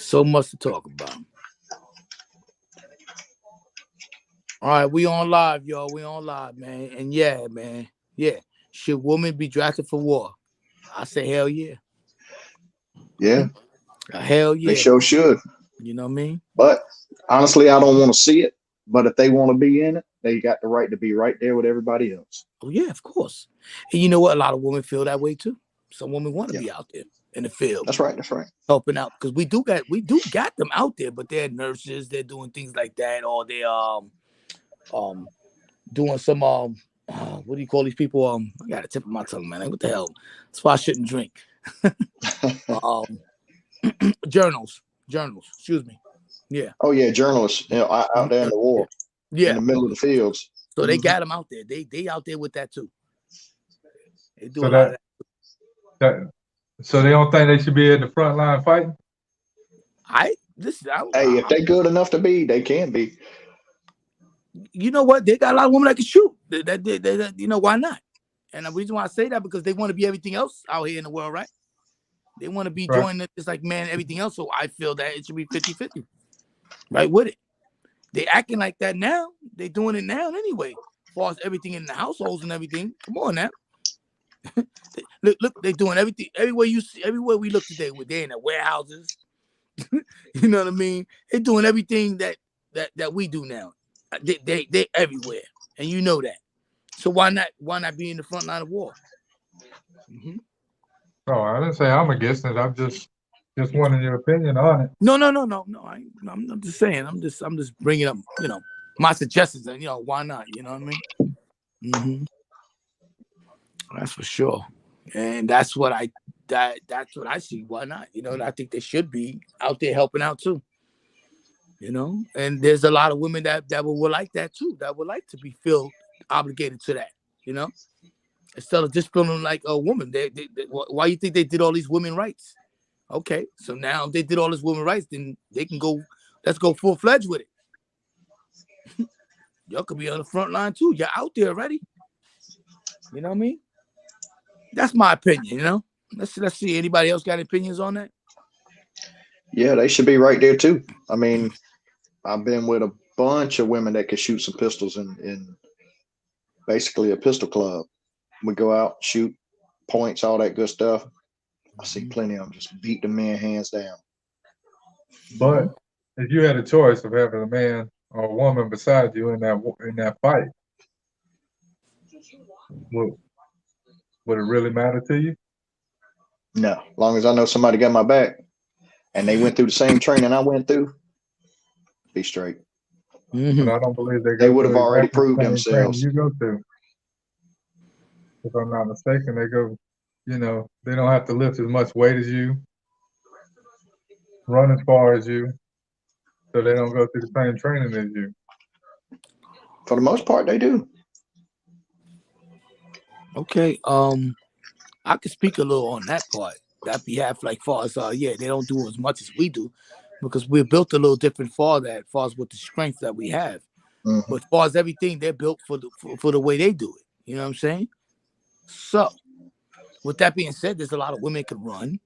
So much to talk about. All right, we on live, y'all. We on live, man. And yeah, man. Yeah. Should women be drafted for war? I say hell yeah. Yeah, Hell they yeah. sure should. You know what I mean? But honestly, I don't want to see it. But if they want to be in it, they got the right to be right there with everybody else. Oh yeah, of course. And you know what? A lot of women feel that way too. Some women want to Yeah, be out there in the field that's right. That's right. helping out because we do got them out there, but they're nurses. They're doing things like that, or they um doing some what do you call these people? I got a tip of my tongue, man. Like, what the hell? That's why I shouldn't drink. um, journals. Excuse me. Yeah. Oh yeah, journalists, out there in the war, in Yeah. the middle of the fields. So they Hmm. got them out there. They out there with that too. They do So a lot of that, that. that so they don't think they should be at the front line fighting. I this Hey, if they good enough to be, they can be. you know what? They got a lot of women that can shoot. You know why not? And the reason why I say that because they want to be everything else out here in the world, right? They want to be Right. joining it just like man, everything else. So I feel that it should be 50-50. Right with it. They acting like that now. They doing it now anyway. As far as everything in the households and everything. Come on now. Look, they doing everything. Everywhere you see, everywhere we look today, they're in the warehouses. You know what I mean? They're doing everything that we do now. They everywhere, and you know that. So why not be in the front line of war? Mm-hmm. Oh, I didn't say I'm against it. I'm just wanting your opinion on it. No. I'm just saying. I'm just bringing up, my suggestions, and why not? You know what I mean? Mm-hmm. That's for sure. And that's what that's what I see. Why not? And I think they should be out there helping out too. And there's a lot of women that would like that too. That would like to be feel obligated to that. You know, instead of just feeling like a woman. Why you think they did all these women rights? Okay, so now if they did all this women rights, then they can go. Let's go full fledged with it. Y'all could be on the front line too. You're out there already. You know what I mean? That's my opinion. Let's see. Anybody else got opinions on that? Yeah, they should be right there too. I mean, I've been with a bunch of women that could shoot some pistols in basically a pistol club. We go out, shoot points, all that good stuff. I see plenty of them just beat the men hands down. But if you had a choice of having a man or a woman beside you in that fight, would would it really matter to you? No, as long as I know somebody got my back and they went through the same training I went through, be straight. Mm-hmm. But I don't believe they They go would have through already exactly proved the same training themselves. you go through. If I'm not mistaken, they go, they don't have to lift as much weight as you, run as far as you, so they don't go through the same training as you. For the most part, they do. Okay. I could speak a little on that part. That behalf, like far as they don't do as much as we do, because we're built a little different for that, far as with the strength that we have. Hmm. But as far as everything, they're built for the way they do it. You know what I'm saying? So, with that being said, there's a lot of women can run.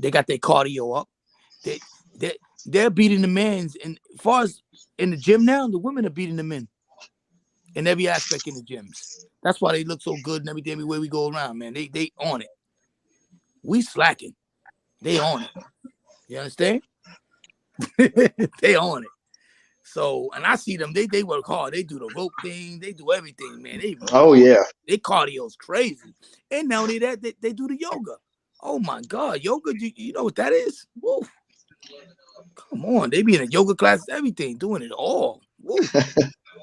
They got their cardio up. They they they're beating the men's. And as far as in the gym now, the women are beating the men in every aspect in the gyms. That's why they look so good and everything everywhere we go around, man. They on it. We slacking. They on it. You understand? They on it. So, and I see them. They work hard. They do the rope thing. They do everything, man. They run Oh hard. yeah, They cardio's crazy. And not only that, they do the yoga. Oh my God, yoga! You know what that is? Woo. Come on, they be in a yoga class, everything, doing it all. Woo.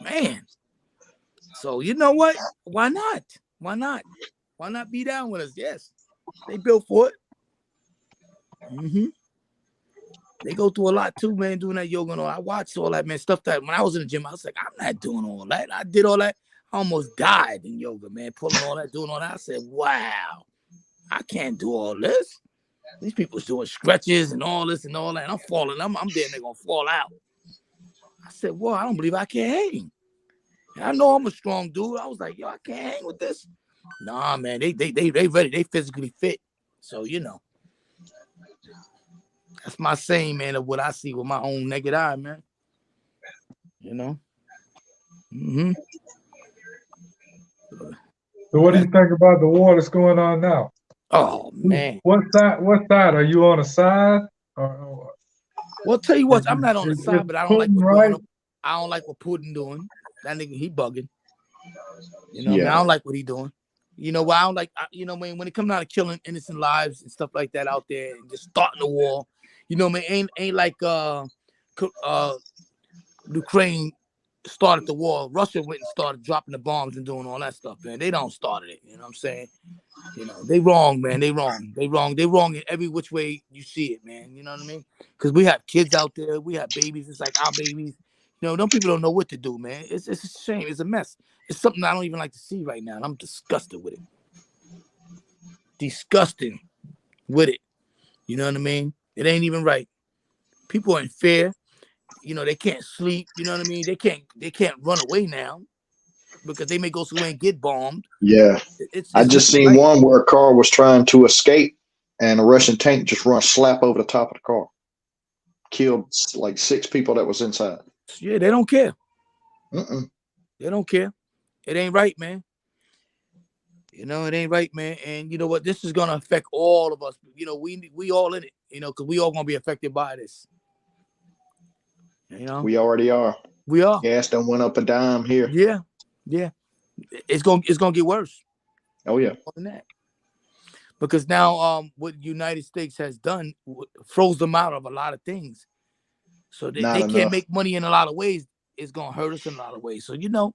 Man. So you know what? Why not? Why not? Why not be down with us? Yes, they built for it. Mm-hmm. They go through a lot too, man, doing that yoga and all. I watched all that, man, stuff that when I was in the gym, I was like, I'm not doing all that. I did all that. I almost died in yoga, man, pulling all that, doing all that. I said, wow, I can't do all this. These people's doing stretches and all this and all that. And I'm falling. I'm there and they're going to fall out. I said, well, I don't believe I can hang. And I know I'm a strong dude. I was like, yo, I can't hang with this. Nah, man, they ready. They physically fit. So, That's my saying, man, of what I see with my own naked eye, man. You know. Mm-hmm. So what do you think about the war that's going on now? Oh man. What side are you on? A side? Or Well, tell you what, I'm not on the is side, but I don't like Putin what's right? going on. I don't like what Putin doing. That nigga, he bugging. You know, what I mean, Yeah. I don't like what he doing. You know, I don't like. You know, when it comes down to killing innocent lives and stuff like that out there, and just starting the war. You know, man, ain't like Ukraine started the war. Russia went and started dropping the bombs and doing all that stuff, man. They don't started it. You know what I'm saying? You know, they wrong, man. They wrong. They wrong. They wrong in every which way you see it, man. You know what I mean? Because we have kids out there. We have babies. It's like our babies. You know, them people don't know what to do, man. It's a shame. It's a mess. It's something I don't even like to see right now. And I'm disgusted with it. Disgusting with it. You know what I mean? It ain't even right. People are in fear. You know, they can't sleep. You know what I mean? They can't run away now because they may go somewhere and get bombed. Yeah. It's I not just seen right. one where a car was trying to escape and a Russian tank just run slap over the top of the car. Killed like 6 people that was inside. Yeah, they don't care. Mm-mm. They don't care. It ain't right, man. You know, it ain't right, man. And you know what? This is gonna affect all of us. You know, we all in it. You know, because we all gonna be affected by this. You know, We already are. we are. Gas done went up a dime here. Yeah, yeah. It's gonna get worse. Oh yeah. More than that. Because now, what the United States has done froze them out of a lot of things. So Not they can't enough. make money in a lot of ways. It's gonna hurt us in a lot of ways. So you know,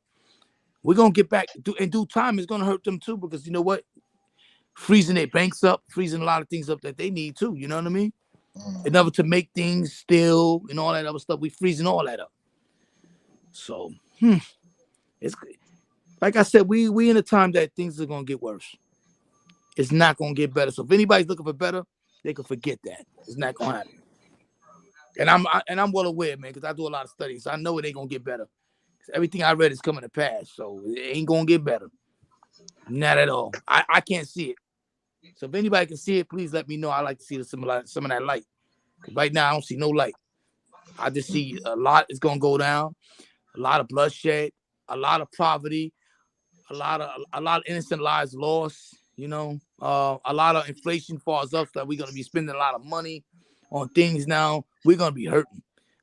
we're gonna get back in due time. It's gonna hurt them too because you know what? Freezing their banks up, freezing a lot of things up that they need too. You know what I mean? In order to make things still and all that other stuff, we freezing all that up. So it's like I said, we in a time that things are gonna get worse. It's not gonna get better. So if anybody's looking for better, they can forget that. It's not gonna happen. And I'm well aware, man, because I do a lot of studies. So I know it ain't gonna get better. Everything I read is coming to pass, so it ain't gonna get better. Not at all. I can't see it. So if anybody can see it, please let me know. I like to see some of that light. Right now, I don't see no light. I just see a lot is gonna go down. A lot of bloodshed, a lot of poverty, a lot of innocent lives lost. You know, a lot of inflation falls up that we're gonna be spending a lot of money on things now. We're gonna be hurting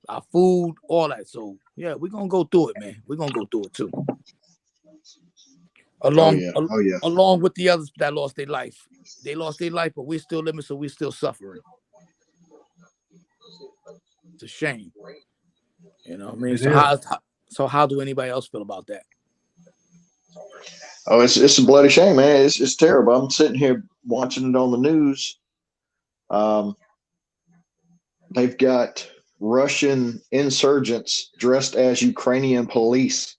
our food, all that. So yeah, we're gonna go through it, man. We're gonna go through it too. Oh Along yeah. Oh yeah. along with the others that lost their life. They lost their life, but we're still living, so we're still suffering. It's a shame. You know what I mean? It So is. how do anybody else feel about that? Oh, it's a bloody shame, man. It's terrible. I'm sitting here watching it on the news. Um, they've got Russian insurgents dressed as Ukrainian police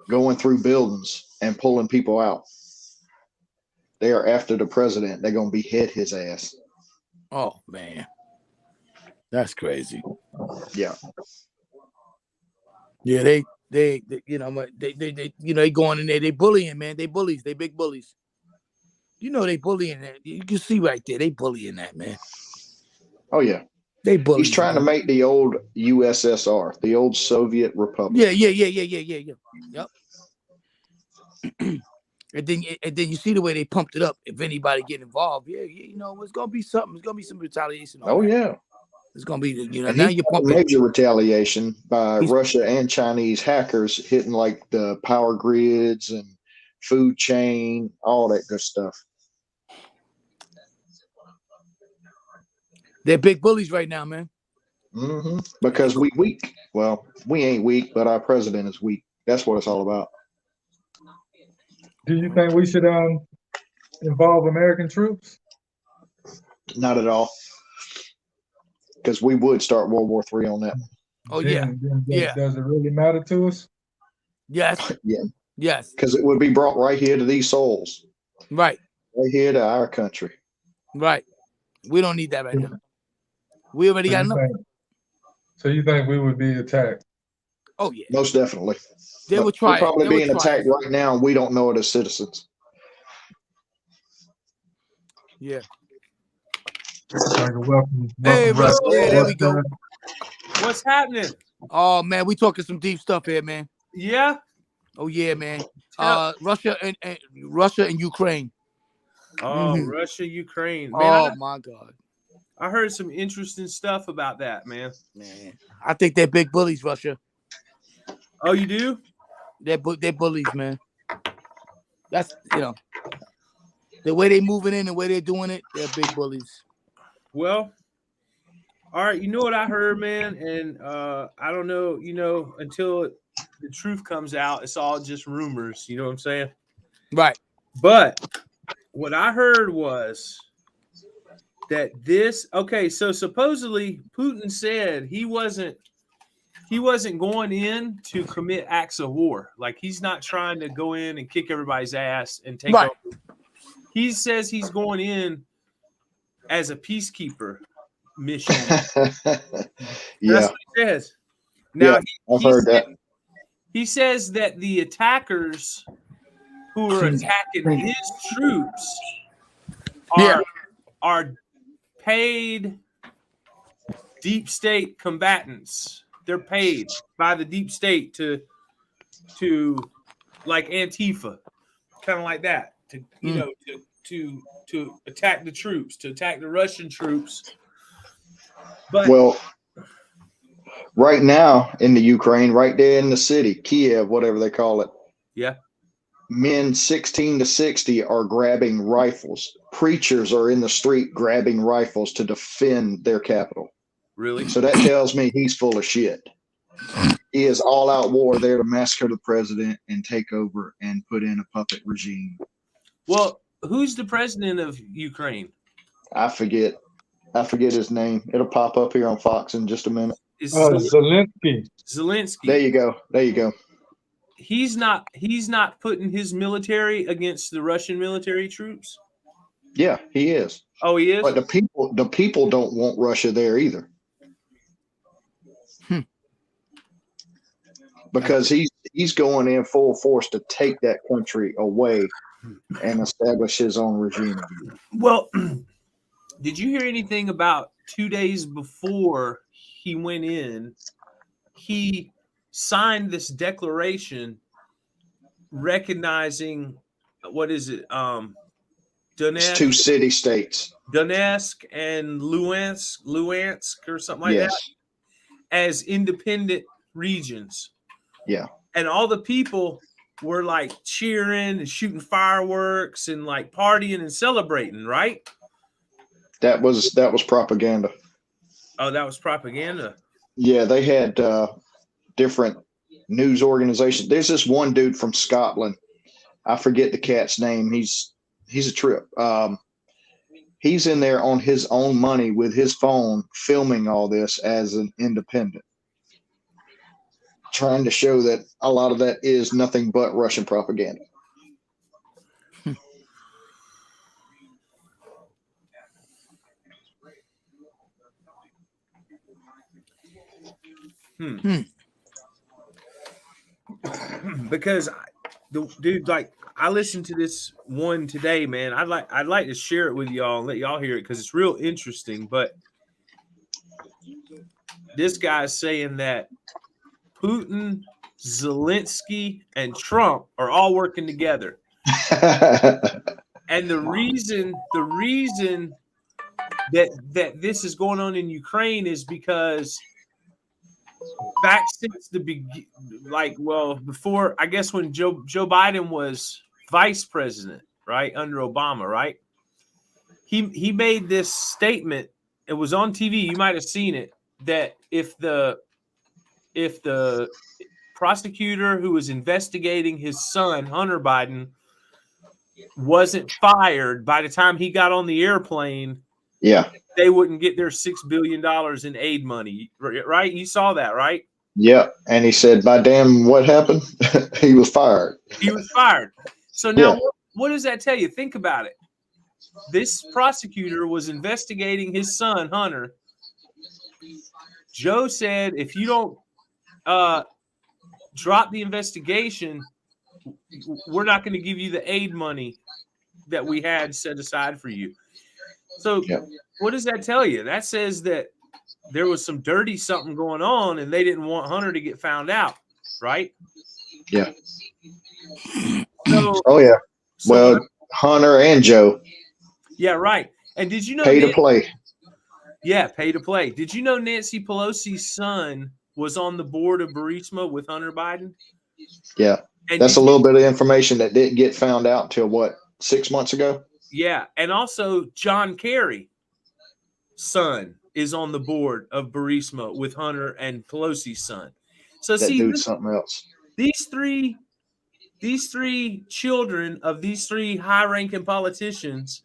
going through buildings and pulling people out. They are after the president. They're gonna behead his ass. Oh man. That's crazy. Yeah. Yeah, they you know they you know they going in there, they bullying, man. They bullies, they big bullies. You know they bullying that. You can see right there, they bullying that, man. Oh yeah. They He's bullies, trying to man. make the old USSR, the old Soviet Republic. Yeah. Yep. And then you see the way they pumped it up. If anybody get involved, yeah, you know, it's gonna be something. It's gonna be some retaliation on Oh that. yeah. It's gonna be, you know, And now he's you're got pumping. major retaliation by He's Russia and Chinese hackers hitting like the power grids and food chain, all that good stuff. they're big bullies right now, man. Because we weak. Well, we ain't weak, but our president is weak. That's what it's all about. Do you think we should involve American troops? Not at all. Because we would start World War III on that. Oh yeah, Then yeah, does it really matter to us? yes, Yeah. yes, Because it would be brought right here to these souls. right, Right here to our country. right. We don't need that right now. We already So got you enough. think, so you think we would be attacked? Oh yeah, Most definitely. they But would we're try it. probably They would being try attacked it. right now and we don't know it as citizens. Yeah. Welcome, Hey, back. Yeah, there we go. What's happening? Oh man, we talking some deep stuff here, man. Yeah. Oh yeah, man. Russia and Ukraine. Oh, Russia, Ukraine. Man, oh my God. I heard some interesting stuff about that, man. Man, I think they're big bullies, Russia. Oh, you do? They're bullies, man. That's the way they moving in, the way they're doing it. They're big bullies. Well, all right. You know what I heard, man, and I don't know. Until the truth comes out, it's all just rumors. You know what I'm saying? Right. But what I heard was that okay, so supposedly Putin said he wasn't going in to commit acts of war. Like, he's not trying to go in and kick everybody's ass and take over. He says he's going in as a peacekeeper mission. Yeah. That's what he says. Now, I've heard that. He says that the attackers who are attacking his troops are paid deep state combatants. They're paid by the deep state to like Antifa, kind of like that, to attack the troops, to attack the Russian troops. But right now in the Ukraine, right there in the city, Kiev, whatever they call it. Yeah. Men 16 to 60 are grabbing rifles. Preachers are in the street grabbing rifles to defend their capital. Really? So that tells me he's full of shit. He is all out war there to massacre the president and take over and put in a puppet regime. Well, who's the president of Ukraine? I forget his name. It'll pop up here on Fox in just a minute. Zelensky. There you go. He's not putting his military against the Russian military troops. Yeah, he is. Oh, he is. But the people don't want Russia there either. Because he's going in full force to take that country away and establish his own regime. Well, did you hear anything about 2 days before he went in? He signed this declaration recognizing, what is it? Donetsk, it's 2 city states, Donetsk and Luhansk or something like that, as independent regions. Yeah. And all the people were like cheering and shooting fireworks and like partying and celebrating, right? That was propaganda. Oh, that was propaganda. Yeah, they had different news organizations. There's this one dude from Scotland. I forget the cat's name. He's a trip. He's in there on his own money with his phone filming all this as an independent, trying to show that a lot of that is nothing but Russian propaganda. Because dude, like, I listened to this one today, man. I'd like to share it with y'all and let y'all hear it because it's real interesting. But this guy's saying that Putin, Zelensky, and Trump are all working together. And the reason that this is going on in Ukraine is because back since the before, I guess, when Joe Biden was vice president, right, under Obama, right? He made this statement. It was on TV. You might have seen it. That if the prosecutor who was investigating his son, Hunter Biden, wasn't fired by the time he got on the airplane, they wouldn't get their $6 billion in aid money, right? You saw that, right? Yeah, and he said, by damn, what happened? He was fired. He was fired. So now what does that tell you? Think about it. This prosecutor was investigating his son, Hunter. Joe said, if you don't drop the investigation, we're not going to give you the aid money that we had set aside for you. So Yep. what does that tell you? That says that there was some dirty something going on, and they didn't want Hunter to get found out, right? Yeah. So, Oh yeah. so Well, Hunter and Joe yeah, right. And did you know? pay to play. Yeah, pay to play. Did you know Nancy Pelosi's son was on the board of Burisma with Hunter Biden? Yeah. And That's did a you- little bit of information that didn't get found out till what, 6 months ago? Yeah, and also John Kerry's son is on the board of Burisma with Hunter and Pelosi's son. So That see, dude's something else. these three children of these three high-ranking politicians,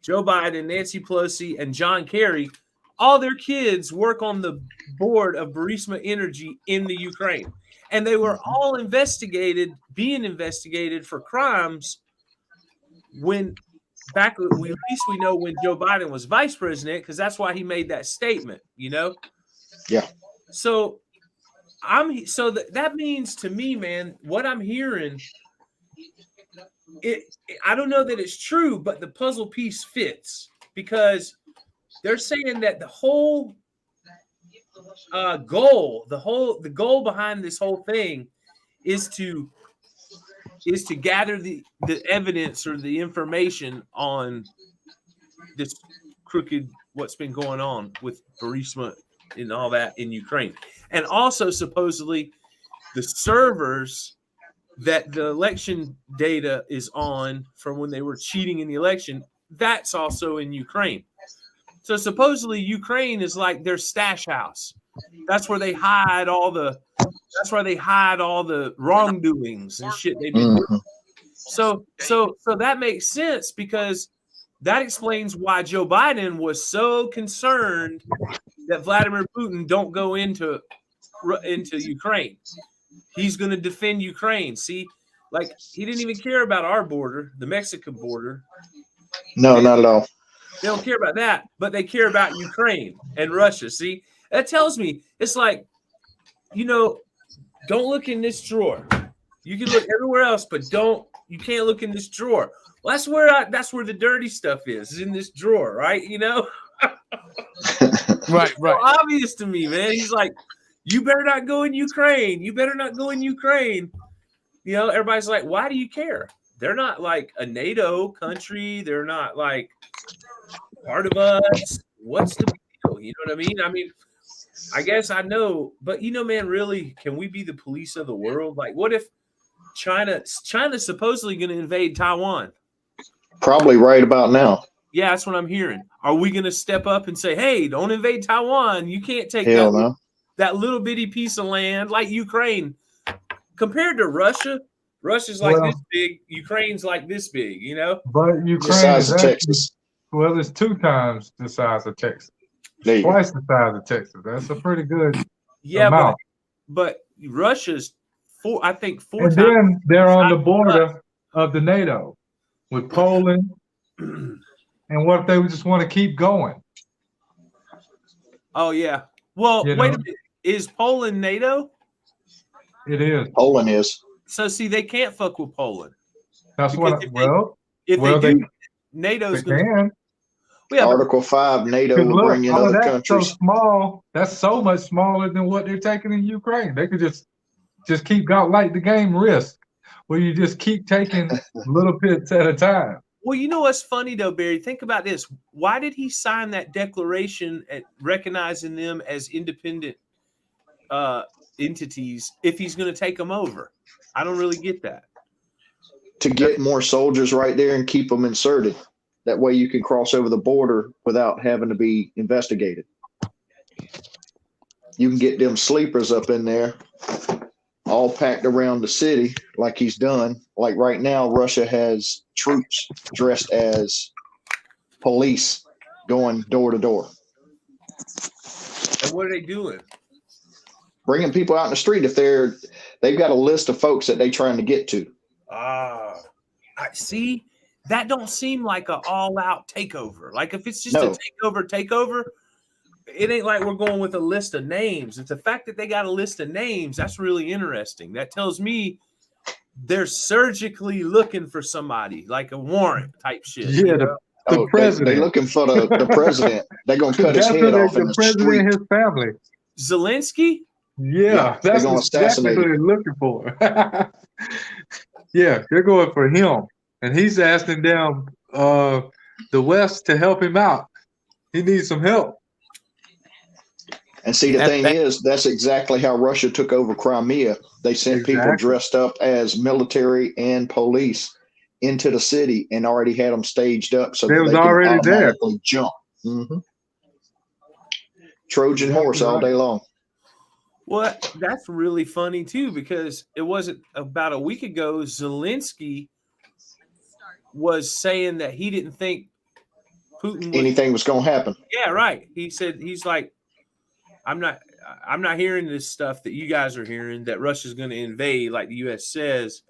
Joe Biden, Nancy Pelosi, and John Kerry, all their kids work on the board of Burisma Energy in the Ukraine. And they were all being investigated for crimes when at least we know when Joe Biden was vice president, because that's why he made that statement, you know? Yeah. So that means to me, man, what I'm hearing, I don't know that it's true, but the puzzle piece fits, because they're saying that the whole goal, the goal behind this whole thing is to gather the evidence or the information on this crooked, what's been going on with Burisma and all that in Ukraine. And also supposedly the servers that the election data is on from when they were cheating in the election, that's also in Ukraine. So supposedly Ukraine is like their stash house. That's where they hide all the wrongdoings and shit they've been doing. So that makes sense, because that explains why Joe Biden was so concerned that Vladimir Putin don't go into Ukraine. He's going to defend Ukraine. See, like, he didn't even care about our border, the Mexican border. No, not at all. They don't care about that, but they care about Ukraine and Russia. See, that tells me it's like, don't look in this drawer. You can look everywhere else, but you can't look in this drawer. Well, that's where the dirty stuff is in this drawer, right? Right. So obvious to me, man. He's like, you better not go in Ukraine. You better not go in Ukraine. Everybody's like, why do you care? They're not like a NATO country. They're not like part of us. What's the big deal? You know what I mean? I mean, I guess I know, but man, really, can we be the police of the world? Like, what if China's supposedly going to invade Taiwan? Probably right about now. Yeah, that's what I'm hearing. Are we going to step up and say, hey, don't invade Taiwan? You can't take that little bitty piece of land like Ukraine. Compared to Russia, Russia's like this big, Ukraine's like this big, But Ukraine The size is of actually, Texas. well, it's 2 times the size of Texas. There you go. Twice the size of Texas. That's a pretty good Yeah, amount. but Russia's four And times. then they're on the border of the NATO with Poland. And what if they would just want to keep going? Oh, yeah. Well, wait a minute. Is Poland NATO? It is. Poland is. So, see, they can't fuck with Poland. That's Because what. if they do, NATO's they going to. can. Yeah, Article 5, NATO will Look, bring in all of other that's countries. so small. That's so much smaller than what they're taking in Ukraine. They could just keep out like the game Risk, where you just keep taking little bits at a time. Well, you know what's funny though, Barry? Think about this. Why did he sign that declaration at recognizing them as independent entities if he's going to take them over? I don't really get that. To get more soldiers right there and keep them inserted. That way you can cross over the border without having to be investigated. You can get them sleepers up in there, all packed around the city like he's done. Like right now, Russia has troops dressed as police going door to door. And what are they doing? Bringing people out in the street if they've got a list of folks that they're trying to get to. I see. That don't seem like an all-out takeover. Like if it's just No. a takeover, it ain't like we're going with a list of names. It's the fact that they got a list of names that's really interesting. That tells me they're surgically looking for somebody, like a warrant type shit. Yeah, The Oh, president. they looking for the president. They're gonna cut his That's head off in the the president street. and his family. Zelensky? Yeah, they're that's gonna exactly assassinate what him. they're looking for. Yeah, they're going for him, and he's asking them, the West, to help him out. He needs some help. And see, the That, thing that, is, that's exactly how Russia took over Crimea. They sent people Exactly. dressed up as military and police into the city and already had them staged up so They that was they can already there. automatically jump. Mm-hmm. Trojan Exactly horse all right. day long. Well, that's really funny too, because it wasn't about a week ago. Zelensky was saying that he didn't think Putin was. Anything was going to happen. Yeah, right. He said he's like, I'm not hearing this stuff that you guys are hearing, that Russia's going to invade like the U.S. says.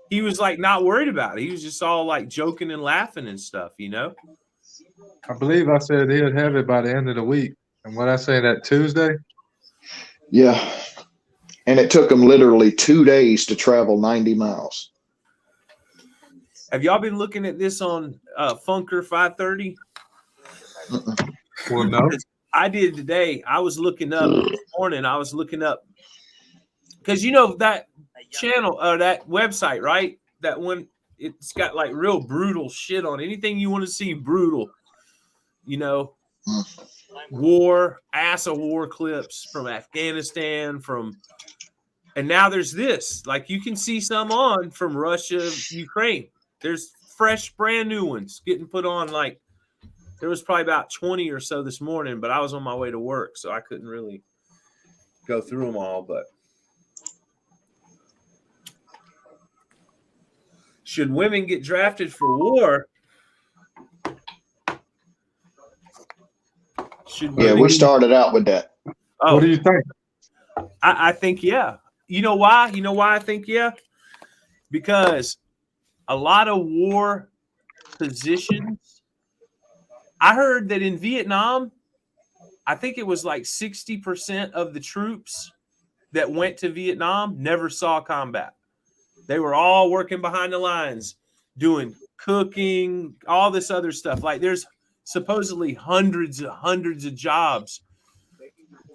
He was like not worried about it. He was just all like joking and laughing and stuff, you know. I believe I said he'd have it by the end of the week. And what I say that Tuesday? Yeah. And it took them literally 2 days to travel 90 miles. Have y'all been looking at this on Funker 530? Well, no. I did today. I was looking up this morning. I was looking up because you know that channel or that website, right? That one, it's got like real brutal shit on anything you want to see brutal. You know, war, ass of war clips from Afghanistan, and now there's this. Like you can see some on from Russia, Ukraine. There's fresh, brand new ones getting put on. Like there was probably about 20 or so this morning, but I was on my way to work, so I couldn't really go through them all. But should women get drafted for war? Yeah, we started out with that. Oh, What do you think? I think yeah. You know why? You know why I think yeah? Because a lot of war positions. I heard that in Vietnam, I think it was like 60% of the troops that went to Vietnam never saw combat. They were all working behind the lines, doing cooking, all this other stuff. Like there's supposedly hundreds of jobs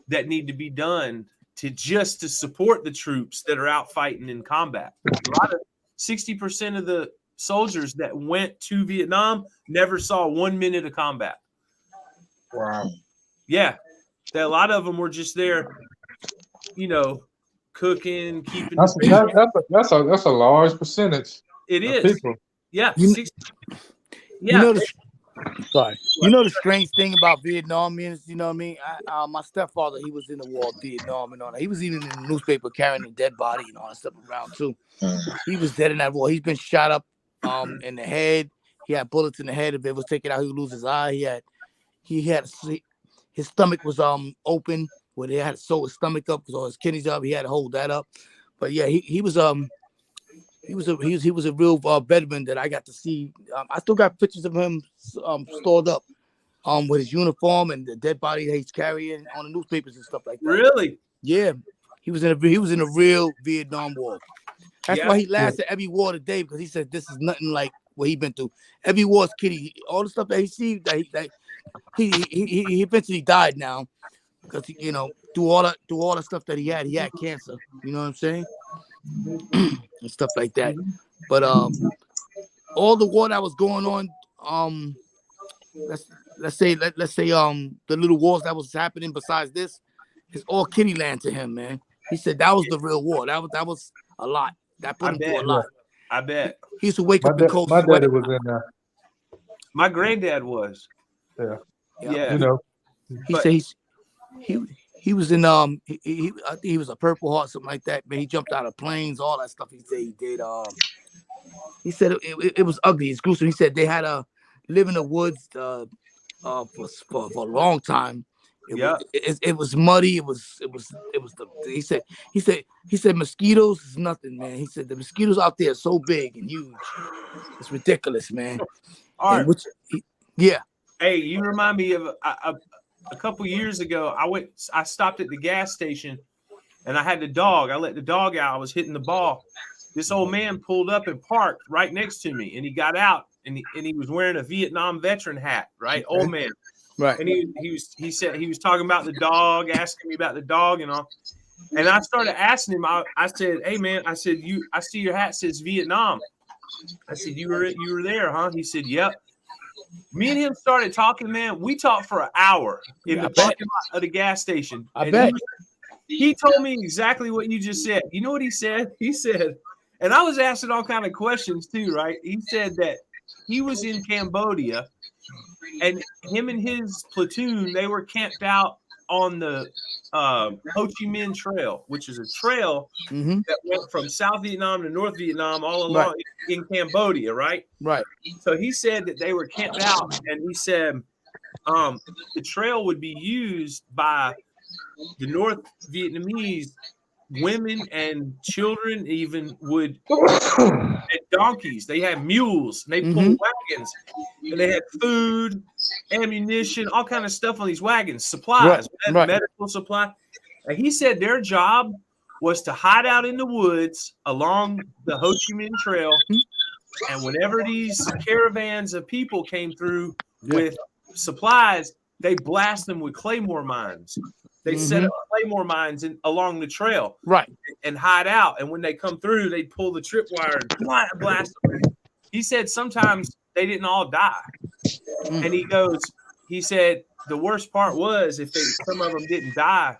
that need to be done to support the troops that are out fighting in combat. A lot of 60% of the soldiers that went to Vietnam never saw 1 minute of combat. Wow. Yeah. A lot of them were just there, you know, cooking, keeping. That's a large percentage. It of is. people. Yeah. You- 60, You yeah. know sorry. You know the strange thing about Vietnam is, you know what I mean? My stepfather, he was in the war of Vietnam and all that. He was even in the newspaper carrying a dead body and all that stuff around too. He was dead in that war. He's been shot up in the head. He had bullets in the head. If it was taken out, he would lose his eye. He had his stomach was open where they had to sew his stomach up because all his kidneys up. He had to hold that up. But yeah, he was a real veteran that I got to see. I still got pictures of him stored up with his uniform and the dead body that he's carrying on the newspapers and stuff like that. Really? Yeah, he was in a real Vietnam War. That's Yeah. why he lasted every war today, because he said this is nothing like what he been through. Every war's kitty, all the stuff that he see that he eventually died now because you know through all the stuff that he had cancer. You know what I'm saying? And stuff like that. But all the war that was going on, let's say the little wars that was happening besides this, it's all kitty land to him, man. He said that was the real war. That was a lot. That put him through a lot. I bet. He used to wake up in cold My sweat. daddy was in there. My granddad was. Yeah. Yeah. You know. He said he was in I think he was a Purple Heart, something like that. Man, he jumped out of planes, all that stuff. He said he did. He said it was ugly. It's gruesome. He said they had to live in the woods for a long time. It was muddy. It was he said mosquitoes is nothing, man. He said the mosquitoes out there are so big and huge. It's ridiculous, man. All right. Yeah. Hey, you remind me of a couple years ago. I stopped at the gas station and I had the dog. I let the dog out. I was hitting the ball this old man pulled up and parked right next to me, and he got out, and he was wearing a Vietnam veteran hat, right? Okay. Old man. Right. And he said he was talking about the dog, asking me about the dog and all. And I started asking him. I said, "Hey man," I said, I see your hat says Vietnam." I said, "You were there, huh?" He said, "Yep." Me and him started talking, man. We talked for an hour in the parking lot of the gas station. I bet. He told me exactly what you just said. You know what he said? He said, and I was asking all kind of questions too, right? He said that he was in Cambodia, and him and his platoon, they were camped out on the Ho Chi Minh Trail, which is a trail that went from South Vietnam to North Vietnam all along in Cambodia, right? Right. So he said that they were camped out, and he said the trail would be used by the North Vietnamese women and children, even would and donkeys. They had mules, and they pulled wagons, and they had food, ammunition, all kind of stuff on these wagons, supplies, medical supply. And he said their job was to hide out in the woods along the Ho Chi Minh Trail, and whenever these caravans of people came through with supplies, they blast them with claymore mines. They set up claymore mines along the trail, and hide out. And when they come through, they pull the tripwire and blast them. He said sometimes they didn't all die. And he said the worst part was if some of them didn't die,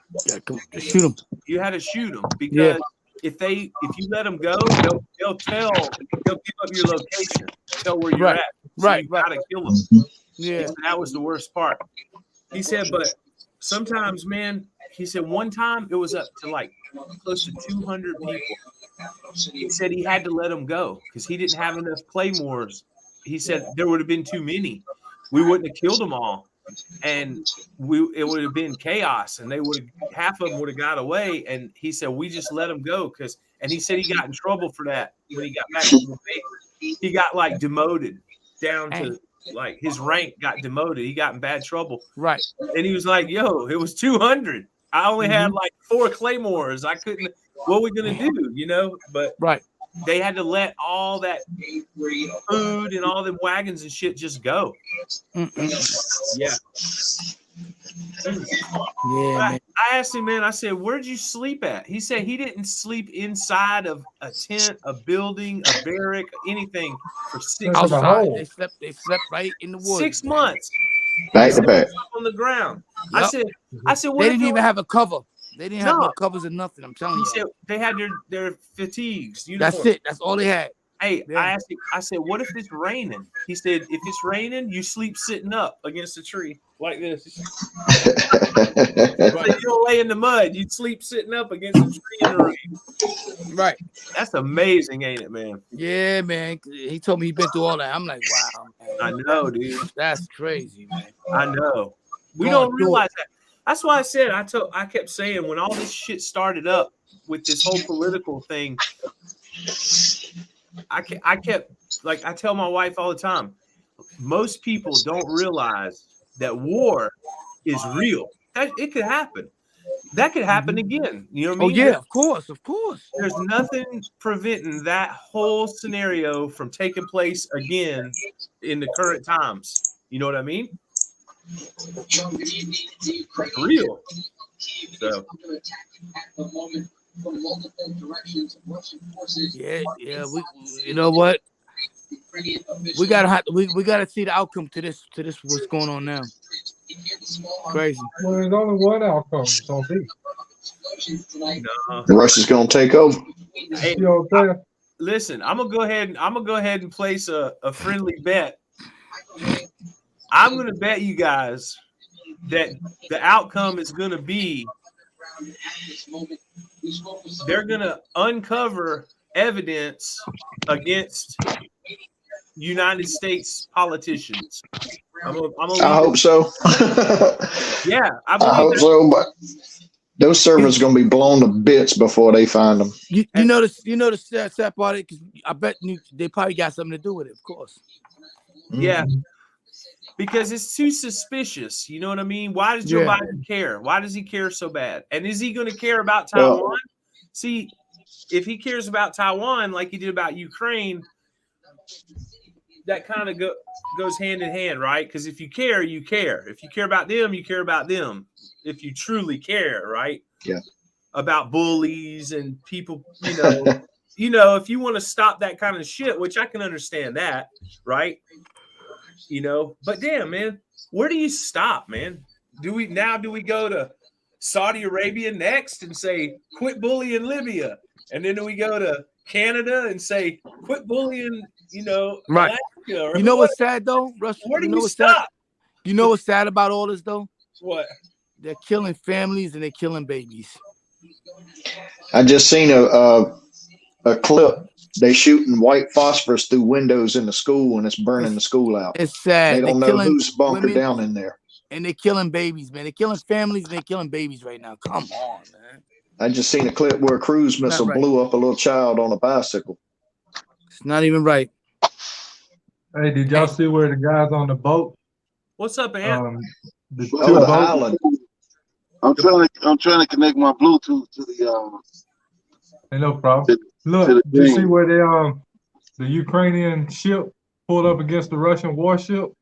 shoot them. You had to shoot them because if you let them go, they'll give up your location, tell where you're at. So you gotta kill them. Yeah, so that was the worst part. He said, but sometimes, man, he said one time it was up to like close to 200 people. He said he had to let them go because he didn't have enough claymores. He said there would have been too many. We wouldn't have killed them all, and it would have been chaos, and half of them would have got away. And he said we just let them go and he said he got in trouble for that when he got back to the base. He got like demoted down to like his rank got demoted. He got in bad trouble. Right. And he was like, "Yo, it was 200. I only had like 4 claymores. I couldn't. What are we gonna do? You know?" But they had to let all that food and all them wagons and shit just go. Yeah. I asked him, man, I said, "Where'd you sleep at?" He said he didn't sleep inside of a tent, a building, a barrack, anything for 6 months. Outside. They slept right in the woods. 6 months. Back to back. On the ground. Yep. I said, what they didn't even have a cover. They didn't have no covers or nothing. I'm telling you. He said they had their fatigues. That's it. That's all they had. Hey, I asked him, I said, what if it's raining? He said, if it's raining, you sleep sitting up against a tree like this. But you don't lay in the mud. You sleep sitting up against a tree in the rain. Right. That's amazing, ain't it, man? Yeah, man. He told me he'd been through all that. I'm like, wow. Man. I know, dude. That's crazy, man. I know. We don't realize that. That's why I said, I kept saying when all this shit started up with this whole political thing, I kept, like, I tell my wife all the time, most people don't realize that war is real. It could happen. That could happen again. You know what I mean? Oh, yeah, of course. There's nothing preventing that whole scenario from taking place again in the current times. You know what I mean? Real. So. Yeah. We, you know what? We gotta see the outcome to this. What's going on now? Crazy. Well, there's only one outcome. It's gonna be. No. Russia's gonna take over. Hey, listen, I'm gonna go ahead and place a friendly bet. I'm gonna bet you guys that the outcome is gonna be they're gonna uncover evidence against United States politicians. I hope so. Yeah, I hope so, but those servers are going to be blown to bits before they find them. You know the sad part, because I bet they probably got something to do with it, of course. Yeah, because it's too suspicious. You know what I mean? Why does Joe Biden care? Why does he care so bad? And is he going to care about Taiwan? See, if he cares about Taiwan like he did about Ukraine, that kind of goes hand in hand, right? Because if you care, you care. If you care about them, you care about them. If you truly care, right? Yeah. About bullies and people, if you want to stop that kind of shit, which I can understand that, right? But damn, man, where do you stop, man? Do we go to Saudi Arabia next and say, quit bullying Libya? And then do we go to Canada and say, quit bullying, Right. Alaska? Or You know what's sad though, Russ? Where do you know you what's stop? sad? You know what's sad about all this though? What? They're killing families and they're killing babies. I just seen a clip. They shooting white phosphorus through windows in the school, and it's burning the school out. It's sad. They don't know killing who's bunkered women down in there. and they're killing babies, man. They're killing families and they're killing babies right now. Come on, man. I just seen a clip where a cruise missile right. blew up a little child on a bicycle. It's not even right. Hey, did y'all see where the guys on the boat? What's up, Ant? The two Oh, the boats. island. I'm trying to connect my Bluetooth to the Hey, no problem. Look, to the did you see thing. where they the Ukrainian ship pulled up against the Russian warship?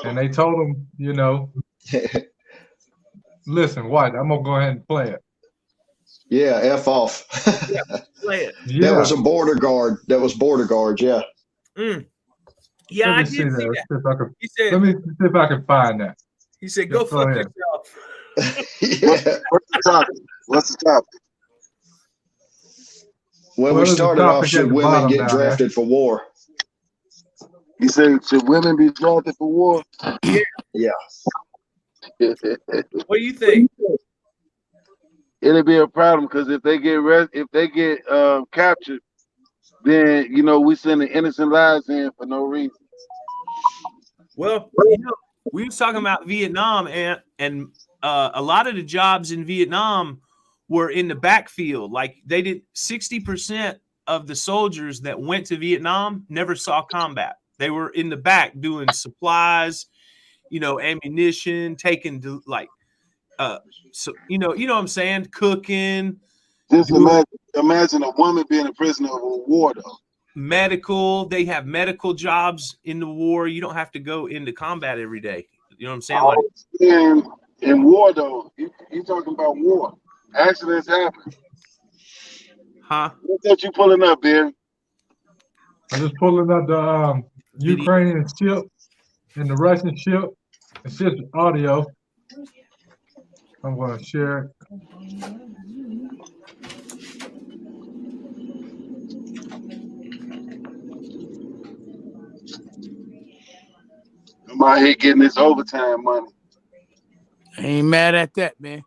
And they told them, listen, what? I'm gonna go ahead and play it. Yeah, F off. Play it. Yeah. That was a border guard. That was border guard, yeah. Yeah, Let I me did see see that. that. See if I can- He said, Let me see if I can find that. he said, go Go fuck ahead. yourself. Yeah. What's the topic? What's the topic? Well, we there's a started off, topic at should the women bottom get down there. drafted for war? You said, should women be drafted for war? Yeah. What do you think? It'll be a problem because if they get captured, then we sending innocent lives in for no reason. Well, we was talking about Vietnam, and a lot of the jobs in Vietnam were in the backfield. Like they did 60% of the soldiers that went to Vietnam never saw combat. They were in the back doing supplies, ammunition, taking what I'm saying, cooking. Just imagine a woman being a prisoner of war, though. Medical. They have medical jobs in the war. You don't have to go into combat every day. You know what I'm saying? Like, in war, though, you talking about war. Accidents happen. huh? What's that you pulling up, Ben? I'm just pulling up the Ukrainian ship and the Russian ship. It's just audio. I'm going to share it. I'm out here getting this overtime money. I ain't mad at that, man.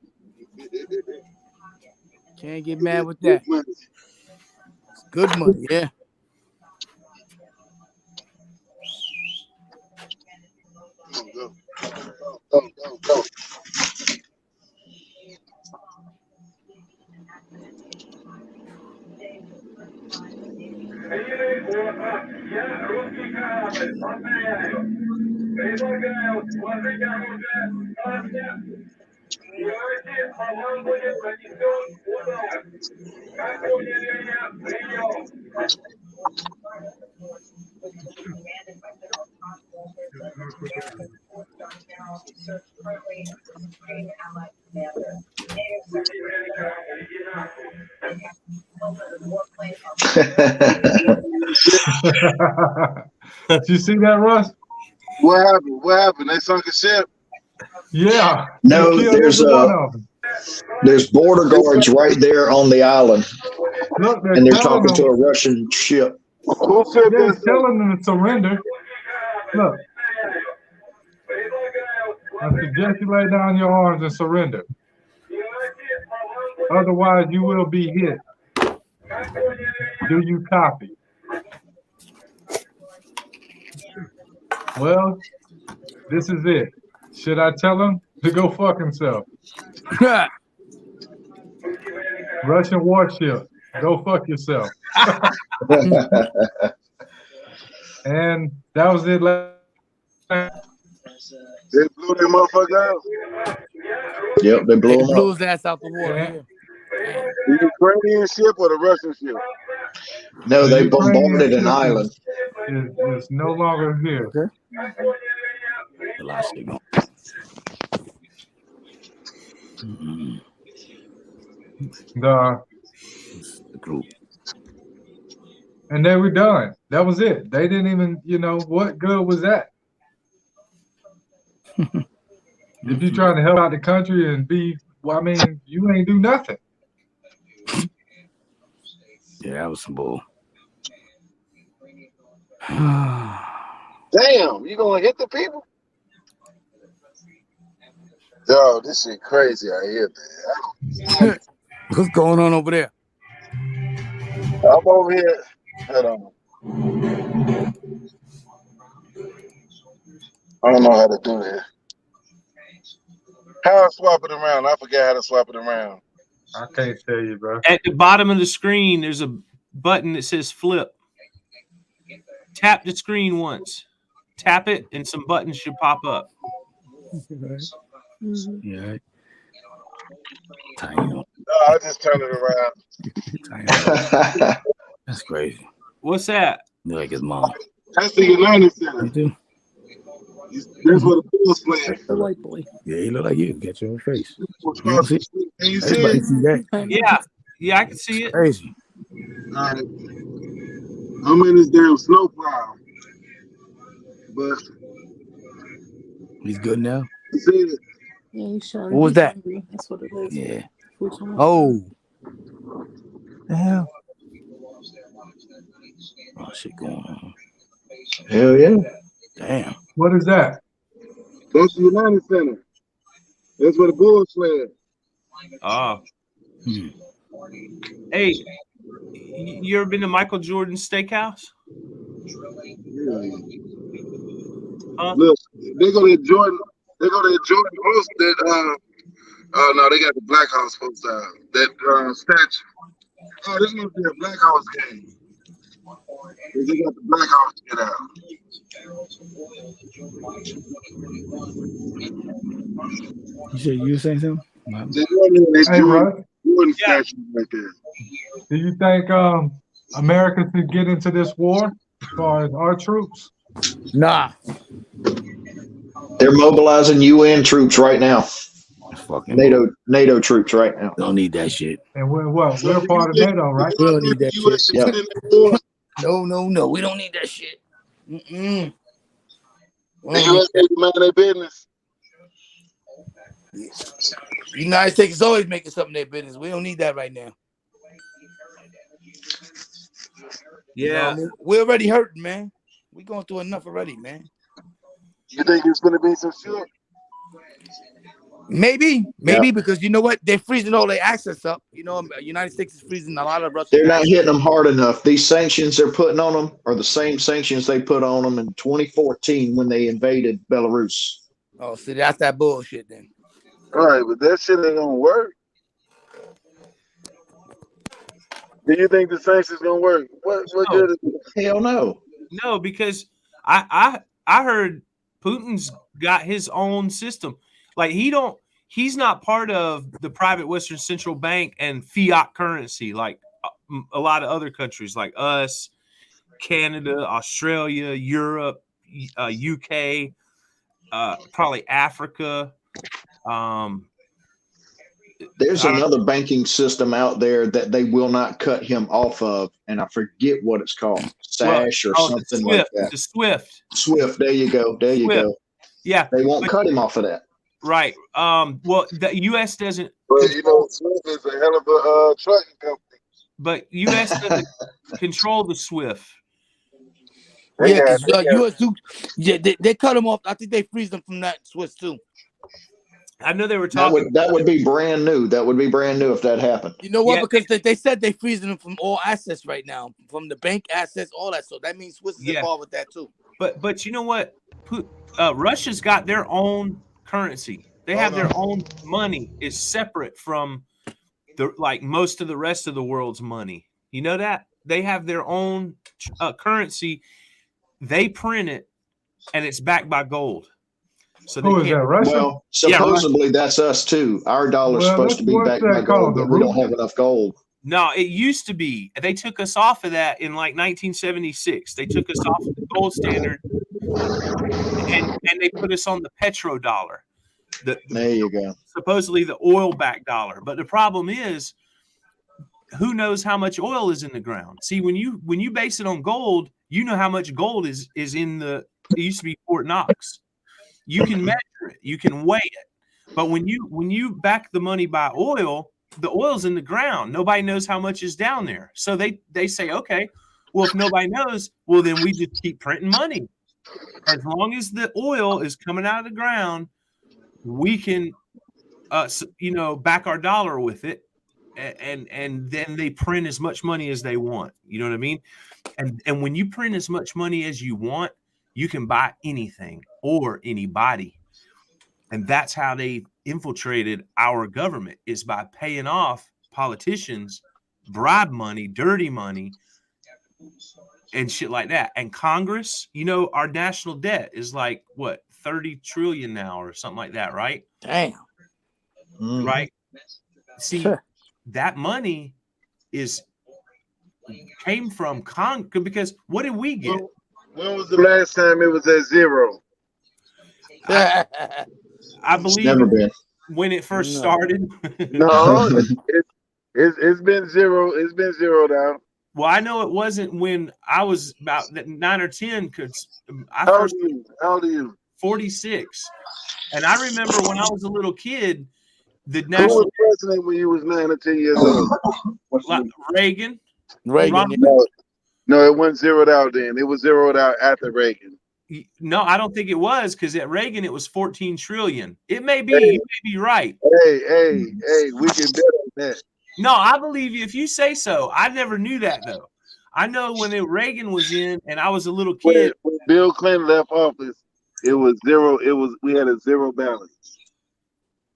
Can't get mad with that. It's good money, yeah. Go. Я русский корабль, повторяю. Предлагаю сложить оружие, оружие. Делайте, по вам будет нанесен удар. Как поняли, прием. Did you see that, Russ? What happened? What happened? They sunk a ship? Yeah. No, They killed there's every one of them. there's border guards right there on the island, Look, and they're telling talking to them, a Russian ship. Who said they're this? telling them to surrender. Look, I suggest you lay down your arms and surrender. Otherwise, you will be hit. Do you copy? Well, this is it. Should I tell him to go fuck himself? Russian warship, go fuck yourself. And that was it. They blew that motherfucker out. Yep, they blew They them blew up. his ass out the water. Yeah. Yeah. The Ukrainian ship or the Russian ship? No, The they Ukrainian bombarded an ship island. is no longer here. Okay. A lot of shit going. The The group. And then we're done. That was it. They didn't even, what good was that? If you're trying to help out the country and you ain't do nothing. Yeah, that was some bull. Damn, you gonna hit the people? Yo, this shit crazy out here, man. What's going on over there? I'm over here. Hold on. I don't know how to do this. How I swap it around? I forgot how to swap it around. I can't tell you, bro. At the bottom of the screen, there's a button that says flip. Tap the screen once. Tap it, and some buttons should pop up. Yeah. Tiny. I just turned it around. That's crazy. What's that? You're like his mom. That's the United Center. You do? That's where the Bulls play. The white boy. Yeah, he look like you. Get your face. Can you see Everybody it? see that? Yeah, I can see it. Crazy. All right. I'm in this damn snowplow. But He's good now. see it. Yeah, you sure? What was that? That's what it is. Yeah. Food so much. Oh. The hell? Oh, shit going on. Hell yeah. Damn. What is that? That's the United Center. That's where the Bulls play. Oh. Hey, you ever been to Michael Jordan's steakhouse? Huh? Look, they go to Jordan. They go to Jordan host that. Oh no, they got the Black House post that statue. Oh, this must be a Black House game. They got the Black House to get out. You said you were saying something? Hey, Russ, Jordan statue right there. do you think America should get into this war as far as our troops? Nah. They're mobilizing UN troops right now. Fucking NATO troops right now. don't need that shit. And we're part of NATO, right? We don't need that shit. Yep. No. We don't need that shit. Mm-mm. The U.S. need to mind their business. The United States is always making something their business. We don't need that right now. You know what I mean? We're already hurting, man. We going through enough already, man. You think it's gonna be some shit? Maybe, because you know what? They're freezing all their access up. You know, United States is freezing a lot of Russian. They're not hitting them hard enough. These sanctions they're putting on them are the same sanctions they put on them in 2014 when they invaded Belarus. Oh, see, that's that bullshit then. All right, but that shit ain't gonna work. Do you think the sanctions gonna work? What good is it? Hell no. No, because I heard Putin's got his own system. Like he's not part of the private Western Central Bank and fiat currency like a lot of other countries like us, Canada, Australia, Europe, UK, probably Africa. There's another banking system out there that they will not cut him off of, and I forget what it's called. SASH or something like that. The SWIFT. SWIFT. There you go. Yeah. They won't cut him off of that. Right. Well, the U.S. doesn't. But you know, SWIFT is a hell of a trucking company. But U.S. doesn't control the SWIFT. Yeah, because they cut him off. I think they freeze them from that Swiss too. I know they were talking. That would be brand new. That would be brand new if that happened. You know what? Yeah. Because they said they freezing them from all assets right now, from the bank assets, all that. So that means Swiss is involved with that too. But you know what? Russia's got their own currency. They have their own money. Is separate from most of the rest of the world's money. You know that they have their own currency. They print it, and it's backed by gold. So they Who is can't. that? Russia? Well, Yeah, supposedly that's us too. Our dollar's Well, supposed that's to be what's backed by that called? gold, The but we don't ruble? have enough gold. No, it used to be. They took us off of that in like 1976. They took us off of the gold standard, and they put us on the petrodollar, the There you go. supposedly the oil backed dollar. But the problem is, who knows how much oil is in the ground? See, when you base it on gold, you know how much gold is in the. It used to be Fort Knox. You can measure it, you can weigh it. But when you back the money by oil, the oil's in the ground. Nobody knows how much is down there. So they say, okay, well, if nobody knows, well, then we just keep printing money. As long as the oil is coming out of the ground, we can, back our dollar with it, and then they print as much money as they want. You know what I mean? And when you print as much money as you want, you can buy anything or anybody. And that's how they infiltrated our government, is by paying off politicians, bribe money, dirty money, and shit like that. And Congress, our national debt is like what, 30 trillion now or something like that, right? Damn. Right. See, that money came from Congress, because what did we get? When was the last time it was at zero? I believe Never been. when it first started. No, it's been zero. It's been zeroed out. Well, I know it wasn't when I was about 9 or 10, because How old are you? 46. And I remember when I was a little kid, the Who national was president when you was 9 or 10 years old? Reagan. Reagan. No, it wasn't zeroed out then. It was zeroed out after Reagan. No, I don't think it was, because at Reagan it was 14 trillion. It may be, you may be right. Hey, we can bet on that. No, I believe you if you say so. I never knew that though. I know when Reagan was in and I was a little kid. When Bill Clinton left office, it was zero. We had a zero balance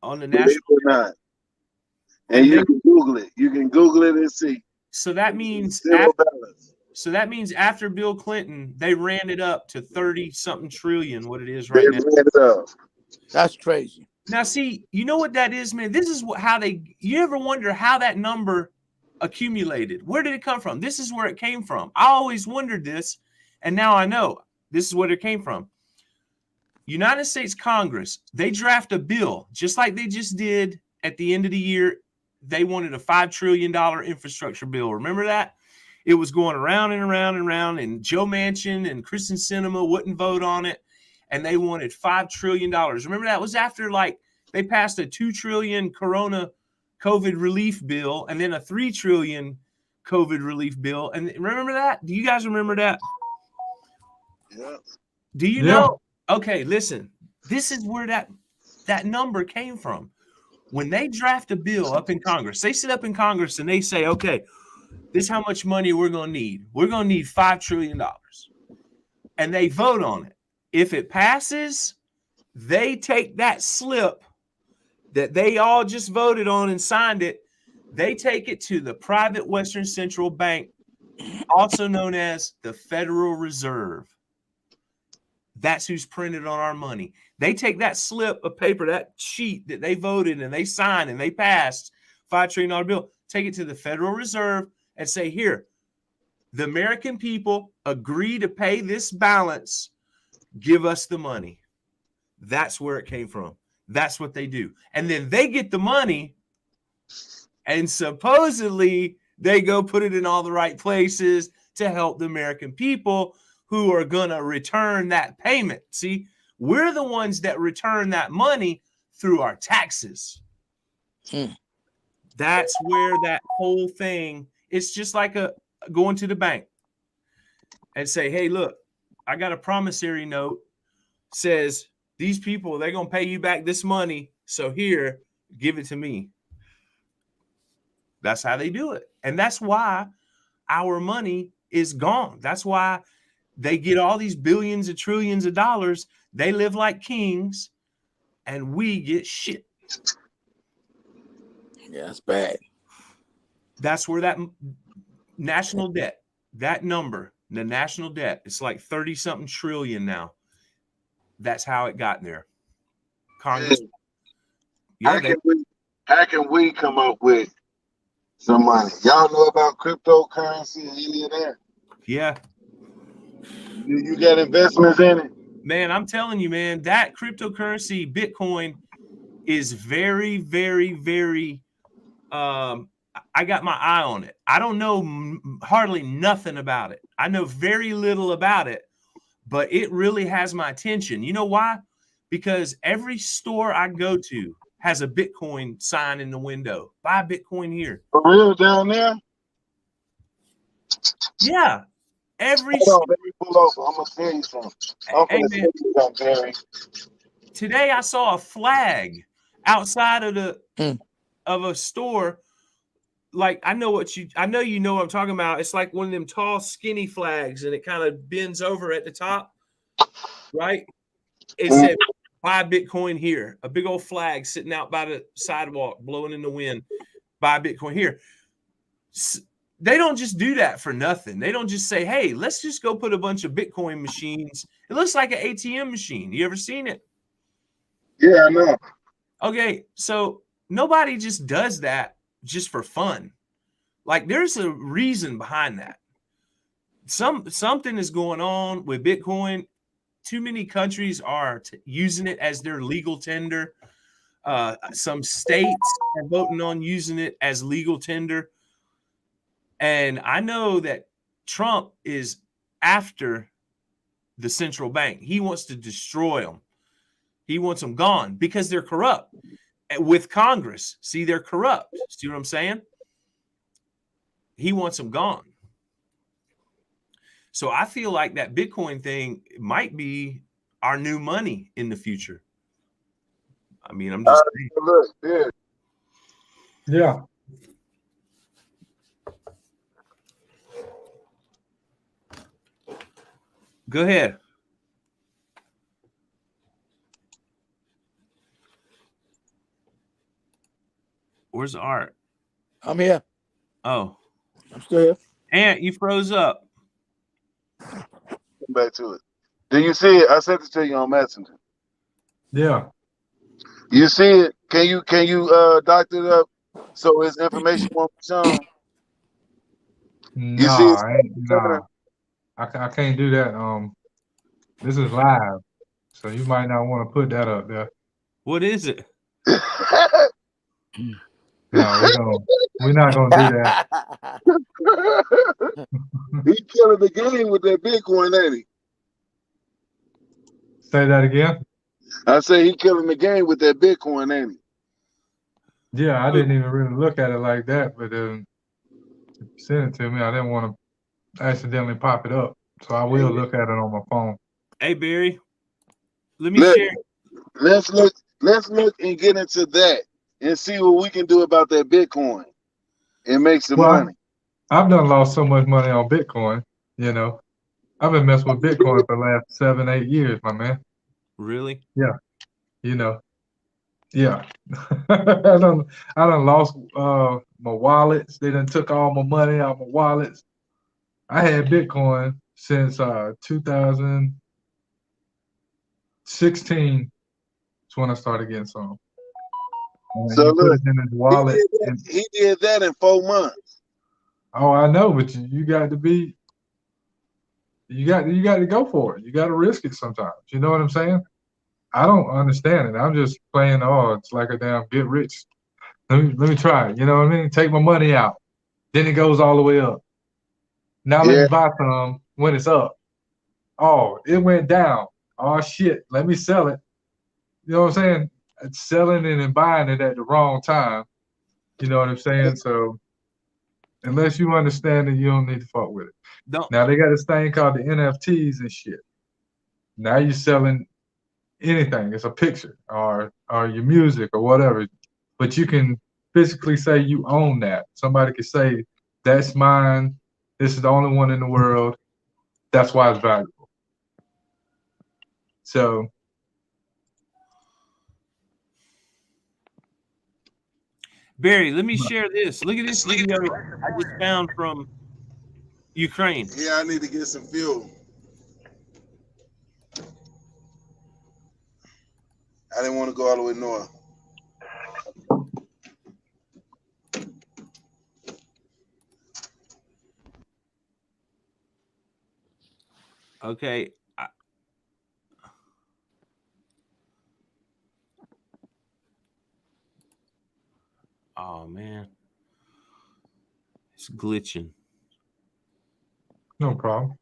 On the national not. And you can Google it. You can Google it and see. So that means zero balance. So that means after Bill Clinton, they ran it up to 30-something trillion, what it is right now. Ran it up. That's crazy. Now, see, you know what that is, man? This is you ever wonder how that number accumulated? Where did it come from? This is where it came from. I always wondered this, and now I know this is where it came from. United States Congress, they draft a bill, just like they just did at the end of the year. They wanted a $5 trillion infrastructure bill. Remember that? It was going around and around and around, and Joe Manchin and Kristen Sinema wouldn't vote on it, and they wanted $5 trillion. Remember that? It was after, like, they passed a $2 trillion Corona COVID relief bill and then a $3 trillion COVID relief bill. And remember that? Do you guys remember that? Yeah. Do you know? Okay, listen. This is where that number came from. When they draft a bill up in Congress, they sit up in Congress and they say, okay, this is how much money we're going to need. We're going to need $5 trillion. And they vote on it. If it passes, they take that slip that they all just voted on and signed it. They take it to the private Western Central Bank, also known as the Federal Reserve. That's who's printed on our money. They take that slip of paper, that sheet that they voted and they signed and they passed, $5 trillion bill, take it to the Federal Reserve and say, here, the American people agree to pay this balance. Give us the money. That's where it came from. That's what they do. And then they get the money and supposedly they go put it in all the right places to help the American people who are going to return that payment. See, we're the ones that return that money through our taxes. That's where that whole thing, it's just like going to the bank and say, hey, look, I got a promissory note, says these people, they're going to pay you back this money. So here, give it to me. That's how they do it. And that's why our money is gone. That's why they get all these billions and trillions of dollars. They live like kings and we get shit. Yeah, that's bad. That's where that national debt, that number, the national debt, it's like 30-something trillion now. That's how it got there. Congress. How Yeah, how can we come up with some money? Y'all know about cryptocurrency and any of that? yeah. You got investments in it? Man, I'm telling you, man, that cryptocurrency, Bitcoin, is very, very, very. I got my eye on it. I don't know hardly nothing about it. I know very little about it, but it really has my attention. You know why? Because every store I go to has a Bitcoin sign in the window. Buy Bitcoin here. For real down there? Yeah. Every Hold on, let me pull over. I'm gonna tell you something. I'm Hey, gonna man, tell you something, Jerry. today I saw a flag outside Mm. of a store. Like I know you know what I'm talking about. It's like one of them tall, skinny flags, and it kind of bends over at the top, right? It said buy Bitcoin here. A big old flag sitting out by the sidewalk, blowing in the wind. Buy Bitcoin here. They don't just do that for nothing. They don't just say, hey, let's just go put a bunch of Bitcoin machines. It looks like an ATM machine. You ever seen it? Yeah, I know. Okay, so nobody just does that just for fun. Like there's a reason behind that. Something is going on with Bitcoin. Too many countries are using it as their legal tender. Some states are voting on using it as legal tender. And I know that Trump is after the central bank. He wants to destroy them. He wants them gone because they're corrupt. With Congress, see, they're corrupt. See what I'm saying? He wants them gone. So I feel like that Bitcoin thing might be our new money in the future. I mean, I'm just saying. Look, yeah. Yeah. Go ahead. Where's Art? I'm here. Oh, I'm still here. Ant, you froze up. Come back to it. Do you see it? I sent it to you on Messenger. Yeah. You see it? Can you doctor it up so his information won't be shown? You see it? Nah. I can't do that. This is live, so you might not want to put that up there. What is it? No, we're not gonna do that. He killing the game with that Bitcoin, ain't he? Say that again. I say he killing the game with that Bitcoin, ain't he? Yeah, I didn't even really look at it like that, but if you sent it to me, I didn't want to accidentally pop it up, so I will look at it on my phone. Hey, Barry, let me share. Let's look and get into that and see what we can do about that Bitcoin and make some money. I've done lost so much money on Bitcoin. I've been messing with Bitcoin for the last 7-8 years, my man. Really? Yeah. Yeah. I done lost my wallets. They done took all my money out my wallets. I had Bitcoin since 2016. That's when I started getting some. So he put look, it in his wallet. he did that in 4 months. Oh, I know, but you got to be. You got to go for it. You got to risk it sometimes. You know what I'm saying? I don't understand it. I'm just playing. Oh, it's like a damn get rich. Let me try it. You know what I mean? Take my money out. Then it goes all the way up. Now let me buy some when it's up. Oh, it went down. Oh shit. Let me sell it. You know what I'm saying? It's selling it and buying it at the wrong time. You know what I'm saying? So unless you understand it, you don't need to fuck with it. Now they got this thing called the NFTs and shit. Now you're selling anything. It's a picture or your music or whatever. But you can physically say you own that. Somebody could say, that's mine. This is the only one in the world. That's why it's valuable. So Barry, let me share this. Look at this video I just found from Ukraine. Yeah, I need to get some fuel. I didn't want to go all the way north. Okay. Oh man, it's glitching. No problem.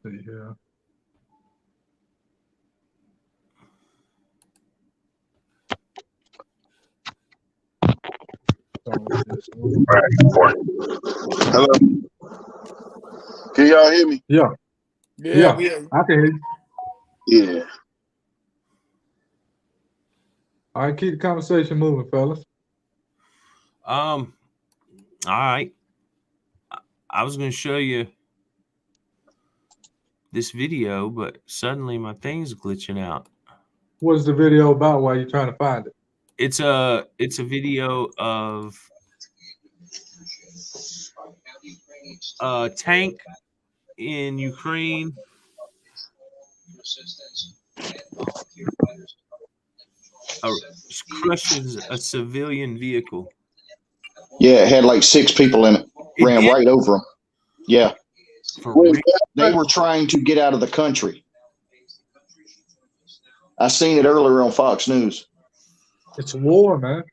See here. Hello. Can y'all hear me? Yeah, Yeah, I can hear you. Yeah. All right, keep the conversation moving, fellas. All right. I was going to show you this video, but suddenly my thing's glitching out. What's the video about while you're trying to find it? It's a video of a tank in Ukraine. Crushes a civilian vehicle. Yeah, it had like 6 people in it. Ran did? right over them. Yeah. For real? They were trying to get out of the country. I seen it earlier on Fox News. It's war, man.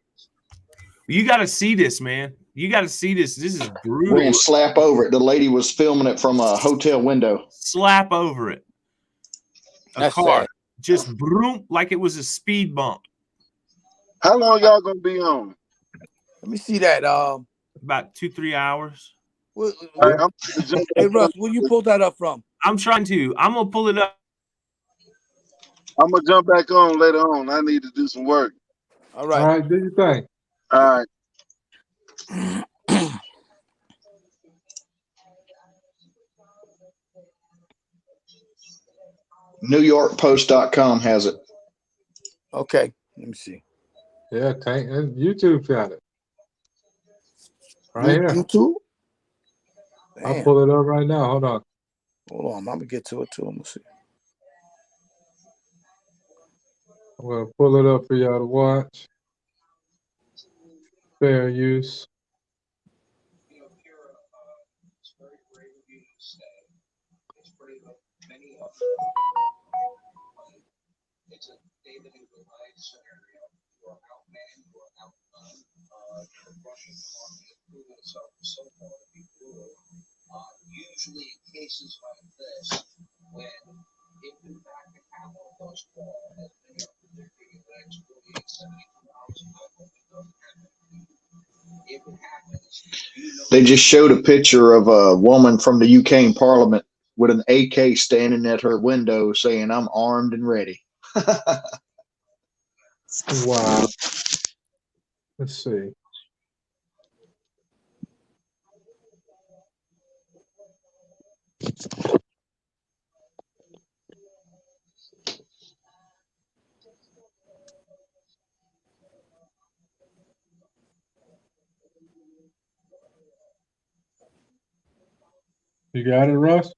You got to see this, man. You got to see this. This is brutal. Ran slap over it. The lady was filming it from a hotel window. Slap over it. That's car sad. just broom like it was a speed bump. How long y'all gonna be on? Let me see that. About 2-3 hours. Hey Russ, where you pulled that up from? I'm trying to. I'm gonna pull it up. I'm gonna jump back on later on. I need to do some work. All right. All right, do your thing. All right. NewYorkPost.com has it. Okay, let me see. Yeah, tank. YouTube got it. Right here. YouTube? I'll Damn. pull it up right now. Hold on. Hold on, I'm gonna get to it too. Let me see. I'm gonna pull it up for y'all to watch. Fair use. Usually in cases like this, when if in fact the capital does fall, as many are predicting in the next 48, 72 hours, if it happens, They just showed a picture of a woman from the UK Parliament with an AK standing at her window saying, "I'm armed and ready." Wow. Let's see. You got it, Russ?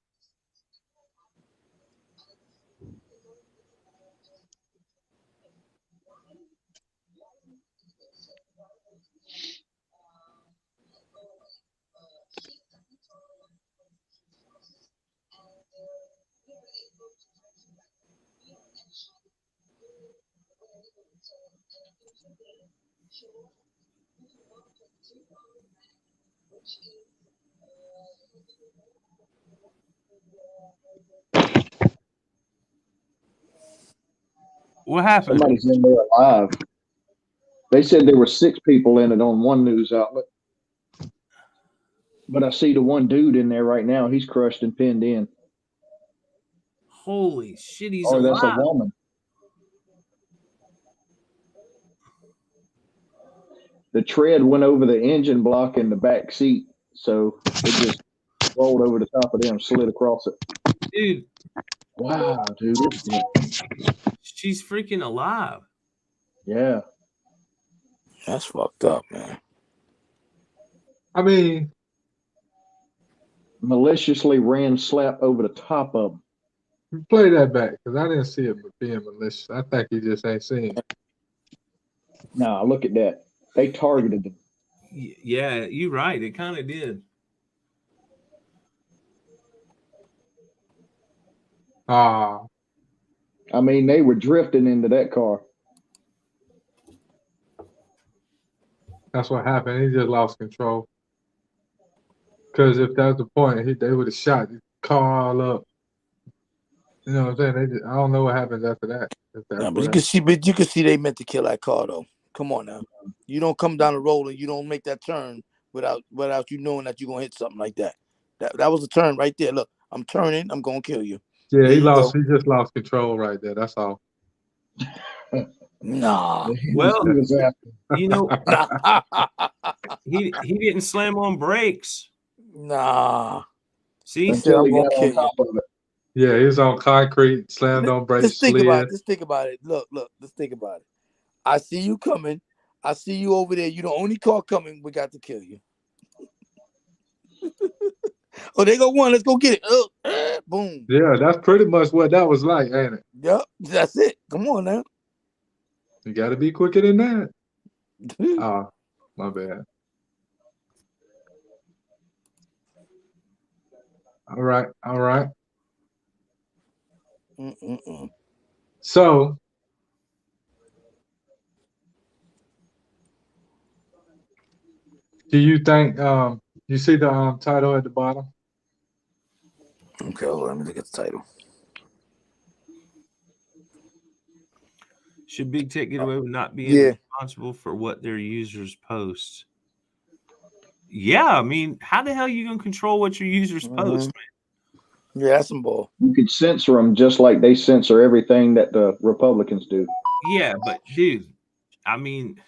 What happened? Somebody's in there alive. They said there were 6 people in it on one news outlet. But I see the one dude in there right now. He's crushed and pinned in. Holy shit, he's Oh, that's a alive. woman. The tread went over the engine block in the back seat, so it just rolled over the top of them, slid across it. Dude. Wow, dude. She's freaking alive. Yeah. That's fucked up, man. I mean, Maliciously ran slap over the top of him. Play that back because I didn't see it being malicious. I think he just ain't seen. Nah, look at that. They targeted him. Yeah, you're right. It kind of did. Ah, I mean, they were drifting into that car. that's what happened. He just lost control. Because if that was the point, they would have shot the car all up. You know what I'm saying? I don't know what happens after that. If that's No, but what you can see they meant to kill that car though. Come on now. You don't come down the road and you don't make that turn without you knowing that you're gonna hit something like that. That was a turn right there. Look, I'm turning, I'm gonna kill you. Yeah, There you go. He just lost control right there. That's all. Nah. Well, He was after. you know, Nah. he didn't slam on brakes. Nah. See, He said, Until I'm he gonna got on kill you. top of it. Yeah, he was on concrete, slammed on brakes, Just think slid. about it. Just think about it. Look, let's think about it. I see you coming. I see you over there. You're the only car coming. We got to kill you. Oh, they go one. Let's go get it. Boom. Yeah, that's pretty much what that was like, ain't it? Yep. That's it. Come on now. You got to be quicker than that. Oh, my bad. All right. Mm-mm-mm. So, do you think you see the title at the bottom? Okay, hold on. Let me look at the title. should Big Tech get away with not being Yeah. responsible for what their users post? Yeah, I mean, how the hell are you gonna control what your users post? Yeah, that's some ball. You could censor them just like they censor everything that the Republicans do. Yeah, but dude, I mean,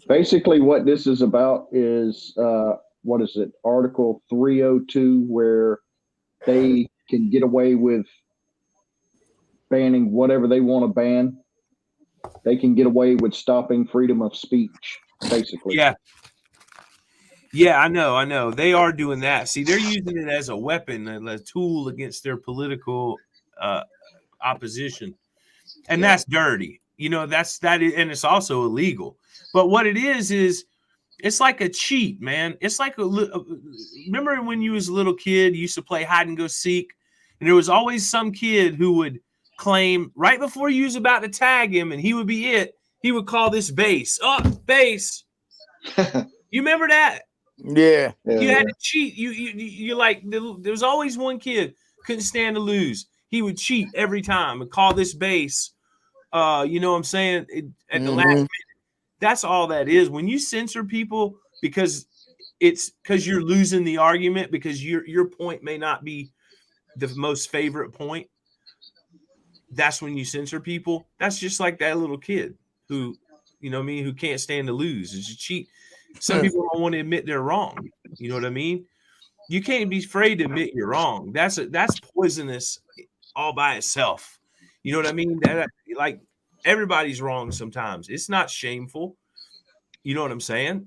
Basically, what this is about is what is it? Article 302, where they can get away with banning whatever they want to ban. They can get away with stopping freedom of speech, basically. yeah, I know. They are doing that. See, they're using it as a weapon and a tool against their political opposition, and that's dirty. You know, and it's also illegal. But what it is it's like a cheat, man. It's like remember when you was a little kid, you used to play hide and go seek, and there was always some kid who would claim right before you was about to tag him, and he would be it. He would call this base. Oh, base. You remember that? Yeah. You had to cheat. You like there was always one kid couldn't stand to lose. He would cheat every time and call this base. You know what I'm saying? At the last minute. That's all that is. When you censor people because you're losing the argument because your point may not be the most favorite point. That's when you censor people. That's just like that little kid who, you know what I mean, who can't stand to lose. Is you cheat. Some people don't want to admit they're wrong. You know what I mean? You can't be afraid to admit you're wrong. That's poisonous all by itself. You know what I mean? Like everybody's wrong sometimes. It's not shameful. You know what I'm saying?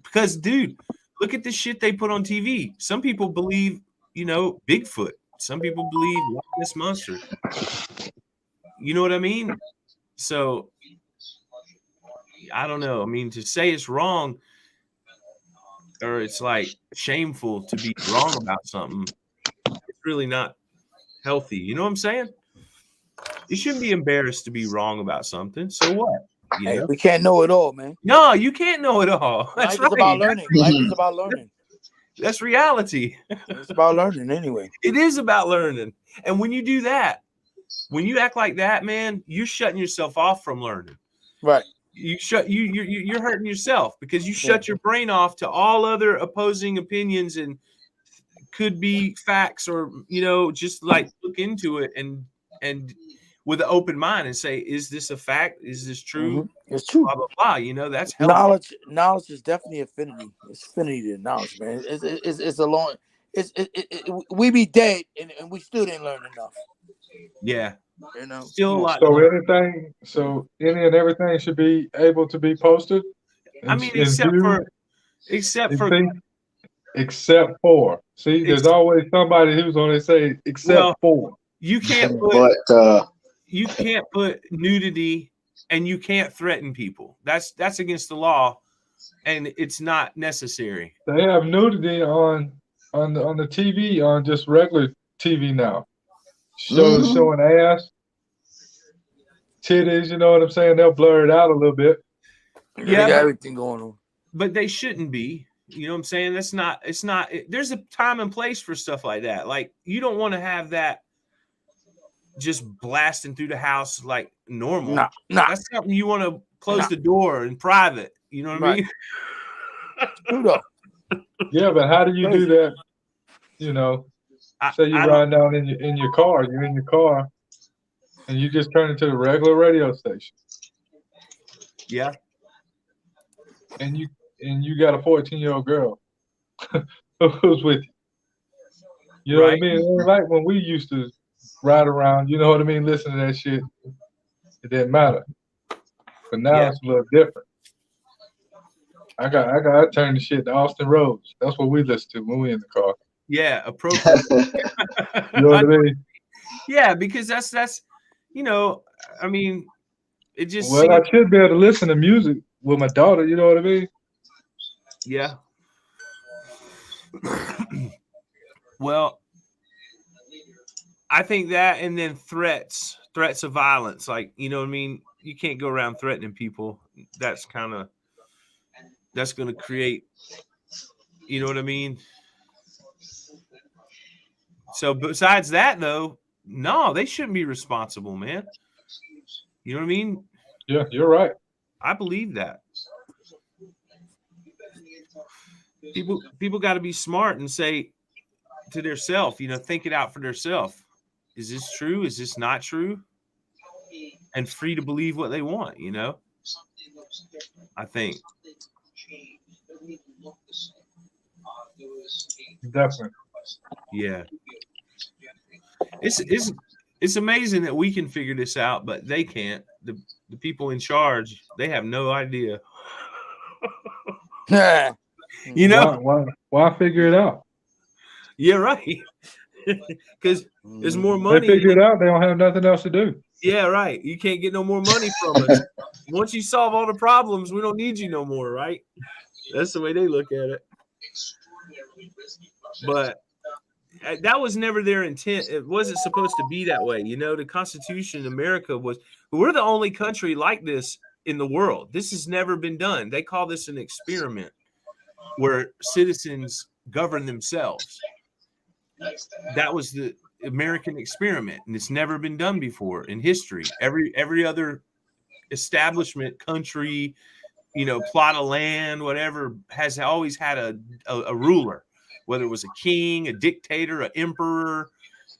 Because, dude, look at the shit they put on TV. Some people believe, Bigfoot. Some people believe Loch Ness Monster. You know what I mean? So, I don't know. I mean, to say it's wrong or it's like shameful to be wrong about something, it's really not healthy. You know what I'm saying? You shouldn't be embarrassed to be wrong about something. So what? Hey, we can't know it all, man. No, you can't know it all. That's Life is about learning. Life is about learning. That's reality. It's about learning anyway. It is about learning. And when you do that, when you act like that, man, you're shutting yourself off from learning. Right. You're hurting yourself because you shut your brain off to all other opposing opinions and could be facts or, just like look into it and with an open mind and say, is this a fact? Is this true? It's true. Blah, blah, blah. That's healthy. Knowledge is definitely affinity. It's affinity to knowledge, man. It's a long. We be dead and we still didn't learn enough. Yeah. Still a lot. So any and everything should be able to be posted. I mean, except for Except You for see? Except for. See, there's always somebody who's going to say except well, for. you can't put But nudity and you can't threaten people. That's against the law, and it's not necessary. They have nudity on the TV, on just regular TV now. Showing ass, titties, you know what I'm saying? They'll blur it out a little bit. Yeah, Yeah, they got but- everything going on. But they shouldn't be. You know what I'm saying? It's not. There's a time and place for stuff like that. Like, you don't want to have that just blasting through the house like normal. Nah. That's something you want to close the door in private. You know what I mean? True though. Yeah, but how do you do that? You know, say you're riding down in your car, you're in your car, and you just turn into the regular radio station. Yeah. And you got a 14-year-old girl who's with you. You know what I mean? It ain't like when we used to ride around, you know what I mean, listen to that shit. It didn't matter. But now it's a little different. I got to turn the shit to Austin Rhodes. That's what we listen to when we in the car. Yeah, appropriate. You know what I mean? Yeah, because that's you know, I mean, it just Well, I should be able to listen to music with my daughter, you know what I mean? Yeah. Well, I think that, and then threats of violence, like, you know what I mean? You can't go around threatening people. That's going to create, you know what I mean? So besides that, though, no, they shouldn't be responsible, man. You know what I mean? Yeah, you're right. I believe that. People got to be smart and say to theirself, you know, think it out for theirself. Is this true? Is this not true? And free to believe what they want, you know? I think. Definitely. Yeah. It's amazing that we can figure this out, but they can't. The people in charge, they have no idea. You know? Why figure it out? Yeah, right. Because there's more money. They figure it out, they don't have nothing else to do. Yeah, right. You can't get no more money from us. Once you solve all the problems, we don't need you no more, right? That's the way they look at it. But that was never their intent. It wasn't supposed to be that way. You know, the Constitution in America we're the only country like this in the world. This has never been done. They call this an experiment where citizens govern themselves. That was the American experiment, and it's never been done before in history. Every other establishment, country, you know, plot of land, whatever, has always had a ruler, whether it was a king, a dictator, an emperor,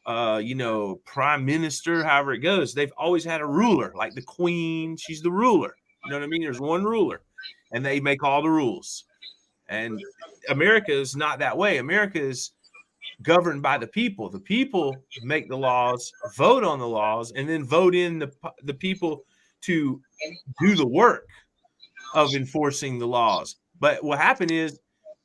you know, prime minister, however it goes. They've always had a ruler, like the queen. She's the ruler. You know what I mean? There's one ruler, and they make all the rules. And America is not that way. America is governed by the people. The people make the laws, vote on the laws, and then vote in the people to do the work of enforcing the laws. But what happened is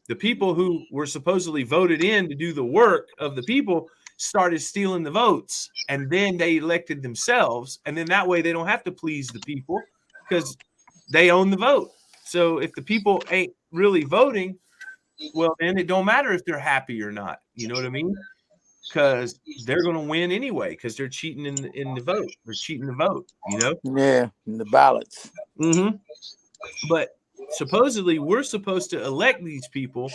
the people who were supposedly voted in to do the work of the people started stealing the votes, and then they elected themselves. And then that way they don't have to please the people because they own the vote. So if the people ain't really voting, well, then it don't matter if they're happy or not. You know what I mean? Because they're going to win anyway because they're cheating in the vote. They're cheating the vote, you know? Yeah, in the ballots. Mm-hmm. But supposedly we're supposed to elect these people,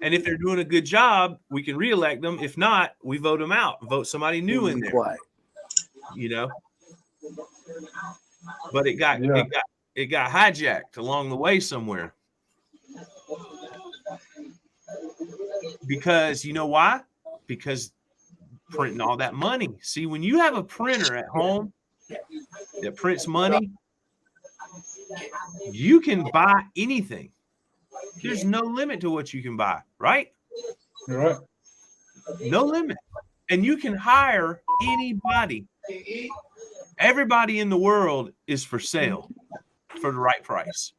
and if they're doing a good job, we can reelect them. If not, we vote them out, vote somebody new in there. Quiet. You know? But it got hijacked along the way somewhere. Because you know why? Because printing all that money. See, when you have a printer at home that prints money, you can buy anything. There's no limit to what you can buy, right? You're right. No limit. And you can hire anybody. Everybody in the world is for sale for the right price.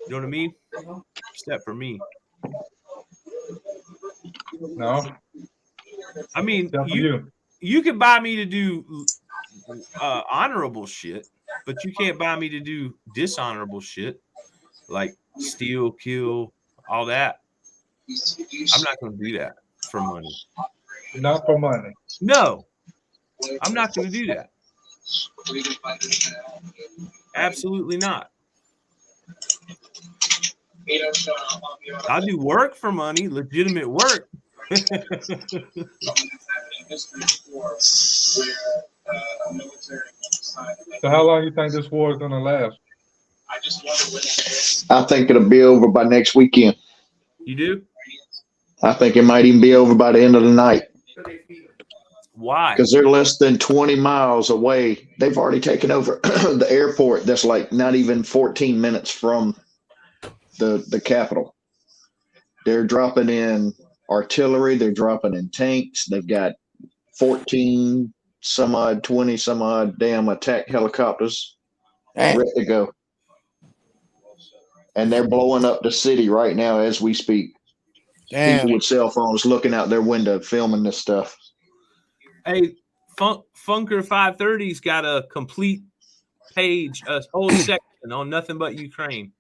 You know what I mean? Except for me. No, I mean, except for you. you can buy me to do honorable shit, but you can't buy me to do dishonorable shit like steal, kill, all that. I'm not going to do that for money. Not for money. No, I'm not going to do that. Absolutely not. I'll do work for money, legitimate work. So how long you think this war is gonna last? I think it'll be over by next weekend. You do? I think it might even be over by the end of the night Why? because they're less than 20 miles away. They've already taken over the airport that's like not even 14 minutes from the capital. They're dropping in artillery. They're dropping in tanks. They've got 14 some odd, 20 some odd damn attack helicopters Damn. ready to go. And they're blowing up the city right now as we speak. Damn. People with cell phones looking out their window filming this stuff. Hey, Funker 530's got a complete page, a whole section on nothing but Ukraine.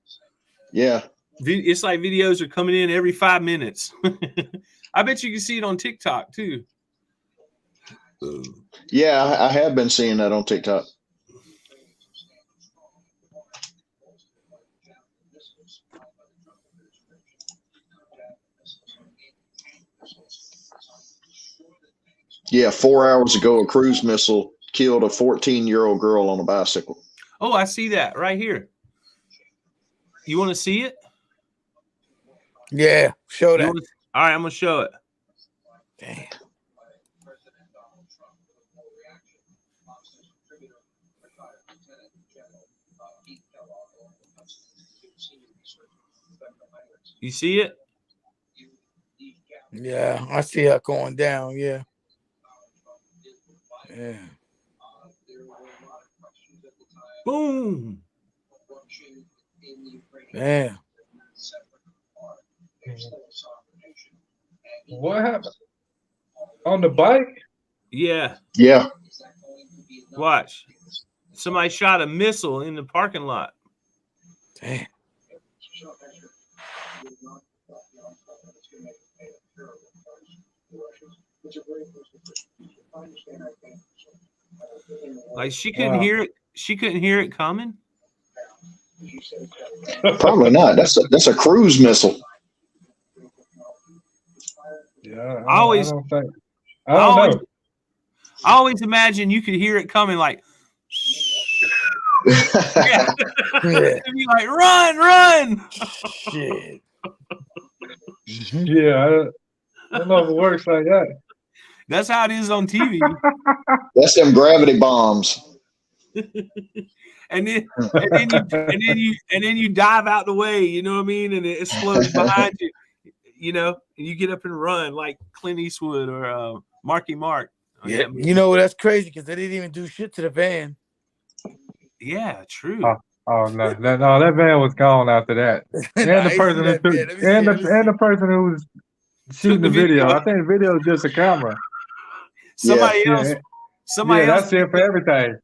Yeah. It's like videos are coming in every 5 minutes. I bet you can see it on TikTok too. Yeah, I have been seeing that on TikTok. Yeah, 4 hours ago, a cruise missile killed a 14-year-old girl on a bicycle. Oh, I see that right here. You want to see it? Yeah, show that. All right, I'm going to show it. Damn. You see it? Yeah, I see her going down. Yeah. Yeah. Boom. Damn. What happened? On the bike? Yeah. Yeah. Watch. Somebody shot a missile in the parking lot. Damn. Like she couldn't hear it. She couldn't hear it coming. Probably not. That's a cruise missile. Yeah, I always don't think. I don't know. I always imagine you could hear it coming like yeah. Yeah. Be like, run. Shit. Yeah, I don't know if it works like that. That's how it is on TV. That's them gravity bombs. and then you dive out the way, you know what I mean? And it explodes behind you, you know, and you get up and run like Clint Eastwood or Marky Mark. Yeah, you know that's crazy because they didn't even do shit to the van. Yeah, true. Oh no, that van was gone after that. And Nah, the I person see who that took van. Let me and see, the person who was shooting the the video. video. I think the video is just a camera. Somebody else. Yeah, Somebody else. that's it for everything.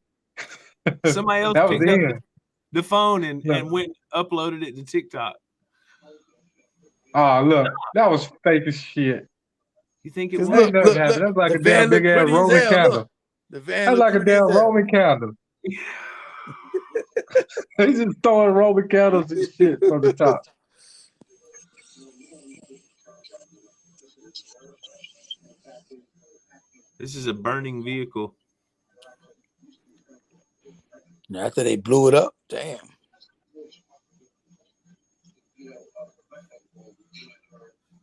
Somebody else That was picked up in. the phone and Yeah. went and uploaded it to TikTok. Oh look, that was fake as shit. You think it 'Cause was? Ain't nothing happened. That's like the a van damn big looked ass pretty as Roman hell. candle. Look, the van That's looked like a pretty as damn hell. Roman candle. He's just throwing Roman candles and shit from the top. This is a burning vehicle. After they blew it up, damn.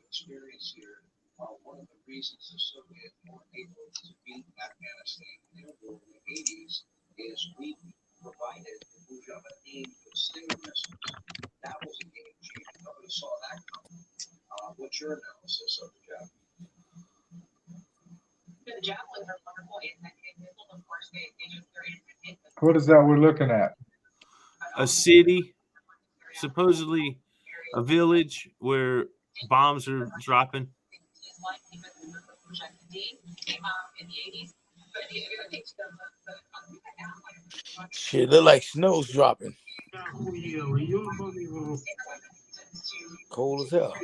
Experience here. One of the reasons the Soviets were able to beat Afghanistan in the war in the 80s is we provided the Mujahideen with Stinger missiles. That was a game changer. Nobody saw that coming. What's your analysis of the Javelin? The javelins are wonderful anti-tank missiles. Of course, they just they're anti-tank missiles. What is that we're looking at? A city supposedly a village where bombs are dropping. Shit, look like snow's dropping. Cold as hell.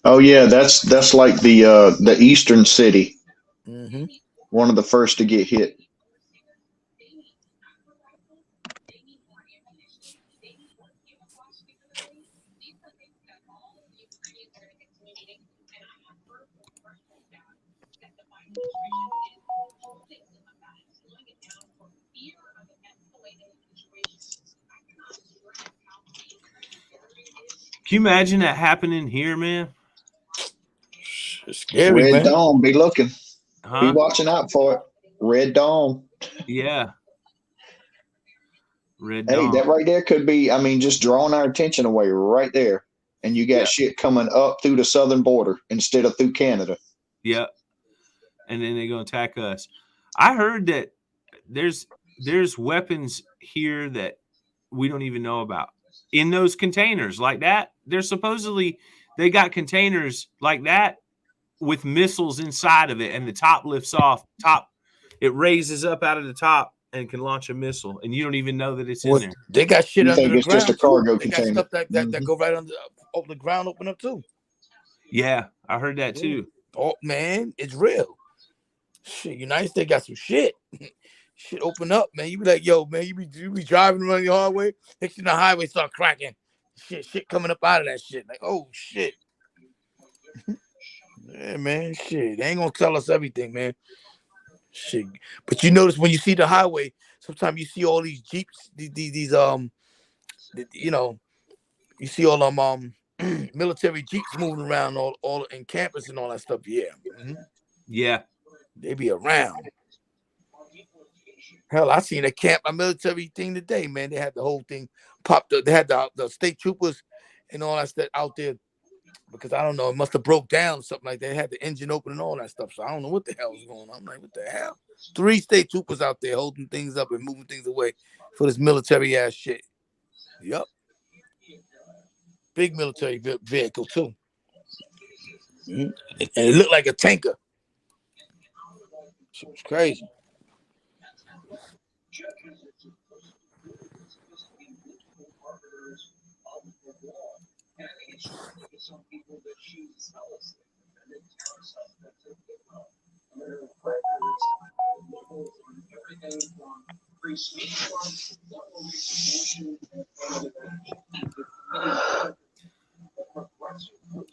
Oh yeah, that's like the eastern city, Mm-hmm. one of the first to get hit. Can you imagine that happening here, man? It's scary, Red man. Dawn, be looking, be Huh? watching out for it. Red Dawn. Yeah. Red Hey, Dawn. that right there could be, I mean, just drawing our attention away right there. And you got Yeah. shit coming up through the southern border instead of through Canada. Yeah. And then they're gonna attack us. I heard that there's weapons here that we don't even know about in those containers like that. There's supposedly they got containers like that with missiles inside of it, and the top lifts off. It raises up out of the top and can launch a missile, and you don't even know that it's in Well, there. they got shit You under think the it's just a ground too. cargo They got container? stuff that go right under over the ground, open up too. Yeah, I heard that too. Oh man, it's real. Shit, United States got some shit. Shit open up, man. You be like, yo, man, you be driving around your highway, next thing the highway start cracking. Shit coming up out of that shit. Like, oh shit. Yeah, man, shit. They ain't gonna tell us everything, man. Shit. But you notice when you see the highway, sometimes you see all these Jeeps, these you know, you see all them military Jeeps moving around all in campus and all that stuff. Yeah. Yeah. They be around. Hell, I seen a military thing today, man. They had the whole thing popped up. They had the state troopers and all that stuff out there because I don't know, it must have broke down or something like that. They had the engine open and all that stuff. So I don't know what the hell is going on. I'm like, what the hell? 3 state troopers out there holding things up and moving things away for this military ass shit. Yup. Big military vehicle too. And it looked like a tanker. Shit was crazy.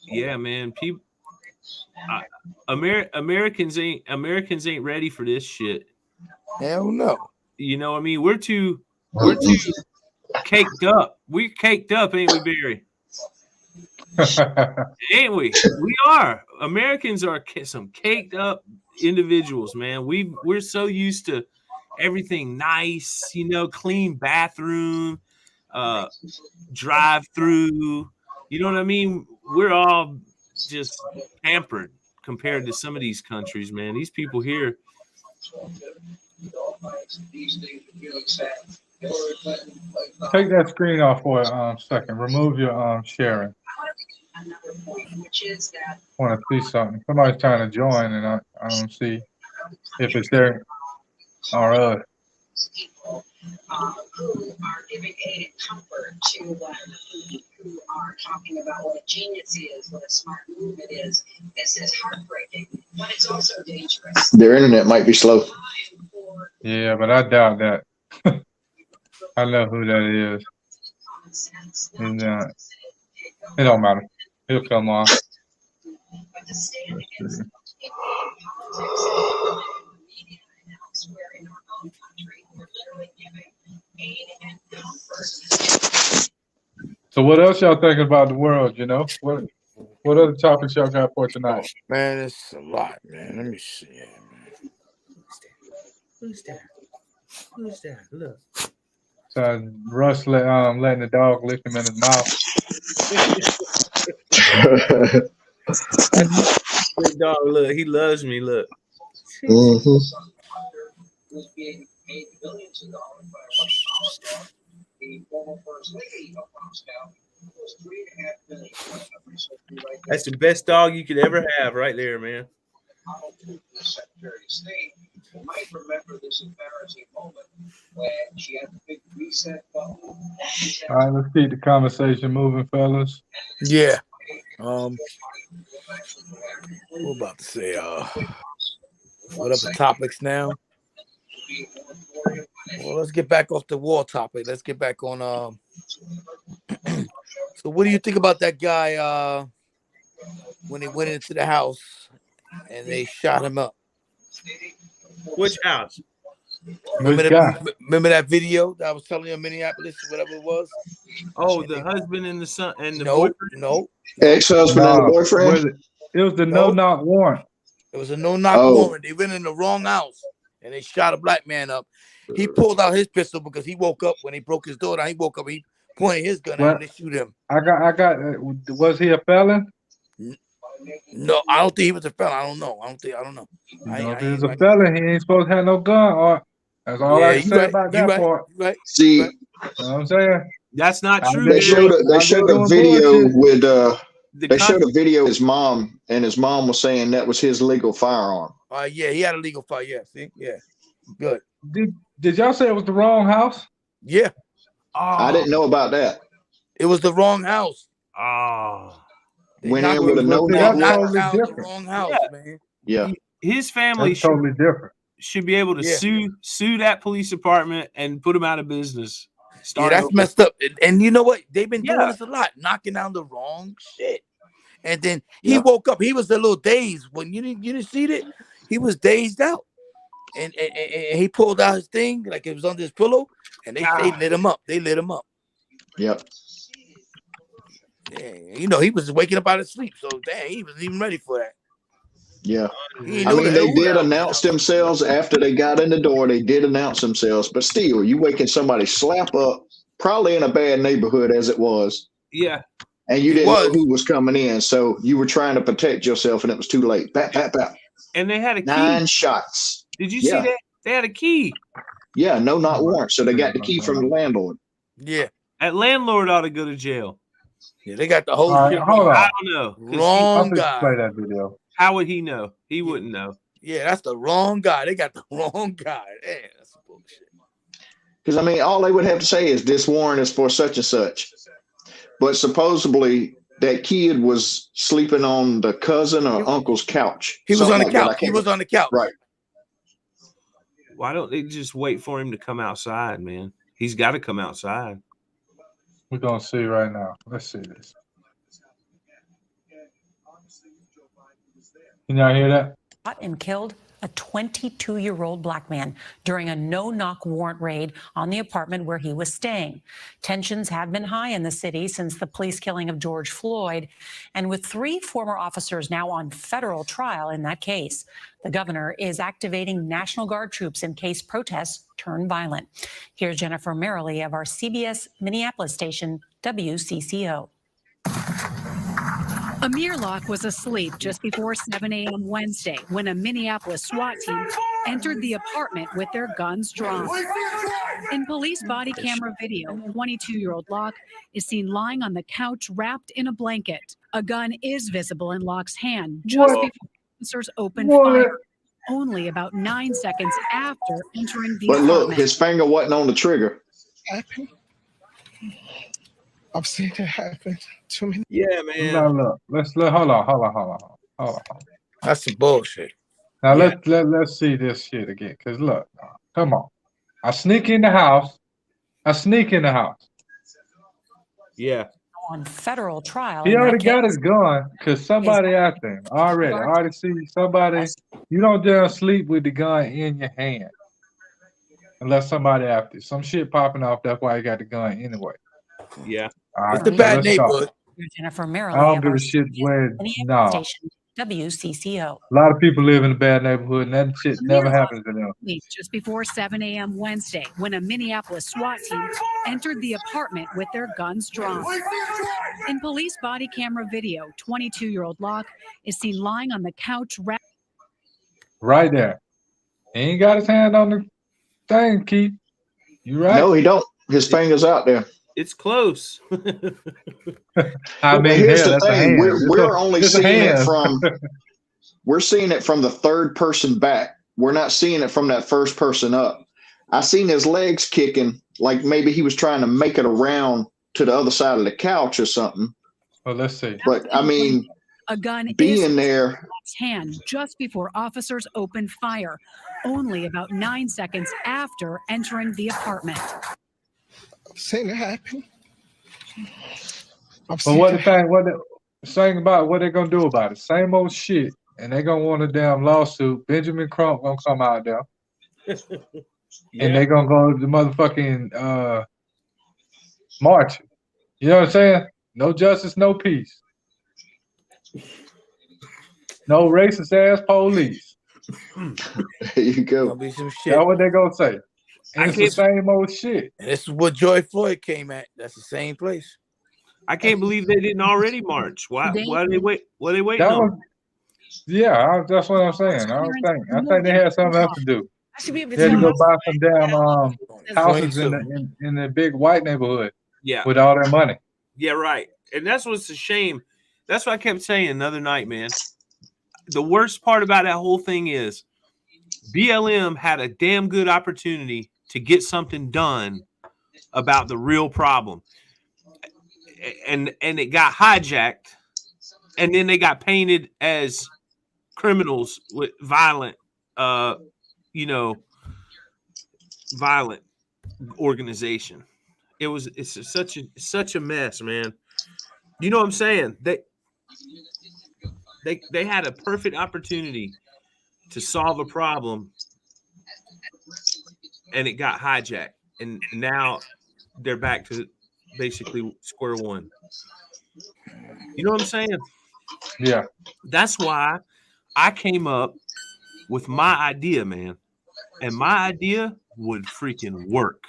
Yeah, man. People, Americans ain't ready for this shit. Hell no. You know what I mean? We're too caked up. We're caked up, ain't we, Barry? Ain't we? We are. Americans are some caked up individuals, man. We're so used to everything nice, clean bathroom, drive through. You know what I mean? We're all just pampered compared to some of these countries, man. These people here. Take that screen off for a second. Remove your sharing. I want to see something. Somebody's trying to join, and I don't see if it's there or us. Who are giving aid and comfort to who are talking about what a genius is, what a smart movement is. This is heartbreaking, but it's also dangerous. Their internet might be slow. Yeah, but I doubt that. I know who that is. And, it don't matter. He'll come on. But to stand against politics media and elsewhere in our own country, we're literally giving aid and comfort. So what else y'all thinking about the world, What other topics y'all got for tonight? Man, it's a lot, man. Let me see. Man. Who's that? Who's that? Look. So Russ letting the dog lick him in his mouth. Big dog, look, he loves me. Look. Mm-hmm. the former first lady of Moscow, was $3.5 million. That's the best dog you could ever have, right there, man. Donald Putin, the Secretary of State, might remember this embarrassing moment when she had the big reset button. All right, let's keep the conversation moving, fellas. Yeah. What about to say? What other topics now? Well, let's get back off the war topic. Let's get back on. So, what do you think about that guy when he went into the house and they shot him up? Which house? Which guy? Remember that video that I was telling you in Minneapolis, whatever it was? Oh, the husband and the son and the No, boyfriend? no. Ex-husband and the boyfriend? It was the no-knock warrant. It was a no-knock warrant. They went in the wrong house and they shot a black man up. He pulled out his pistol because he woke up when he broke his door down. He woke up, he pointed his gun at him and they shoot him. I got. Was he a felon? No, I don't think he was a felon. I don't know. I don't know. If he was a felon, he ain't supposed to have no gun. Or that's all I can say about that part. Right. See, you know what I'm saying? That's not true. They showed a video with they showed a video of his mom, and his mom was saying that was his legal firearm. Yeah, he had a legal fire. Yeah, see, yeah, good. Did y'all say it was the wrong house? Yeah. I didn't know about that. It was the wrong house. Went in with a no-knock totally out the different. wrong house, man. Yeah. His family That's totally different. should be able to sue that police department and put them out of business. Yeah, that's messed up. And you know what? They've been doing this a lot, knocking down the wrong shit. And then he woke up. He was a little dazed when you didn't see it. He was dazed out, and he pulled out his thing like it was under his pillow, and they lit him up. They lit him up. Yep. Yeah, you know he was waking up out of sleep, so dang, he wasn't even ready for that. Yeah. I mean, they did announce themselves after they got in the door. They did announce themselves, but still, you waking somebody slap up, probably in a bad neighborhood as it was. Yeah. And you didn't know who was coming in, so you were trying to protect yourself, and it was too late. Bap, bap, bap. And they had a key. 9 shots. Did you see that? They had a key. Yeah, no-knock warrant. So they got the key from the landlord. Yeah. That landlord ought to go to jail. Yeah, they got the whole shit. Hold on. I don't know. Wrong guy. Play that video. How would he know? He wouldn't know. Yeah, that's the wrong guy. They got the wrong guy. Yeah, that's bullshit. Because, I mean, all they would have to say is this warrant is for such and such. But supposedly that kid was sleeping on the cousin or uncle's couch. He was on the couch. He was on the couch. Right. Why don't they just wait for him to come outside, man? He's got to come outside. We're going to see right now. Let's see this. Can y'all hear that? And killed a 22-year-old black man during a no-knock warrant raid on the apartment where he was staying. Tensions have been high in the city since the police killing of George Floyd, and with 3 former officers now on federal trial in that case, the governor is activating National Guard troops in case protests turn violent. Here's Jennifer Merrily of our CBS Minneapolis station, WCCO. Amir Locke was asleep just before 7 a.m. Wednesday when a Minneapolis SWAT team entered the apartment with their guns drawn. In police body camera video, 22-year-old Locke is seen lying on the couch wrapped in a blanket. A gun is visible in Locke's hand just before officers opened fire, only about 9 seconds after entering the apartment. But look, his finger wasn't on the trigger. I've seen it happen too many. Yeah, man. Now look, hold on. That's some bullshit. Now let's see this shit again. Cause look, come on. I sneak in the house. Yeah. On federal trial. He already got his gun because somebody out there already. I already see somebody. You don't dare sleep with the gun in your hand unless somebody after. Some shit popping off. That's why you got the gun anyway. Yeah. Right, it's a bad neighborhood. Jennifer Merrily. I don't give a shit where. No. Station, WCCO. A lot of people live in a bad neighborhood, and that shit never happens to them. Just before 7 a.m. Wednesday, when a Minneapolis SWAT team entered the apartment with their guns drawn. In police body camera video, 22-year-old Locke is seen lying on the couch. Right there. He ain't got his hand on the thing, Keith. You right? No, he don't. His finger's out there. It's close. I mean, here's hell, the that's a thing: hand. we're only It's a seeing it hand. from we're seeing it from the third person back. We're not seeing it from that first person up. I seen his legs kicking, like maybe he was trying to make it around to the other side of the couch or something. Well, let's see. But I mean, A gun being is in there, Scott's hand just before officers opened fire, only about 9 seconds after entering the apartment. I've seen it happen. But what the thing about what they're gonna do about it? Same old shit, and they're gonna want a damn lawsuit. Benjamin Crump gonna come out there, and they're gonna go to the motherfucking march. You know what I'm saying? No justice, no peace. No racist ass police. there you go. Gonna be some shit. That's what they're gonna say. And I it's the can't- same old shit. And this is what George Floyd came at. That's the same place. I can't believe they didn't already march. Why they wait? What are they waiting That on? was, that's what I'm saying. I think they had something else to do. I should be able to They had to tell. go buy some damn houses in the big white neighborhood Yeah. with all their money. Yeah, right. And that's what's a shame. That's what I kept saying the other night, man. The worst part about that whole thing is BLM had a damn good opportunity to get something done about the real problem. And it got hijacked, and then they got painted as criminals with violent violent organization. It's such a mess, man. You know what I'm saying? They had a perfect opportunity to solve a problem, and it got hijacked, and now they're back to basically square one. You know what I'm saying? Yeah. That's why I came up with my idea, man. And my idea would freaking work.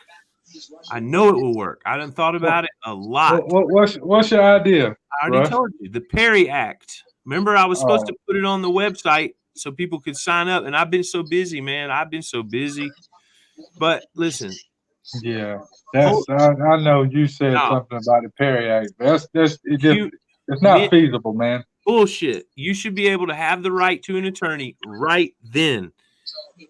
I know it will work. I done thought about it a lot. What's your idea? I already Russ? told you. The Perry Act. Remember, I was supposed to put it on the website so people could sign up. And I've been so busy, man. I've been so busy. But listen. Yeah. I know you said something about the Perry Act. It's not feasible, man. Bullshit. You should be able to have the right to an attorney right then.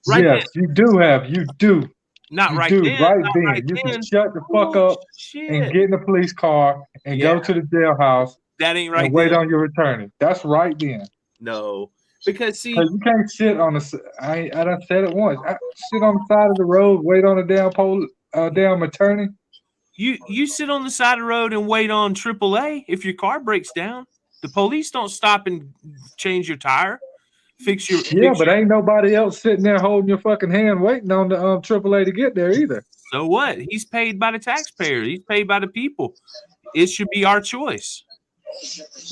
Yes, you do. Not you right do, then. Right not then. Right you then. can shut the fuck up and get in a police car and go to the jailhouse. That ain't right. And wait then. on your attorney. That's right then. No, because see, you can't sit on the. I done said it once. Sit on the side of the road, wait on a damn attorney. You sit on the side of the road and wait on AAA if your car breaks down. The police don't stop and change your tire, fix your. But ain't nobody else sitting there holding your fucking hand, waiting on the AAA to get there either. So what? He's paid by the taxpayer. He's paid by the people. It should be our choice.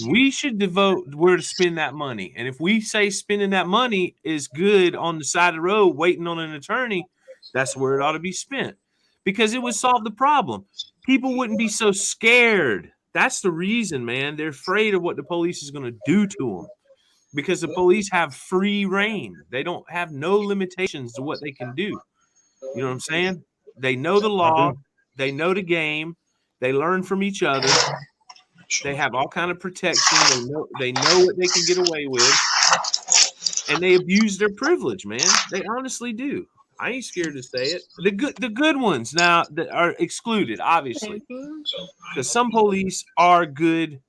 We should devote where to spend that money. And if we say spending that money is good on the side of the road, waiting on an attorney, that's where it ought to be spent. Because it would solve the problem. People wouldn't be so scared. That's the reason, man. They're afraid of what the police is going to do to them. Because the police have free reign. They don't have no limitations to what they can do. You know what I'm saying? They know the law. They know the game. They learn from each other. They have all kind of protection. They know what they can get away with. And they abuse their privilege, man. They honestly do. I ain't scared to say it. The good ones now that are excluded, obviously. Because some police are good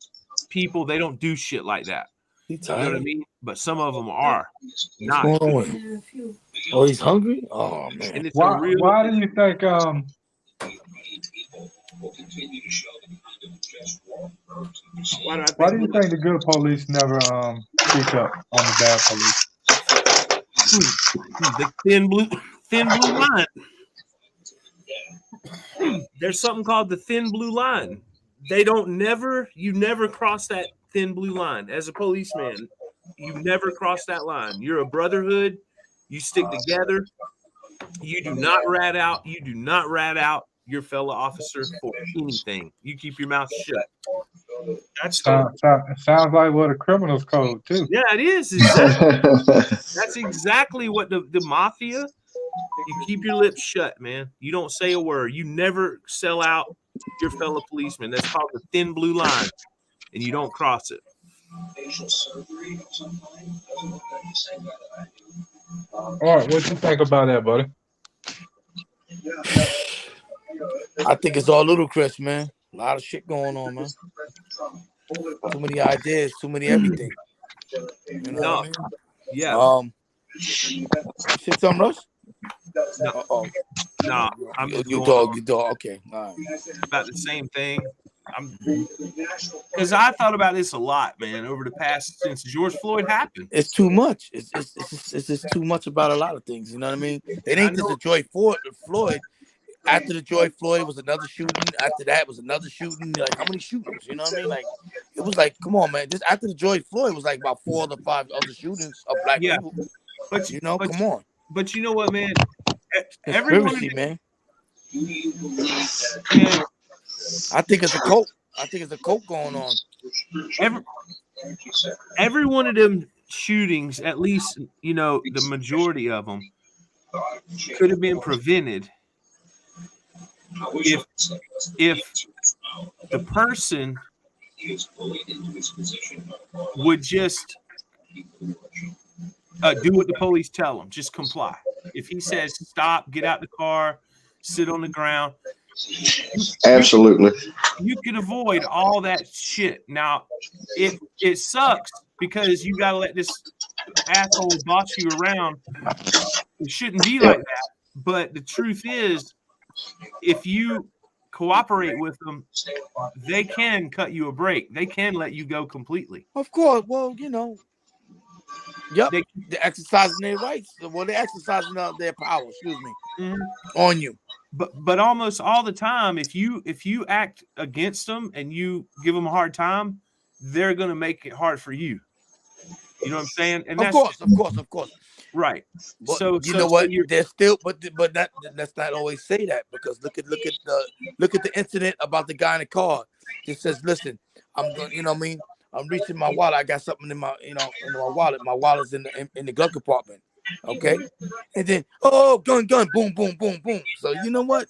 people. They don't do shit like that. You know what I mean? But some of them are not. Oh, he's hungry? Oh, man. And it's why do you think why do you think the good police never speak up on the bad police? The thin blue line. There's something called the thin blue line. You never cross that thin blue line. As a policeman, you never cross that line. You're a brotherhood. You stick together. You do not rat out your fellow officer for anything. You keep your mouth shut. Sounds like what a criminal's code too. Yeah, it is. That's exactly what the mafia You keep your lips shut, man. You don't say a word. You never sell out your fellow policeman. That's called the thin blue line, and you don't cross it. All right, what you think about that, buddy? I think it's all ludicrous, man. A lot of shit going on, man. Too many ideas, too many everything. You know what I mean? Yeah. You said something, Russ? No, no, I'm just you going dog. Okay, all right. about the same thing. Because I thought about this a lot, man, over the past since George Floyd happened. It's too much. It's just too much about a lot of things. You know what I mean? It ain't just a George Floyd. After the George Floyd was another shooting. After that was another shooting. Like, how many shootings? You know what I mean? Like, it was like, come on, man. Just after the George Floyd was like about 4 or 5 other shootings of black people. But you know, come on. But you know what, man? Conspiracy, man. I think it's a cult. I think it's a cult going on. Every one of them shootings, at least, you know, the majority of them could have been prevented if the person would just do what the police tell them. Just comply. If he says stop, get out the car, sit on the ground. Absolutely. You could avoid all that shit. Now, it sucks because you got to let this asshole boss you around. It shouldn't be like that. But the truth is, if you cooperate with them, they can cut you a break. They can let you go completely. Of course. Well, you know. Yep. They're exercising their rights. Well, they're exercising their power. Excuse me. On you. But almost all the time, if you act against them and you give them a hard time, they're gonna make it hard for you. You know what I'm saying? And of course. Right. But so you know what? They're still, but let's not always say that, because look at the incident about the guy in the car. It says, "Listen, I'm going. You know what I mean? I'm reaching my wallet. I got something in my in my wallet. My wallet's in the glove compartment. Okay, and then gun, boom, boom, boom, boom. So you know what?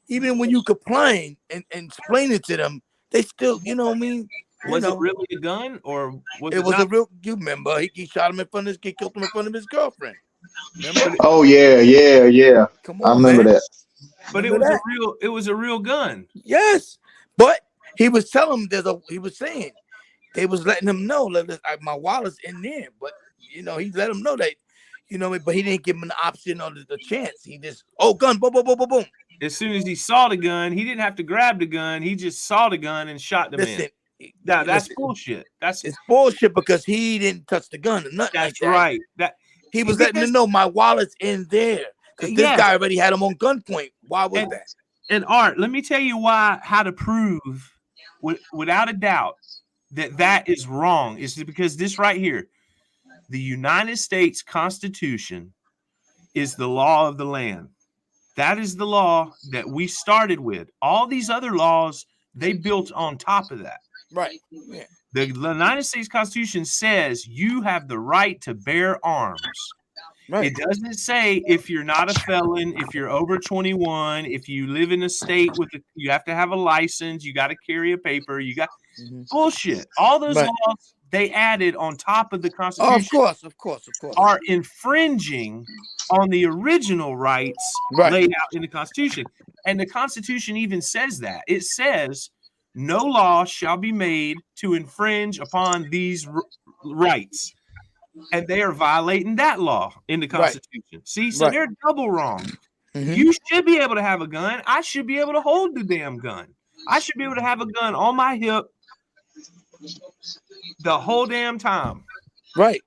Even when you complain and explain it to them, they still, you know what I mean? Was it really a gun, or was it was a real? You remember he shot him in front of he killed him in front of his girlfriend. Remember? Oh yeah. Come on, I remember man. that. But it was a real gun. Yes, but he was telling him he was saying they was letting him know that my wallet's in there, but you know he let him know that, you know, but he didn't give him the option or the chance. He just gun, boom, boom, boom, boom, boom. As soon as he saw the gun, he didn't have to grab the gun. He just saw the gun and shot the man. Now that's bullshit. It's bullshit because he didn't touch the gun or nothing like that. That's right. He was letting them know my wallet's in there because this guy already had him on gunpoint. Why was that? And Art, let me tell you how to prove without a doubt that is wrong. Is because this right here, the United States Constitution is the law of the land. That is the law that we started with. All these other laws, they built on top of that. Right. Yeah. The United States Constitution says you have the right to bear arms. Right. It doesn't say if you're not a felon, if you're over 21, if you live in a state you have to have a license, you got to carry a paper, you got bullshit. All those laws they added on top of the Constitution. Of course. Are infringing on the original rights laid out in the Constitution. And the Constitution even says that. It says no law shall be made to infringe upon these rights. And they are violating that law in the Constitution. See, so they're double wrong. You should be able to have a gun. I should be able to hold the damn gun. I should be able to have a gun on my hip the whole damn time. Right.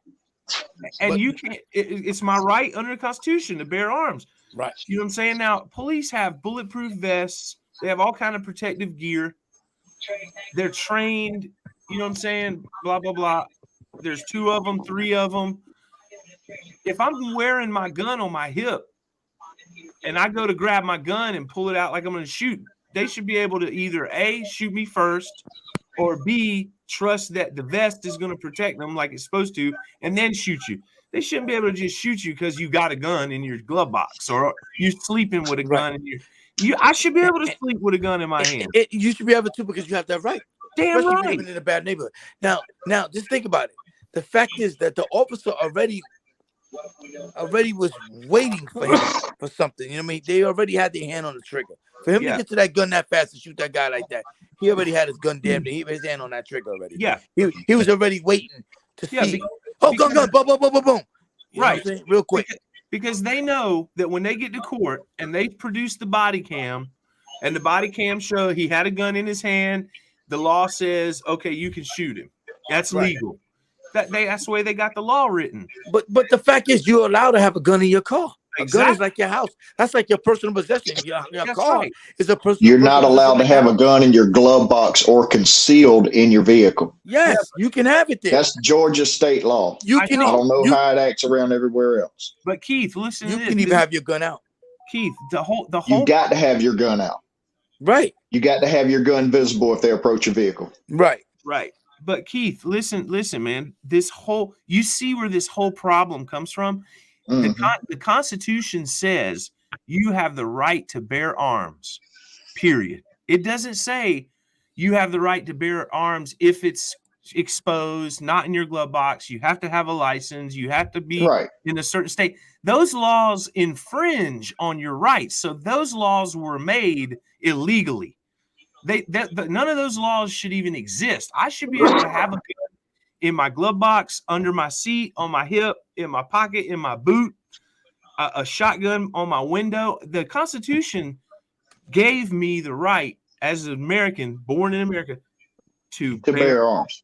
And you can't, it's my right under the Constitution to bear arms. Right. You know what I'm saying? Now, police have bulletproof vests. They have all kind of protective gear. They're trained, you know what I'm saying? Blah, blah, blah. There's 2 of them, 3 of them. If I'm wearing my gun on my hip and I go to grab my gun and pull it out like I'm going to shoot, they should be able to either A, shoot me first, or B, trust that the vest is going to protect them like it's supposed to, and then shoot you. They shouldn't be able to just shoot you because you got a gun in your glove box or you're sleeping with a gun in your. I should be able to sleep with a gun in my hand. You should be able to because you have that right. Damn especially right. if you're living in a bad neighborhood. Now, just think about it. The fact is that the officer already was waiting for him for something. You know what I mean? They already had their hand on the trigger. For him to get to that gun that fast and shoot that guy like that, he already had his gun damn near. He had his hand on that trigger already. Yeah. He was already waiting to see. Gun, boom, boom, boom, boom, boom. You know what I'm saying? Real quick. Because they know that when they get to court and they produce the body cam and the body cam show he had a gun in his hand, the law says, okay, you can shoot him. That's legal. That's the way they got the law written. But the fact is, you're allowed to have a gun in your car. Exactly. A gun is like your house. That's like your personal possession. Your car is a personal. You're not allowed to have a gun in your glove box or concealed in your vehicle. Yes, you can have it there. That's Georgia state law. I don't know how it acts around everywhere else. But Keith, listen. You can even have your gun out. Keith, the whole. You got to have your gun out. Right. You got to have your gun visible if they approach your vehicle. Right. Right. But Keith, listen, man. You see where this whole problem comes from? The Constitution says you have the right to bear arms, period. It doesn't say you have the right to bear arms if it's exposed, not in your glove box. You have to have a license. You have to be in a certain state. Those laws infringe on your rights. So those laws were made illegally. None of those laws should even exist. I should be able to have a gun in my glove box, under my seat, on my hip, in my pocket, in my boot, a shotgun on my window. The Constitution gave me the right as an American, born in America, to bear arms.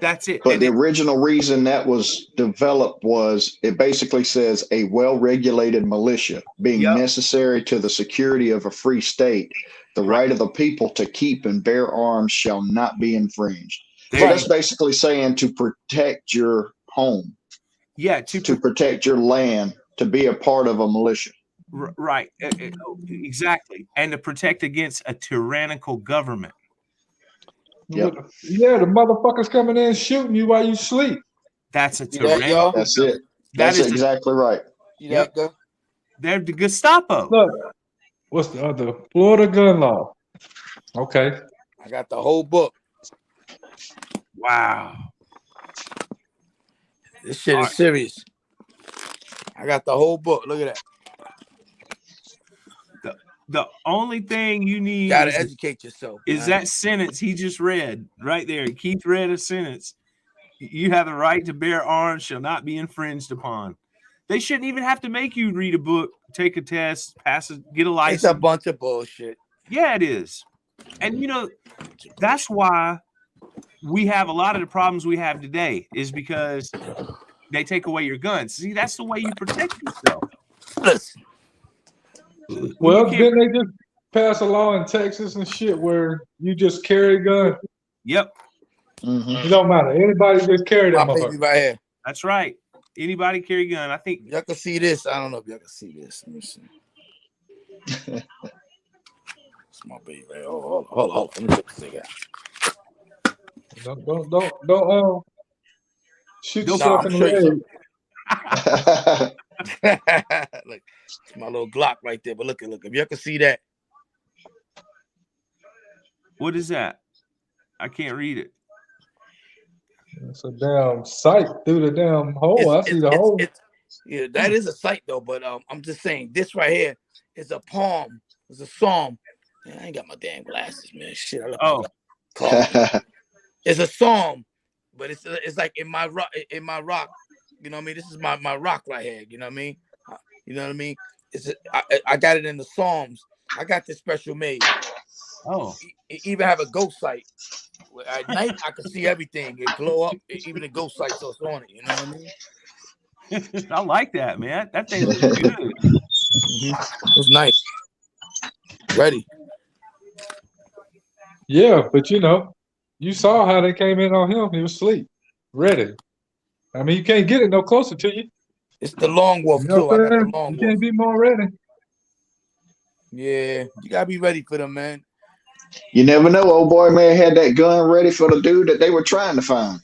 That's it. But the original reason that was developed was it basically says a well-regulated militia being necessary to the security of a free state. The right of the people to keep and bear arms shall not be infringed. So that's basically saying to protect your home. Yeah, to protect your land, to be a part of a militia. Right. Exactly. And to protect against a tyrannical government. Yep. Yeah, the motherfuckers coming in shooting you while you sleep. That's a tyrannical. That's it. That's exactly right. Yep. They're the Gestapo. Look, what's the other? Florida gun law. Okay. I got the whole book. Wow. This shit is serious. I got the whole book. Look at that. The only thing you need gotta educate yourself. Is that sentence he just read right there. Keith read a sentence. You have the right to bear arms, shall not be infringed upon. They shouldn't even have to make you read a book, take a test, pass it, get a license. It's a bunch of bullshit. Yeah, it is. And that's why we have a lot of the problems we have today is because they take away your guns. See, that's the way you protect yourself. Listen. Well, didn't they just pass a law in Texas and shit where you just carry a gun? Yep. It don't matter. Anybody just carry that motherfucker. Right here. That's right. Anybody carry a gun. I think y'all can see this. I don't know if y'all can see this. Let me see. It's my baby. Right? Hold on. Let me put this thing out. Don't shoot yourself in the leg. Look, it's my little Glock right there. But look, if y'all can see that. What is that? I can't read it. It's a damn sight through the damn hole. I see the hole. Yeah, that is a sight though. But I'm just saying, this right here is a poem. It's a psalm. Man, I ain't got my damn glasses, man. Shit. It's a psalm, but it's like in my rock. You know what I mean? This is my rock right here. You know what I mean? I got it in the Psalms. I got this special made. Oh. It even have a ghost sight. At night, I can see everything. It glow up. Even the ghost sight so it's on it. You know what I mean? I like that, man. That thing looks good. It was nice. Ready. Yeah, but you saw how they came in on him. He was asleep. Ready. I mean, you can't get it no closer to you. It's the long wolf, too. I got the long wolf. You can't be more ready. Yeah, you got to be ready for them, man. You never know. Old boy man had that gun ready for the dude that they were trying to find.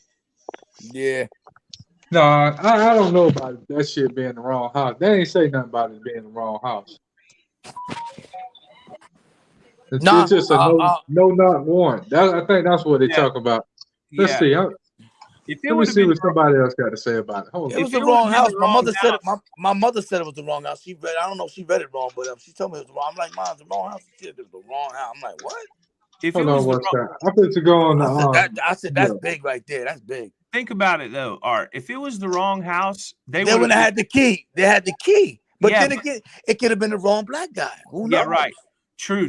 Yeah. No, I don't know about that shit being the wrong house. They ain't say nothing about it being the wrong house. Nah, It's just a no knock warrant. I think that's what they talk about. Let's see. If it Let me would have see been what somebody else got to say about it. Hold it on. was the wrong house. My mother said it. My mother said it was the wrong house. She read. I don't know if she read it wrong, but she told me it was wrong. I'm like, Mom, it's the wrong house. She said it was the wrong house. I'm like, what? if Hold it was on the one wrong, second. I'm going to go on. I said that's big right there. That's big. think about it though, Art. If it was the wrong house, they would have had the key. They had the key. But Yeah, then again, it could have been the wrong black guy. Who knows? Yeah, right. True.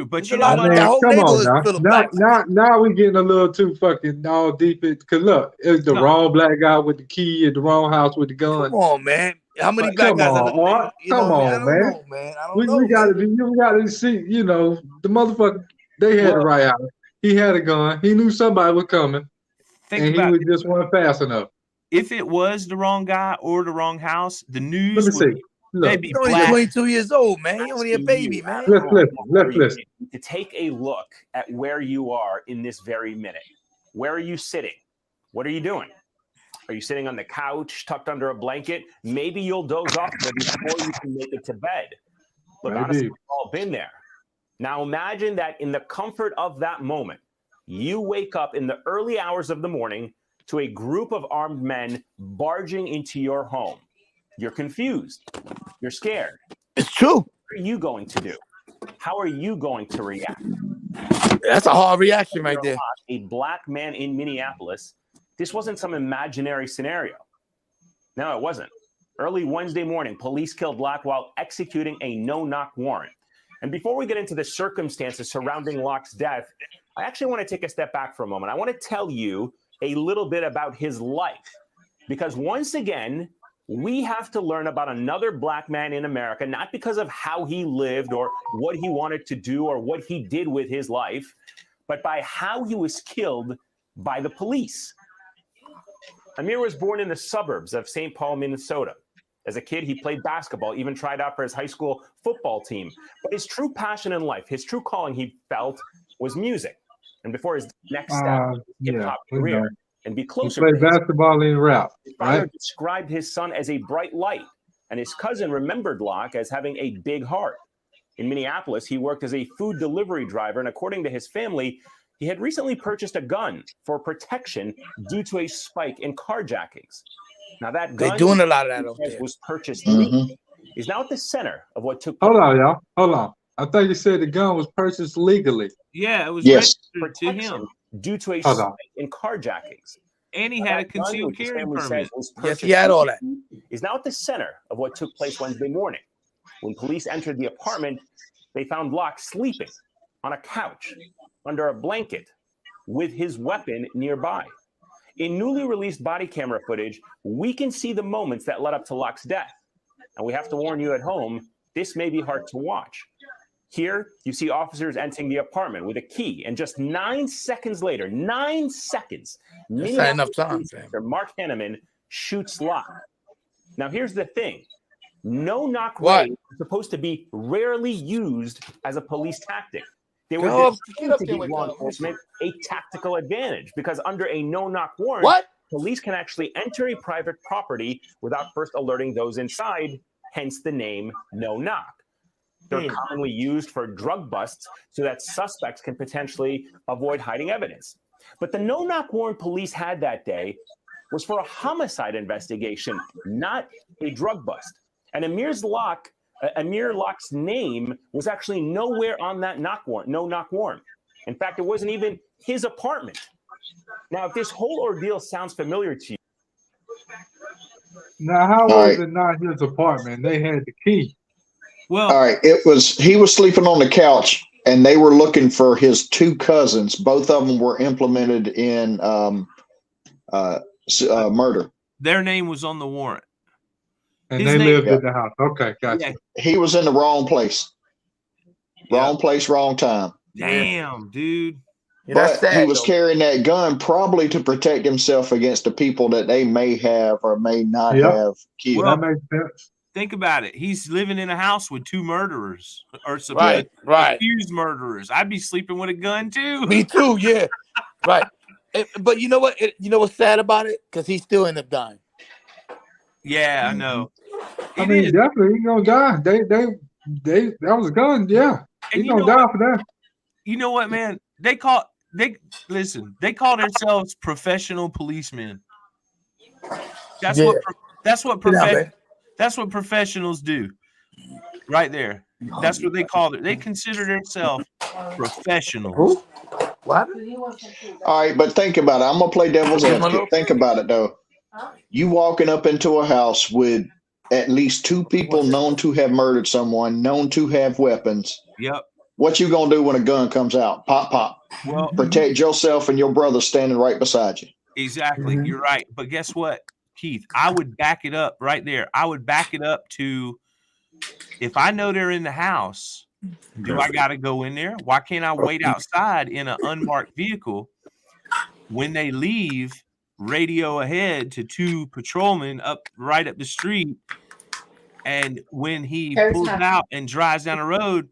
But you know I what? mean, That whole come on neighborhood is full of now. blacks. Now we getting a little too fucking all deep. Because look, it's the wrong black guy with the key at the wrong house with the gun. Come on, man. How many black come guys? on, Art. You know Come what I mean? I on, don't man. know, man. I don't We know. got to be. You got to see. You know, the motherfucker. They had the right house. He had a gun. He knew somebody was coming, and he was just wasn't fast enough. If it was the wrong guy or the wrong house, the news Let me see. Look, they'd be He's only black. 22 years old, man. He only a baby, man. Let's listen. To take a look at where you are in this very minute. Where are you sitting? What are you doing? Are you sitting on the couch, tucked under a blanket? Maybe you'll doze off there before you can make it to bed. Look, honestly, we've all been there. Now imagine that in the comfort of that moment, you wake up in the early hours of the morning to a group of armed men barging into your home. You're confused. You're scared. It's true. What are you going to do? How are you going to react? That's a hard reaction right there. A black man in Minneapolis. This wasn't some imaginary scenario. No, it wasn't. Early Wednesday morning, police killed Locke while executing a no-knock warrant. And before we get into the circumstances surrounding Locke's death, I actually want to take a step back for a moment. I want to tell you a little bit about his life. Because once again, we have to learn about another black man in America, not because of how he lived or what he wanted to do or what he did with his life, but by how he was killed by the police. Amir was born in the suburbs of St. Paul, Minnesota. As a kid, he played basketball, even tried out for his high school football team. But his true passion in life, his true calling, he felt, was music. And before his next step, hip-hop career, and be closer he played basketball and rap. His father described his son as a bright light, and his cousin remembered Locke as having a big heart. In Minneapolis, he worked as a food delivery driver, and according to his family, he had recently purchased a gun for protection due to a spike in carjackings. Now that gun they're doing a lot of that out there. Was purchased legally. Is now at the center of what took place. Hold on, y'all. Hold on. I thought you said the gun was purchased legally. Yeah, it was registered to him due to a spike in carjackings. And he had a concealed carry permit. Yes, he had all that. Is now at the center of what took place Wednesday morning. When police entered the apartment, they found Locke sleeping on a couch under a blanket with his weapon nearby. In newly released body camera footage, we can see the moments that led up to Locke's death. And we have to warn you at home, this may be hard to watch. Here, you see officers entering the apartment with a key, and just 9 seconds later, 9 seconds, that's not enough time, Mark Henneman shoots Locke. Now, here's the thing. No-knock raids are supposed to be rarely used as a police tactic. They were designed to give law enforcement a tactical advantage because under a no-knock warrant, police can actually enter a private property without first alerting those inside, hence the name no-knock. They're commonly used for drug busts so that suspects can potentially avoid hiding evidence. But the no-knock warrant police had that day was for a homicide investigation, not a drug bust. And Amir Locke's name was actually nowhere on that no-knock warrant. In fact, it wasn't even his apartment. Now, if this whole ordeal sounds familiar to you. Now, how was it not his apartment? They had the key. Well, all right. He was sleeping on the couch, and they were looking for his two cousins. Both of them were implemented in murder. Their name was on the warrant. And they lived in the house. Okay, gotcha. Yeah. He was in the wrong place. Wrong place, wrong time. Damn, dude. Yeah, but he was carrying that gun probably to protect himself against the people that they may have or may not have killed. Well, that makes sense. Think about it. He's living in a house with two murderers or some accused murderers. I'd be sleeping with a gun too. Me too, yeah. Right. But you know what? You know what's sad about it? Because he still ended up dying. Yeah, I know. I It mean, is. definitely he's gonna die. That was a gun. Yeah, And he's you gonna know die what? for that. You know what, man? They call themselves professional policemen. That's Yeah. that's what Sit down, babe. that's what professionals do. Right there. That's what they call it. They consider themselves professionals. Who? What? All right, but think about it. I'm gonna play devil's Get my advocate. little Think friend. about it though. You walking up into a house with at least two people known to have murdered someone, known to have weapons. Yep. What you gonna do when a gun comes out? Pop, pop. Well, Protect yourself and your brother standing right beside you. exactly. You're right. But guess what, Keith? I would back it up right there. I would back it up to if I know they're in the house, do I got to go in there? Why can't I wait outside in an unmarked vehicle? When they leave, radio ahead to two patrolmen right up the street. And when he pulls out and drives down the road,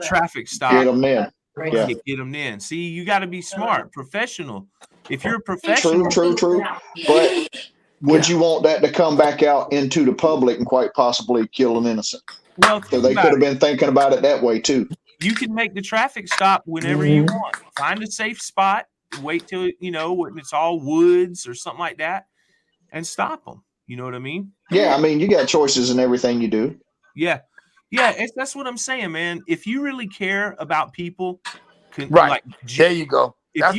traffic stop. Get them in. Yeah. Get them in. See, you got to be smart, professional. If you're a professional, True. But would you want that to come back out into the public and quite possibly kill an innocent? Well, So they could have been thinking about it that way too. You can make the traffic stop whenever you want. Find a safe spot. Wait till when it's all woods or something like that, and stop them. You know what I mean? Yeah, I mean you got choices in everything you do. Yeah, that's what I'm saying, man. If you really care about people, Right like, there you go. That's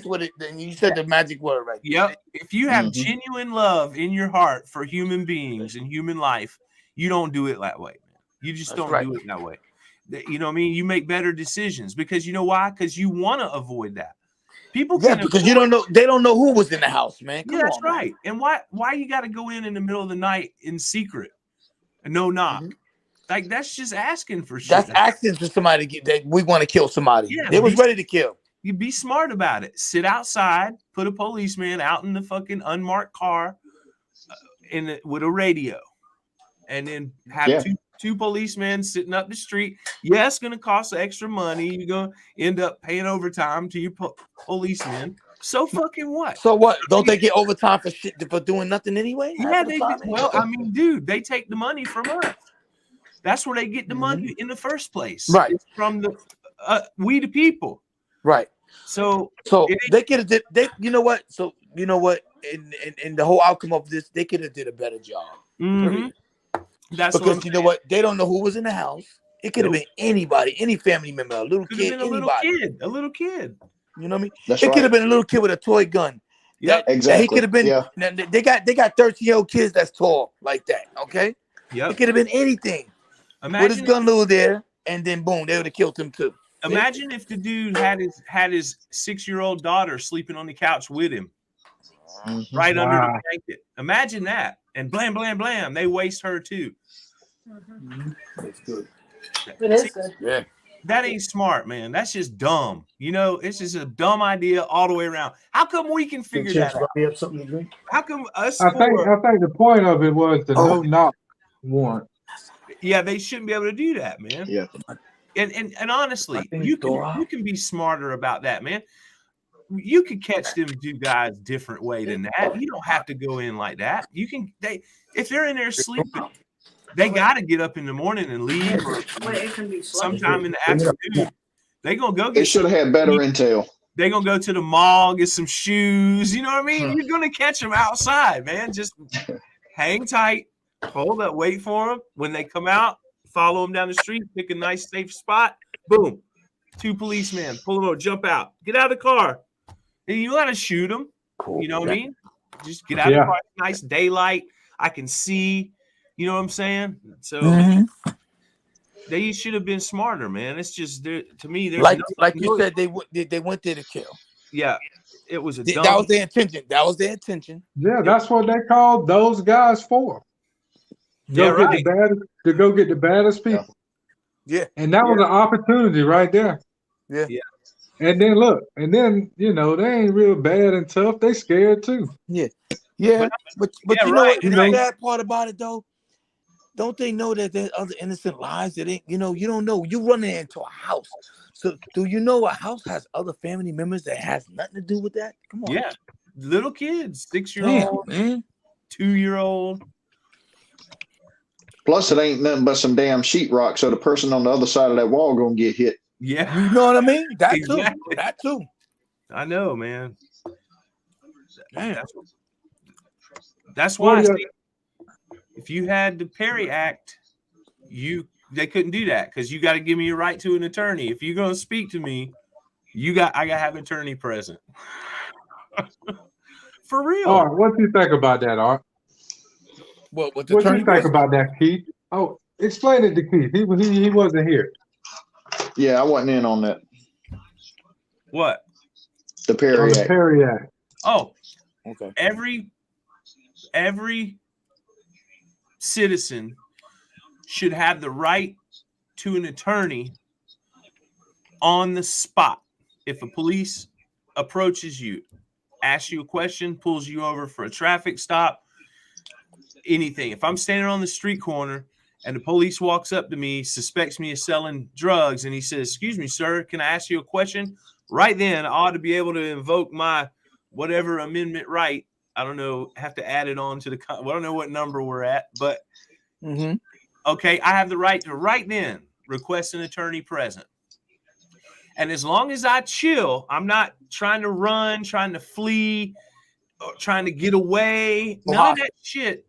what it. You said the magic word right there. Yep. If you have genuine love in your heart for human beings and human life, you don't do it that way, man. You just don't do it that way. You know what I mean? You make better decisions because you know why? Because you want to avoid that. People can because you don't know. They don't know who was in the house, man. Come that's on, right. And why you got to go in the middle of the night in secret, no knock? Like that's just asking for shit. That's asking for somebody to that we want to kill somebody. Yeah, they was ready to kill. You be smart about it. Sit outside. Put a policeman out in the fucking unmarked car, with a radio, and then have two policemen sitting up the street. Yeah, it's going to cost extra money. You're going to end up paying overtime to your policemen. So fucking what? So what? Don't they get overtime for shit for doing nothing anyway? Yeah, they do. Well, I mean, dude, they take the money from us. That's where they get the money in the first place. Right. It's from we the people. Right. So they could have did. You know what? So you know what? In the whole outcome of this, they could have did a better job. Mm-hmm. That's because you know what? They don't know who was in the house. It could have been anybody, any family member, a little kid, anybody. A little kid. You know what I mean? That's it could have been a little kid with a toy gun. Yeah, exactly. He could have been. Yeah. They got 13-year-old kids that's tall like that. Okay. Yeah. It could have been anything. With his gun little there, and then boom, they would have killed him too. Imagine if the dude had his 6-year-old daughter sleeping on the couch with him, right under the blanket. Imagine that, and blam, blam, blam, they waste her too. That's good. It is good. Yeah. That ain't smart, man. That's just dumb. You know, it's just a dumb idea all the way around. How come we can figure that out? Me up something to drink? How come us? I think the point of it was the no knock warrant. Yeah, they shouldn't be able to do that, man. Yeah. And honestly, you can be smarter about that, man. You could catch them two guys different way than that. You don't have to go in like that. You can if they're in there sleeping, they got to get up in the morning and leave sometime in the afternoon. They gonna go get. They should have had better intel. They gonna go to the mall, get some shoes. You know what I mean? You're gonna catch them outside, man. Just hang tight, hold up, wait for them. When they come out, follow them down the street, pick a nice safe spot. Boom, 2 policemen, pull them over, jump out, get out of the car. And you gotta shoot them. You know what I mean? Just get out of the car. Nice daylight. I can see. You know what I'm saying? So they should have been smarter, man. It's just to me, there's like you said, they went there to kill. Yeah, it was that was their intention. That was their intention. Yeah, that's what they called those guys for. Go get the baddest people. Yeah, and that was an opportunity right there. Yeah. And then look, they ain't real bad and tough. They scared too. Yeah. But you know what? The sad part about it though, don't they know that there's other innocent lives that ain't, you don't know. You run into a house. So do you know a house has other family members that has nothing to do with that? Come on. Yeah. Little kids, 6-year-old, 2-year-old. Plus, it ain't nothing but some damn sheetrock, so the person on the other side of that wall gonna get hit. Yeah, You know what I mean? That exactly. too. That too. I know, man. Damn. That's What why. do you- See, if you had the Perry Act, they couldn't do that because you got to give me a right to an attorney. If you're gonna speak to me, I gotta have an attorney present. For real. Art, what do you think about that, Art? What the What do you attorney think present? about that, Keith? Oh, explain it to Keith. He wasn't here. Yeah, I wasn't in on that. What? The On Perry the Act. Perry Act. Oh, Okay. Every citizen should have the right to an attorney on the spot. If a police approaches you, asks you a question, pulls you over for a traffic stop, anything. If I'm standing on the street corner and the police walks up to me, suspects me of selling drugs, and he says, "Excuse me, sir, can I ask you a question?" Right then, I ought to be able to invoke my whatever amendment right. I don't know, have to add it on to the, I don't know what number we're at, but okay, I have the right to right then request an attorney present. And as long as I chill, I'm not trying to run, trying to flee, or trying to get away. None of that shit.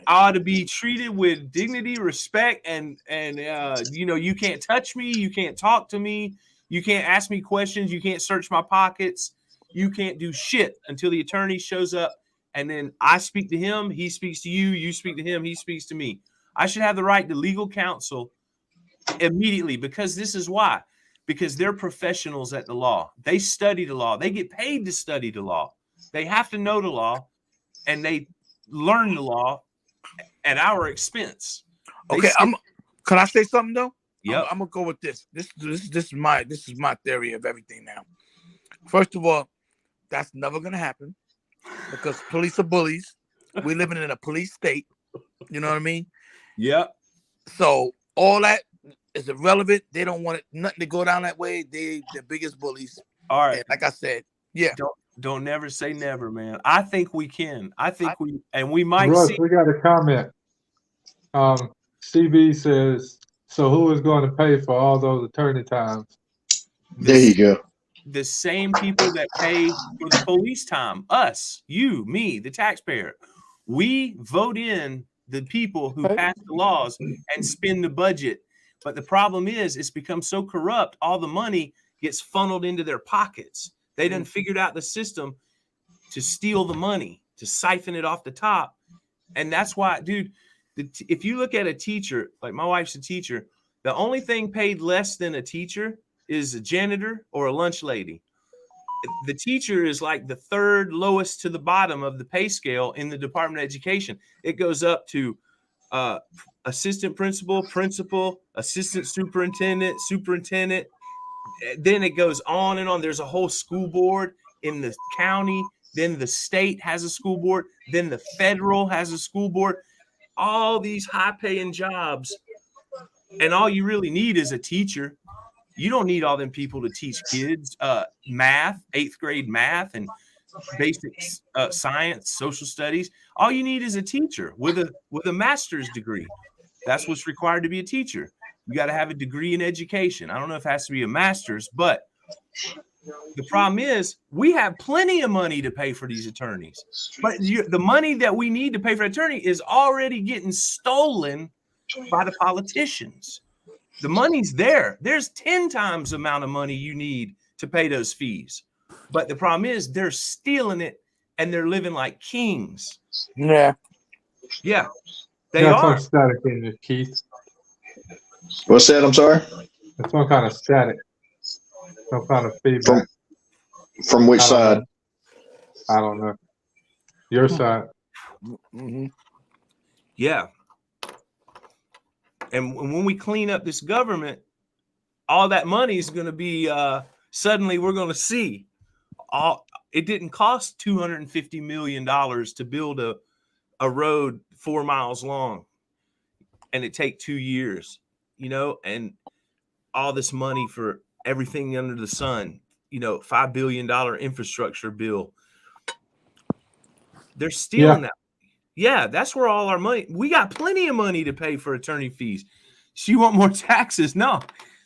I ought to be treated with dignity, respect, and you can't touch me, you can't talk to me, you can't ask me questions, you can't search my pockets, you can't do shit until the attorney shows up, and then I speak to him, he speaks to you, you speak to him, he speaks to me. I should have the right to legal counsel immediately, because this is why. Because they're professionals at the law. They study the law. They get paid to study the law. They have to know the law, and they learn the law at our expense. Okay, can I say something though? Yep. I'm gonna go with this. This is my theory of everything now. First of all, that's never gonna happen because police are bullies. We're living in a police state. You know what I mean? Yep. So all that is irrelevant. They don't want nothing to go down that way. They the biggest bullies. All right. And like I said, yeah. Don't never say never, man. I think we can. I think we might Russ, see. we got a comment. CB says, so who is going to pay for all those attorney times? There you go. The same people that pay for the police time, us, you, me, the taxpayer. We vote in the people who pass the laws and spend the budget. But the problem is it's become so corrupt, all the money gets funneled into their pockets. They done figured out the system to steal the money, to siphon it off the top. And that's why, dude, if you look at a teacher, like my wife's a teacher, the only thing paid less than a teacher is a janitor or a lunch lady. The teacher is like the third lowest to the bottom of the pay scale in the Department of Education. It goes up to assistant principal, assistant superintendent, superintendent. Then it goes on and on. There's a whole school board in the county. Then the state has a school board. Then the federal has a school board. All these high-paying jobs. And all you really need is a teacher. You don't need all them people to teach kids math, 8th grade math, and basic science, social studies. All you need is a teacher with a master's degree. That's what's required to be a teacher. You got to have a degree in education. I don't know if it has to be a master's, but the problem is we have plenty of money to pay for these attorneys. But the money that we need to pay for an attorney is already getting stolen by the politicians. The money's there. There's 10 times the amount of money you need to pay those fees. But the problem is they're stealing it and they're living like kings. Yeah. Yeah. They Got are. some static in it, Keith. What's that? I'm sorry. There's some kind of static. Some kind of feedback. From which side? I don't know. Your side. Mm-hmm. Yeah. And when we clean up this government, all that money is going to be suddenly we're going to see. It didn't cost $250 million to build a road 4 miles long, and it take 2 years, and all this money for everything under the sun, $5 billion infrastructure bill. They're stealing that. Yeah, that's where all our money. We got plenty of money to pay for attorney fees. So you want more taxes? No.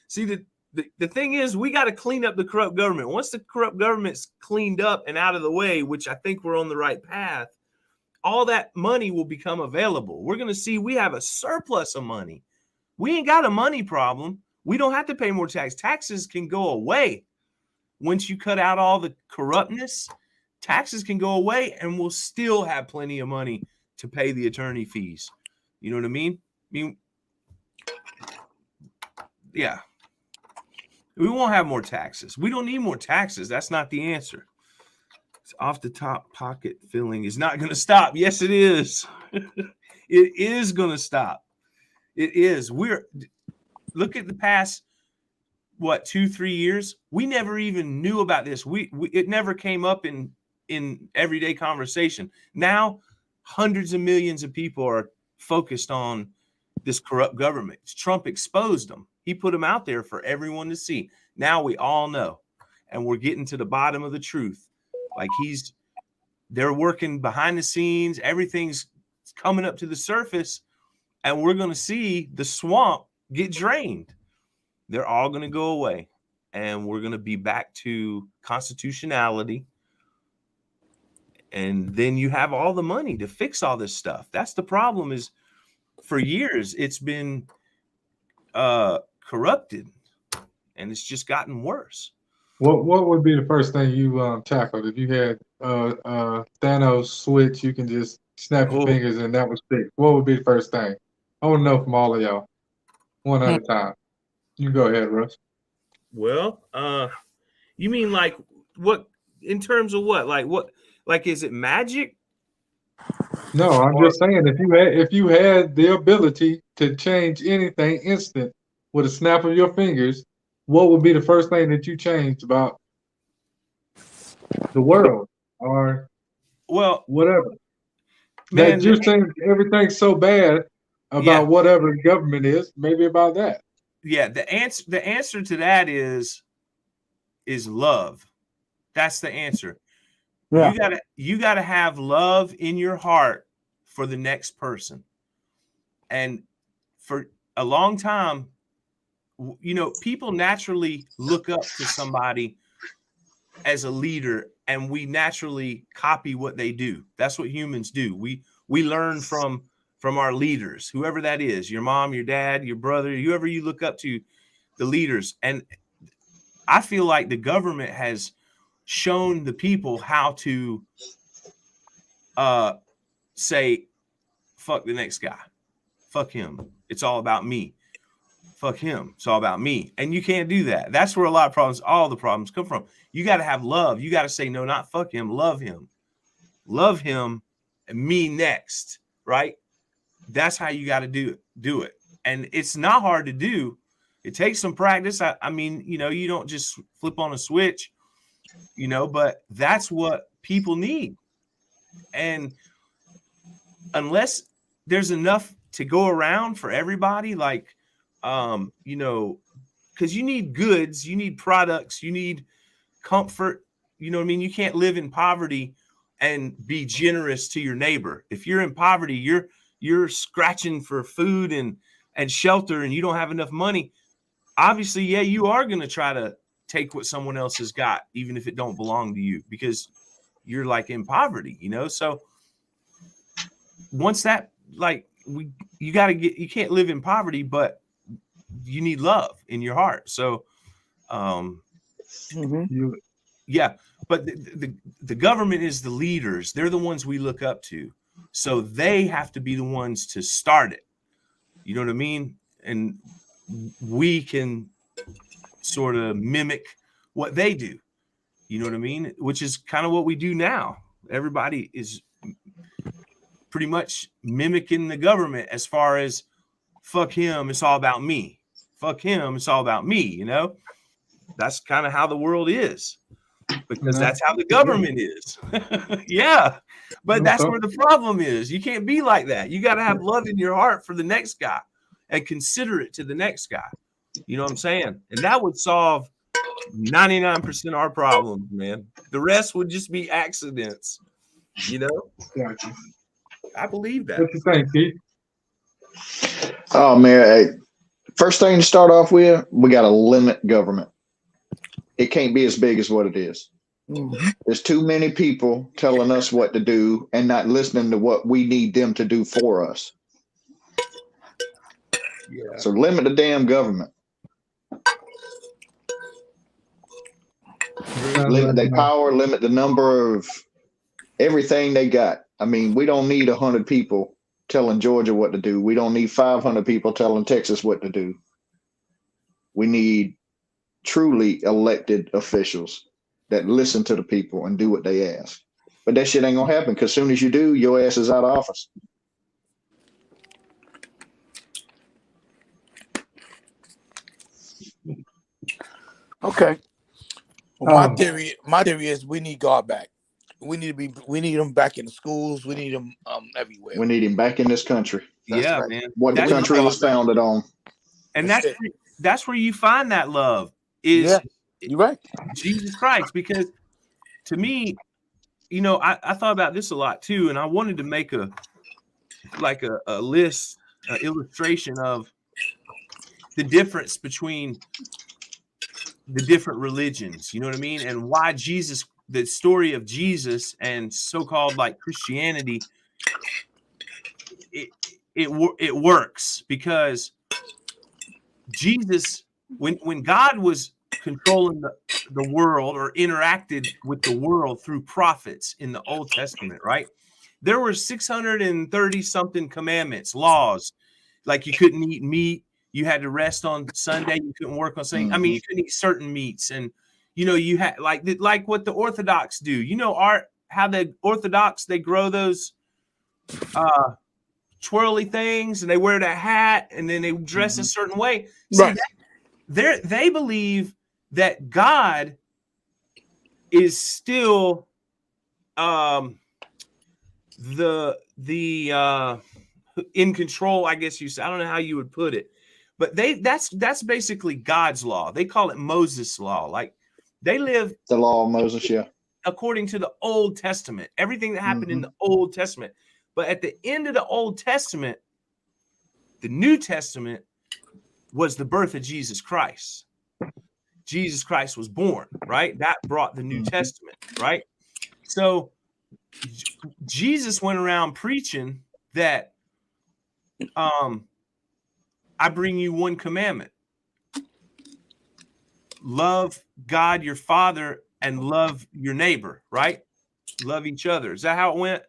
See, the thing is, we got to clean up the corrupt government. Once the corrupt government's cleaned up and out of the way, which I think we're on the right path, all that money will become available. We're going to see we have a surplus of money. We ain't got a money problem. We don't have to pay more tax. Taxes can go away. Once you cut out all the corruptness, taxes can go away and we'll still have plenty of money to pay the attorney fees. You know what I mean? Yeah. We won't have more taxes. We don't need more taxes. That's not the answer. It's off the top pocket filling is not going to stop. Yes, it is. It is going to stop. It is. Look at the past, 2-3 years. We never even knew about this. It never came up in everyday conversation. Now, hundreds of millions of people are focused on this corrupt government. Trump exposed them. He put them out there for everyone to see. Now we all know, and we're getting to the bottom of the truth. Like they're working behind the scenes. Everything's coming up to the surface, and we're going to see the swamp get drained. They're all going to go away, and we're going to be back to constitutionality. And then you have all the money to fix all this stuff. That's the problem. Is for years it's been corrupted, and it's just gotten worse. What would be the first thing you tackled if you had Thanos switch? You can just snap your fingers and that was fixed. What would be the first thing? I want to know from all of y'all, one at a time. You go ahead, Russ. Well, you mean like what in terms of what? Like what? Like is it magic? No, I'm just saying if you had the ability to change anything instant with a snap of your fingers, what would be the first thing that you changed about the world or whatever? Man, that you're saying everything's so bad about whatever government is, maybe about that. Yeah, the answer to that is love. That's the answer. Yeah. You gotta have love in your heart for the next person. And for a long time, people naturally look up to somebody as a leader, and we naturally copy what they do. That's what humans do. We learn from our leaders, whoever that is, your mom, your dad, your brother, whoever you look up to, the leaders. And I feel like the government has shown the people how to say, fuck the next guy. Fuck him. It's all about me. Fuck him. It's all about me. And you can't do that. That's where all the problems come from. You got to have love. You got to say, no, not fuck him. Love him. Love him and me next. Right? That's how you got to do it. And it's not hard to do. It takes some practice. I mean, you don't just flip on a switch, but that's what people need. And unless there's enough to go around for everybody, like, because you need goods, you need products, you need comfort. You know what I mean? You can't live in poverty and be generous to your neighbor. If you're in poverty, you're scratching for food and shelter, and you don't have enough money. Obviously, yeah, you are going to try to take what someone else has got, even if it don't belong to you, because you're like in poverty, So once that, like, you can't live in poverty, but you need love in your heart. So, yeah, but the government is the leaders. They're the ones we look up to. So they have to be the ones to start it. You know what I mean? And we can sort of mimic what they do. You know what I mean? Which is kind of what we do now. Everybody is pretty much mimicking the government as far as fuck him, it's all about me. Fuck him, it's all about me, That's kind of how the world is. Because that's how the government is. Yeah. But that's where the problem is. You can't be like that. You got to have love in your heart for the next guy and consider it to the next guy. You know what I'm saying? And that would solve 99% of our problems, man. The rest would just be accidents, Gotcha. I believe that. What you think, Pete? Oh man, hey, first thing to start off with, we got to limit government. It can't be as big as what it is. Mhm. There's too many people telling us what to do and not listening to what we need them to do for us. Yeah. So limit the damn government. Sounds Limit like their power, limit the number of everything they got. I mean, we don't need 100 people telling Georgia what to do. We don't need 500 people telling Texas what to do. We need truly elected officials that listen to the people and do what they ask. But that shit ain't gonna happen because as soon as you do, your ass is out of office. Okay. Well, Um, my theory is we need God back. We need him back in the schools. We need him everywhere. We need him back in this country. That's Yeah, right. man. What the That's country right. was founded on. And That's that's it. that's where you find that love is Yeah, you're right. Jesus Christ. Because to me, you know, I thought about this a lot too, and I wanted to make a list, illustration of the difference between the different religions. You know what I mean? And why Jesus, the story of Jesus and so-called like Christianity, it works because Jesus, when God was controlling the world or interacted with the world through prophets in the Old Testament, right? There were 630 something commandments, laws, like you couldn't eat meat, you had to rest on Sunday, you couldn't work on Sunday. I mean, you couldn't eat certain meats, and you know, you had like what the Orthodox do. You know, how the Orthodox, they grow those twirly things and they wear that hat and then they dress a certain way. See, Right. they believe that God is still the in control, I guess you say. I don't know how you would put it, but that's basically God's law. They call it Moses' law. Like they live the law of Moses, yeah, according to the Old Testament, everything that happened in the Old Testament. But at the end of the Old Testament, the New Testament was the birth of Jesus Christ. Jesus Christ was born, right? That brought the New Testament, right? So Jesus went around preaching that I bring you one commandment. Love God your Father and love your neighbor, right? Love each other. Is that how it went?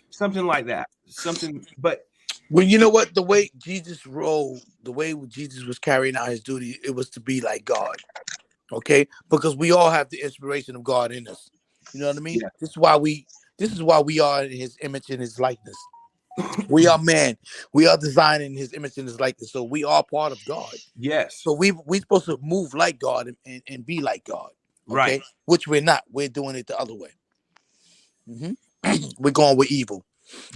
Something like that. Something, but well, you know what? The way Jesus rolled, the way Jesus was carrying out his duty, it was to be like God. Okay, because we all have the inspiration of God in us. You know what I mean? Yeah. This is why we are in His image and His likeness. We are man. We are designed in His image and His likeness. So we are part of God. Yes. So we supposed to move like God and be like God. Okay, right. Which we're not. We're doing it the other way. We're going with evil.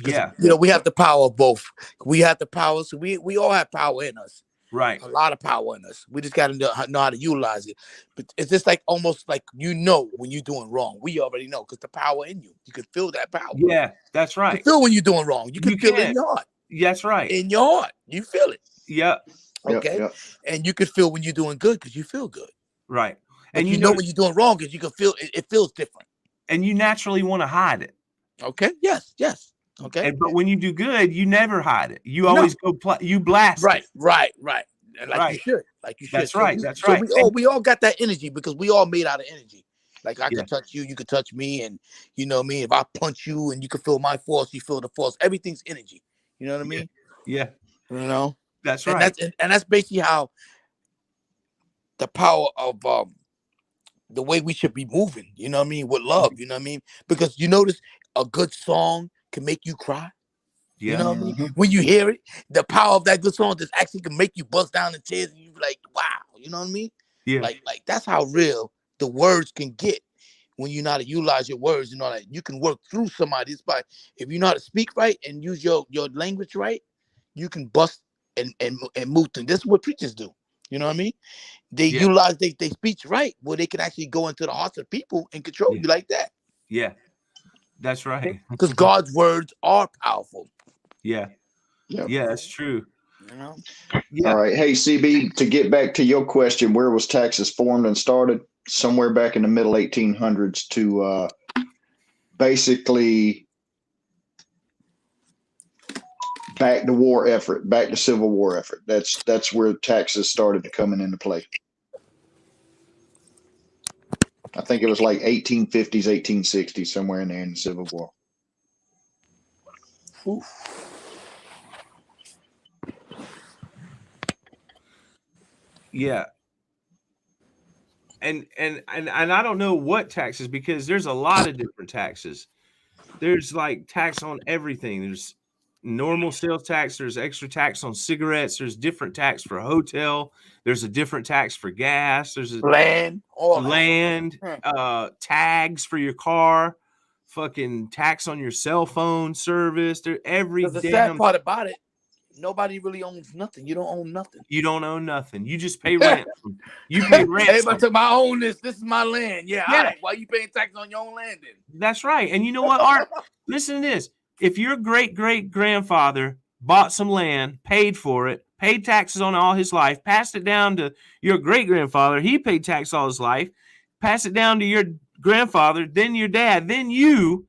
Yeah. You know, we have the power of both. We have the power. So we all have power in us. Right. A lot of power in us. We just got to know how to utilize it. But it's just like almost like when you're doing wrong. We already know because the power in you. You can feel that power. Yeah, that's right. You can feel when you're doing wrong. You can feel it in your heart. That's right. In your heart. You feel it. Yeah. Okay. Yep. And you can feel when you're doing good because you feel good. Right. But and you know when you're doing wrong because you can feel it feels different. And you naturally want to hide it. Okay. Yes. Okay. But when you do good, you never hide it. You always you blast it. Right. Like you should. That's right. So we all got that energy because we all made out of energy. Like I could touch you, you could touch me, and you know what I mean. If I punch you and you can feel my force, you feel the force. Everything's energy. You know what I mean? Yeah. You know. That's right. And that's basically how the power of the way we should be moving. You know what I mean? With love. You know what I mean? Because you notice a good song can make you cry. Yeah. You know what I mean? When you hear it, the power of that good song just actually can make you bust down in tears and you be like, wow, you know what I mean? Yeah. Like that's how real the words can get when you know how to utilize your words. You know that you can work through somebody's body. If you know how to speak right and use your language right, you can bust and move things. This is what preachers do. You know what I mean? They utilize they speech right where they can actually go into the hearts of people and control you like that. Yeah. That's right. Because God's words are powerful. Yeah. Yep. Yeah, that's true. You know? Yeah. All right. Hey, CB, to get back to your question, where was taxes formed and started? Somewhere back in the middle 1800s to basically back the war effort, back the Civil War effort. That's where taxes started to coming into play. I think it was like 1850s, 1860s, somewhere in there in the Civil War. Yeah. And I don't know what taxes, because there's a lot of different taxes. There's like tax on everything. There's normal sales tax, there's extra tax on cigarettes, there's different tax for hotel, there's a different tax for gas, there's a Land, all land, tags for your car, fucking tax on your cell phone service. There every Because the sad damn part about it, nobody really owns nothing. You don't own nothing. you don't own nothing. You just pay ransom. You pay ransom. Everybody took my own this. This is my land. Yeah, Yeah. all right. Why you paying taxes on your own land then? That's right. And you know what, Art? Listen to this. If your great-great-grandfather bought some land, paid for it, paid taxes on it all his life, passed it down to your great-grandfather, he paid tax all his life, passed it down to your grandfather, then your dad, then you.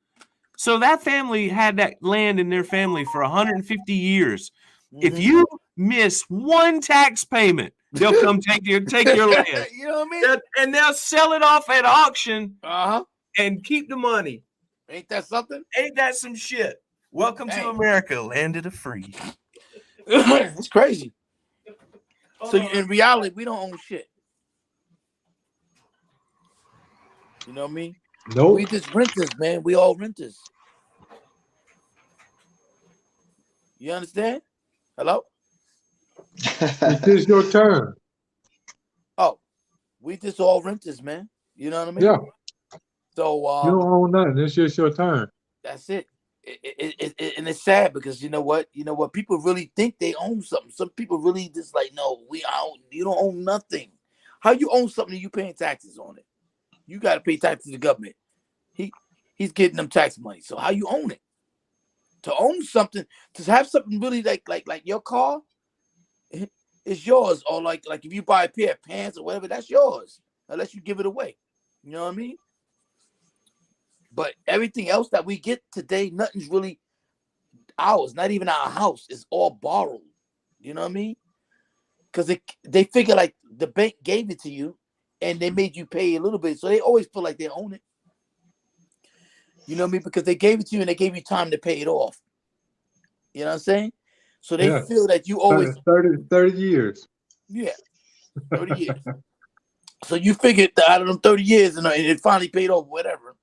So that family had that land in their family for 150 years. If you miss one tax payment, they'll come take your land. You know what I mean? And they'll sell it off at auction Uh-huh. and keep the money. Ain't that something? Ain't that some shit? Welcome to America, land of the free. It's crazy. So in reality, we don't own shit. You know what I mean? Nope. We just renters, man. We all renters. You understand? Hello? It is your turn. Oh, we just all renters, man. You know what I mean? Yeah. So You don't own nothing. It's just your turn. that's it. And it's sad because you know what? People really think they own something. Some people really just like, no, you don't own nothing. How you own something you paying taxes on it? You got to pay taxes to the government. He's getting them tax money. So how you own it? To own something, to have something really like your car, it's yours. Or like if you buy a pair of pants or whatever, that's yours. Unless you give it away. You know what I mean? But everything else that we get today, nothing's really ours. Not even our house. It's all borrowed. You know what I mean? Because they figure like the bank gave it to you and they made you pay a little bit. So they always feel like they own it. You know what I mean? Because they gave it to you and they gave you time to pay it off. You know what I'm saying? So they feel that you always 30 years. Yeah, 30 years. So you figured that out of them 30 years and it finally paid off, whatever.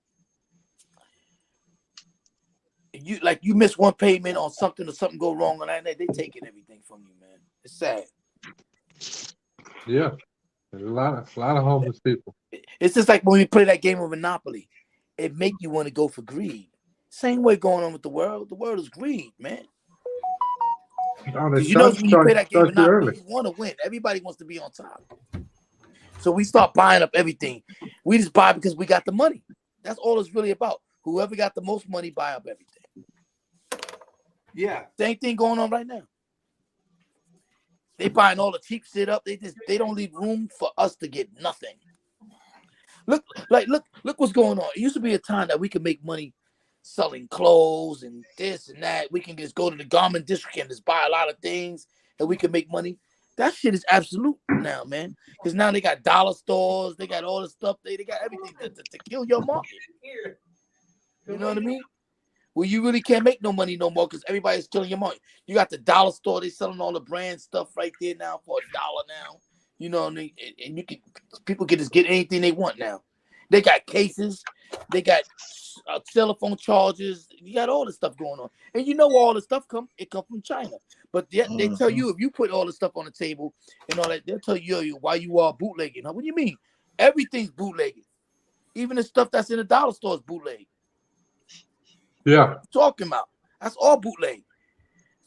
You miss one payment on something or something go wrong on that, they taking everything from you, man. It's sad. Yeah. There's a lot of homeless people. It's just like when we play that game of Monopoly. It make you want to go for greed. Same way going on with the world. The world is greed, man. You know when you play that game of Monopoly, you want to win. Everybody wants to be on top. So we start buying up everything. We just buy because we got the money. That's all it's really about. Whoever got the most money, buy up everything. Yeah. Same thing going on right now. They buying all the cheap shit up. They don't leave room for us to get nothing. Look what's going on. It used to be a time that we could make money selling clothes and this and that. We can just go to the garment district and just buy a lot of things and we can make money. That shit is absolute now, man. Because now they got dollar stores. They got all this stuff. They got everything to kill your market. You know what I mean? Well, you really can't make no money no more because everybody's killing your money. You got the dollar store. They selling all the brand stuff right there now for $1 now. You know what I mean? And people can just get anything they want now. They got cases. They got telephone charges. You got all this stuff going on. And you know where all the stuff come from China. But yet they tell you if you put all the stuff on the table and all that, they'll tell you why you are bootlegging. What do you mean? Everything's bootlegging. Even the stuff that's in the dollar store is bootleg. Yeah. What you talking about? That's all bootleg.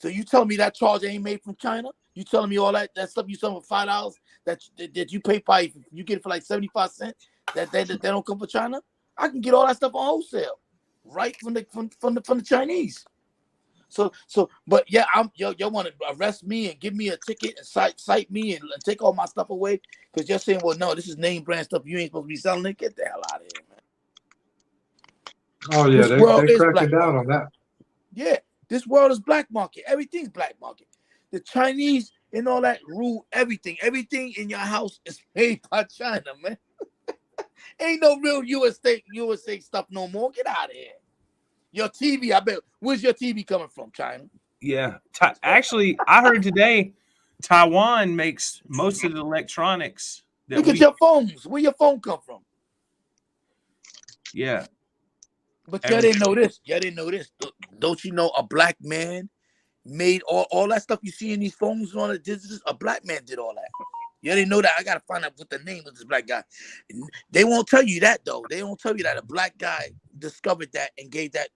So you telling me that charge ain't made from China? You telling me all that stuff you selling for $5 that you pay by you get it for like 75 cents that don't come from China? I can get all that stuff on wholesale, right from the Chinese. But yeah, y'all want to arrest me and give me a ticket and cite me and take all my stuff away because you're saying, well, no, this is name brand stuff. You ain't supposed to be selling it. Get the hell out of here, man. Oh yeah, This world they is cracking black down market. on that. Yeah, this world is black market. Everything's black market. The Chinese and all that rule everything. Everything in your house is made by China, man. Ain't no real USA stuff no more. Get out of here. Your TV, I bet. Where's your TV coming from, China? Yeah. Actually, I heard today Taiwan makes most of the electronics that Look at we. your phones. Where your phone come from? Yeah. But you didn't know this. You didn't know this. Don't you know a black man made all that stuff you see in these phones and all that? A black man did all that. You didn't know that. I gotta find out what the name of this black guy. They won't tell you that though. They won't tell you that a black guy discovered that and gave that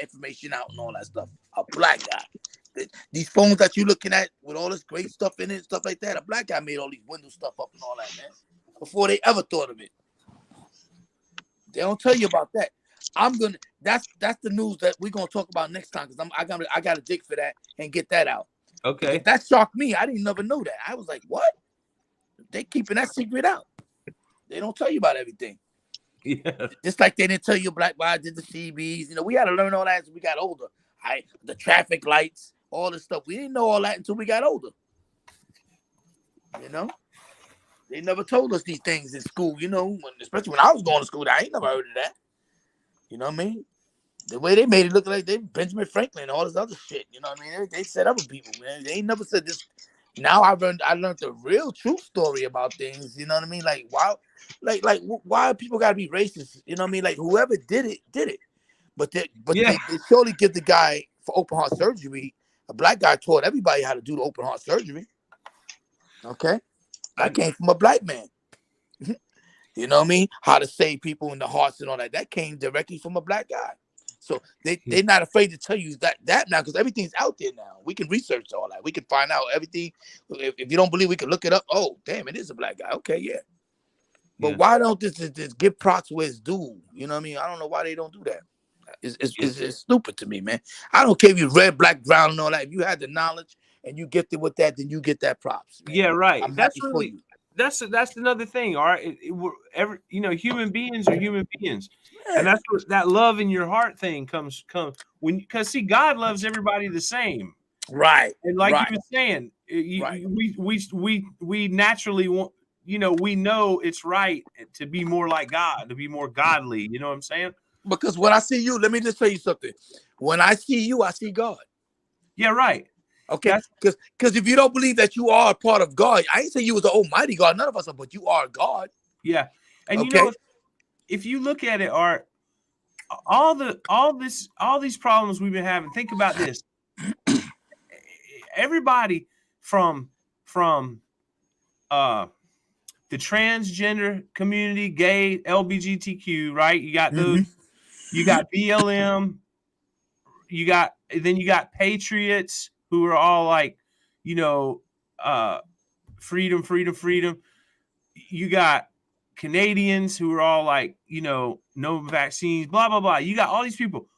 information out and all that stuff. A black guy. These phones that you're looking at with all this great stuff in it and stuff like that, a black guy made all these Windows stuff up and all that, man. Before they ever thought of it. They don't tell you about that. That's the news that we're gonna talk about next time because I gotta dig for that and get that out. Okay. Because that shocked me. I didn't never know that. I was like, what? They keeping that secret out. They don't tell you about everything. Yeah. Just like they didn't tell you Black Boy did the CBs. You know, we had to learn all that as we got older. The traffic lights, all this stuff. We didn't know all that until we got older. You know? They never told us these things in school, you know, especially when I was going to school. I ain't never heard of that. You know what I mean? The way they made it look like they Benjamin Franklin and all this other shit. You know what I mean? They set up people, man. They ain't never said this. Now I learned the real true story about things. You know what I mean? Like why people gotta be racist? You know what I mean? Like whoever did it. But they surely give the guy for open heart surgery. A black guy taught everybody how to do the open heart surgery. Okay, that came from a black man. You know what I mean? How to save people in the hearts and all that. That came directly from a black guy. So they're not afraid to tell you that now because everything's out there now. We can research all that. We can find out everything. If you don't believe, we can look it up. Oh, damn, it is a black guy. Okay, yeah. But why don't this give props where it's due? You know what I mean? I don't know why they don't do that. It's stupid to me, man. I don't care if you red, black, brown, and all that. If you had the knowledge and you gifted with that, then you get that props. Man. Yeah, right. I'm That's happy really for you. that's another thing. All right, human beings are human beings, and that's where that love in your heart thing comes when because see, God loves everybody the same, right? And like right. you were saying, we naturally want, you know, we know it's right to be more like God, to be more godly. You know what I'm saying? Because when I see you, let me just tell you something. When I see you, I see God. Yeah, right. Okay, because if you don't believe that you are a part of God, I ain't saying you was the Almighty God. None of us are, but you are God. Yeah, and you know, if you look at it, Art, all these problems we've been having. Think about this. Everybody from the transgender community, gay, LGBTQ, right? You got those. You got BLM. You got patriots who are all like, you know, freedom. You got Canadians who are all like, you know, no vaccines, blah, blah, blah. You got all these people.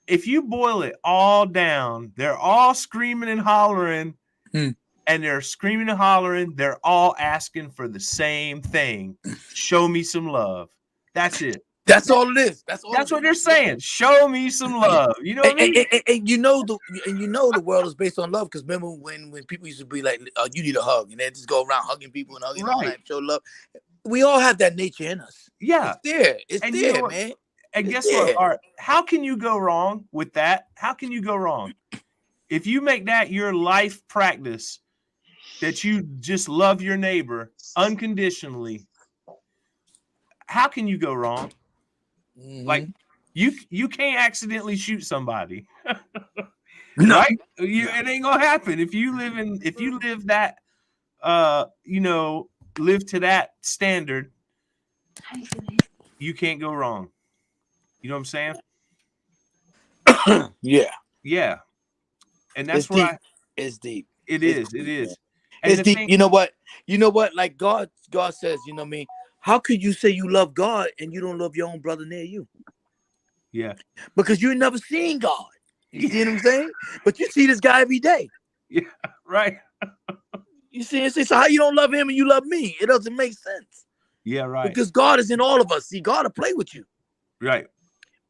If you boil it all down, they're all screaming and hollering, and they're screaming and hollering. They're all asking for the same thing. Show me some love. That's it. That's all it is. That's what they're saying. Show me some love. You know what I mean? And you know the world is based on love. Because remember when people used to be like, you need a hug, and they just go around hugging people and hugging all that and show love. We all have that nature in us. Yeah, it's there. It's and there, you know man. And guess what? Art, how can you go wrong with that? How can you go wrong if you make that your life practice? That you just love your neighbor unconditionally. How can you go wrong? Like you can't accidentally shoot somebody. Right? It ain't gonna happen if you live that you know, live to that standard. You can't go wrong. You know what I'm saying? Yeah. And that's why it's deep. It is. And it's deep. You know what? Like God says, you know what I mean? How could you say you love God and you don't love your own brother near you? Yeah. Because you've never seen God. You see what I'm saying? But you see this guy every day. Yeah, right. You see, so how you don't love him and you love me? It doesn't make sense. Yeah, right. Because God is in all of us. See, God will play with you. Right.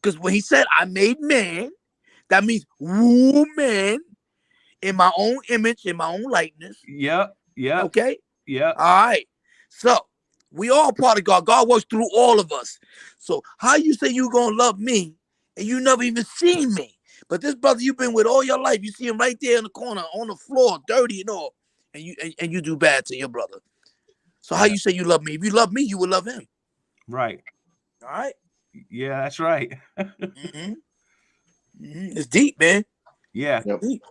Because when he said, I made man, that means woman in my own image, in my own likeness. Yep. Yeah. Okay? Yeah. All right. So we all part of God. God works through all of us. So how you say you gonna love me and you never even seen me? But this brother you've been with all your life, you see him right there in the corner on the floor, dirty and all, and you do bad to your brother. So how you say you love me? If you love me, you would love him. Right. All right. Yeah, that's right. It's deep, man. Yeah. It's deep.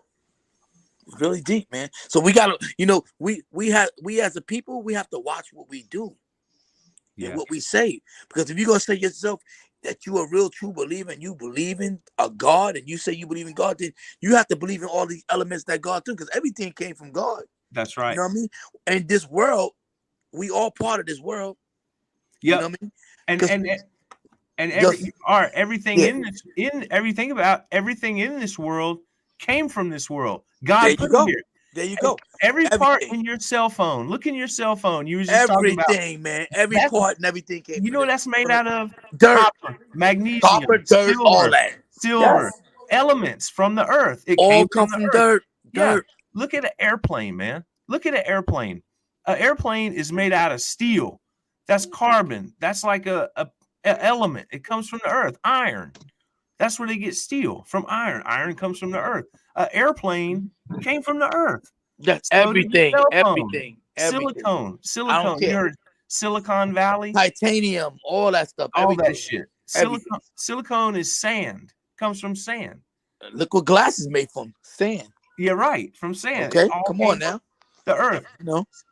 It's really deep, man. So we gotta, we as a people, we have to watch what we do and what we say. Because if you're gonna say yourself that you a real true believer and you believe in a God and you say you believe in God, then you have to believe in all these elements that God took, because everything came from God. That's right. You know what I mean? And this world, we all part of this world. Yep. You know what I mean? And everything in this world came from this world. God put it here. There you go. Every part in your cell phone. Look in your cell phone. You were just talking about everything, man. Every part and everything came. You know what that's made out of? Dirt, copper, magnesium, copper, dirt, all that. silver, elements from the earth. It all came come from dirt. Yeah. Look at an airplane, man. Look at an airplane. An airplane is made out of steel. That's carbon. That's like a element. It comes from the earth. Iron. That's where they get steel, from iron. Iron comes from the earth. An airplane came from the earth. That's So everything. Silicone. I don't care. You heard Silicon Valley. Titanium. All that stuff. All everything. that shit. Silicone is sand. Comes from sand. Look what glass is made from. Sand. Yeah, right. From sand. Okay. Come on now. The earth.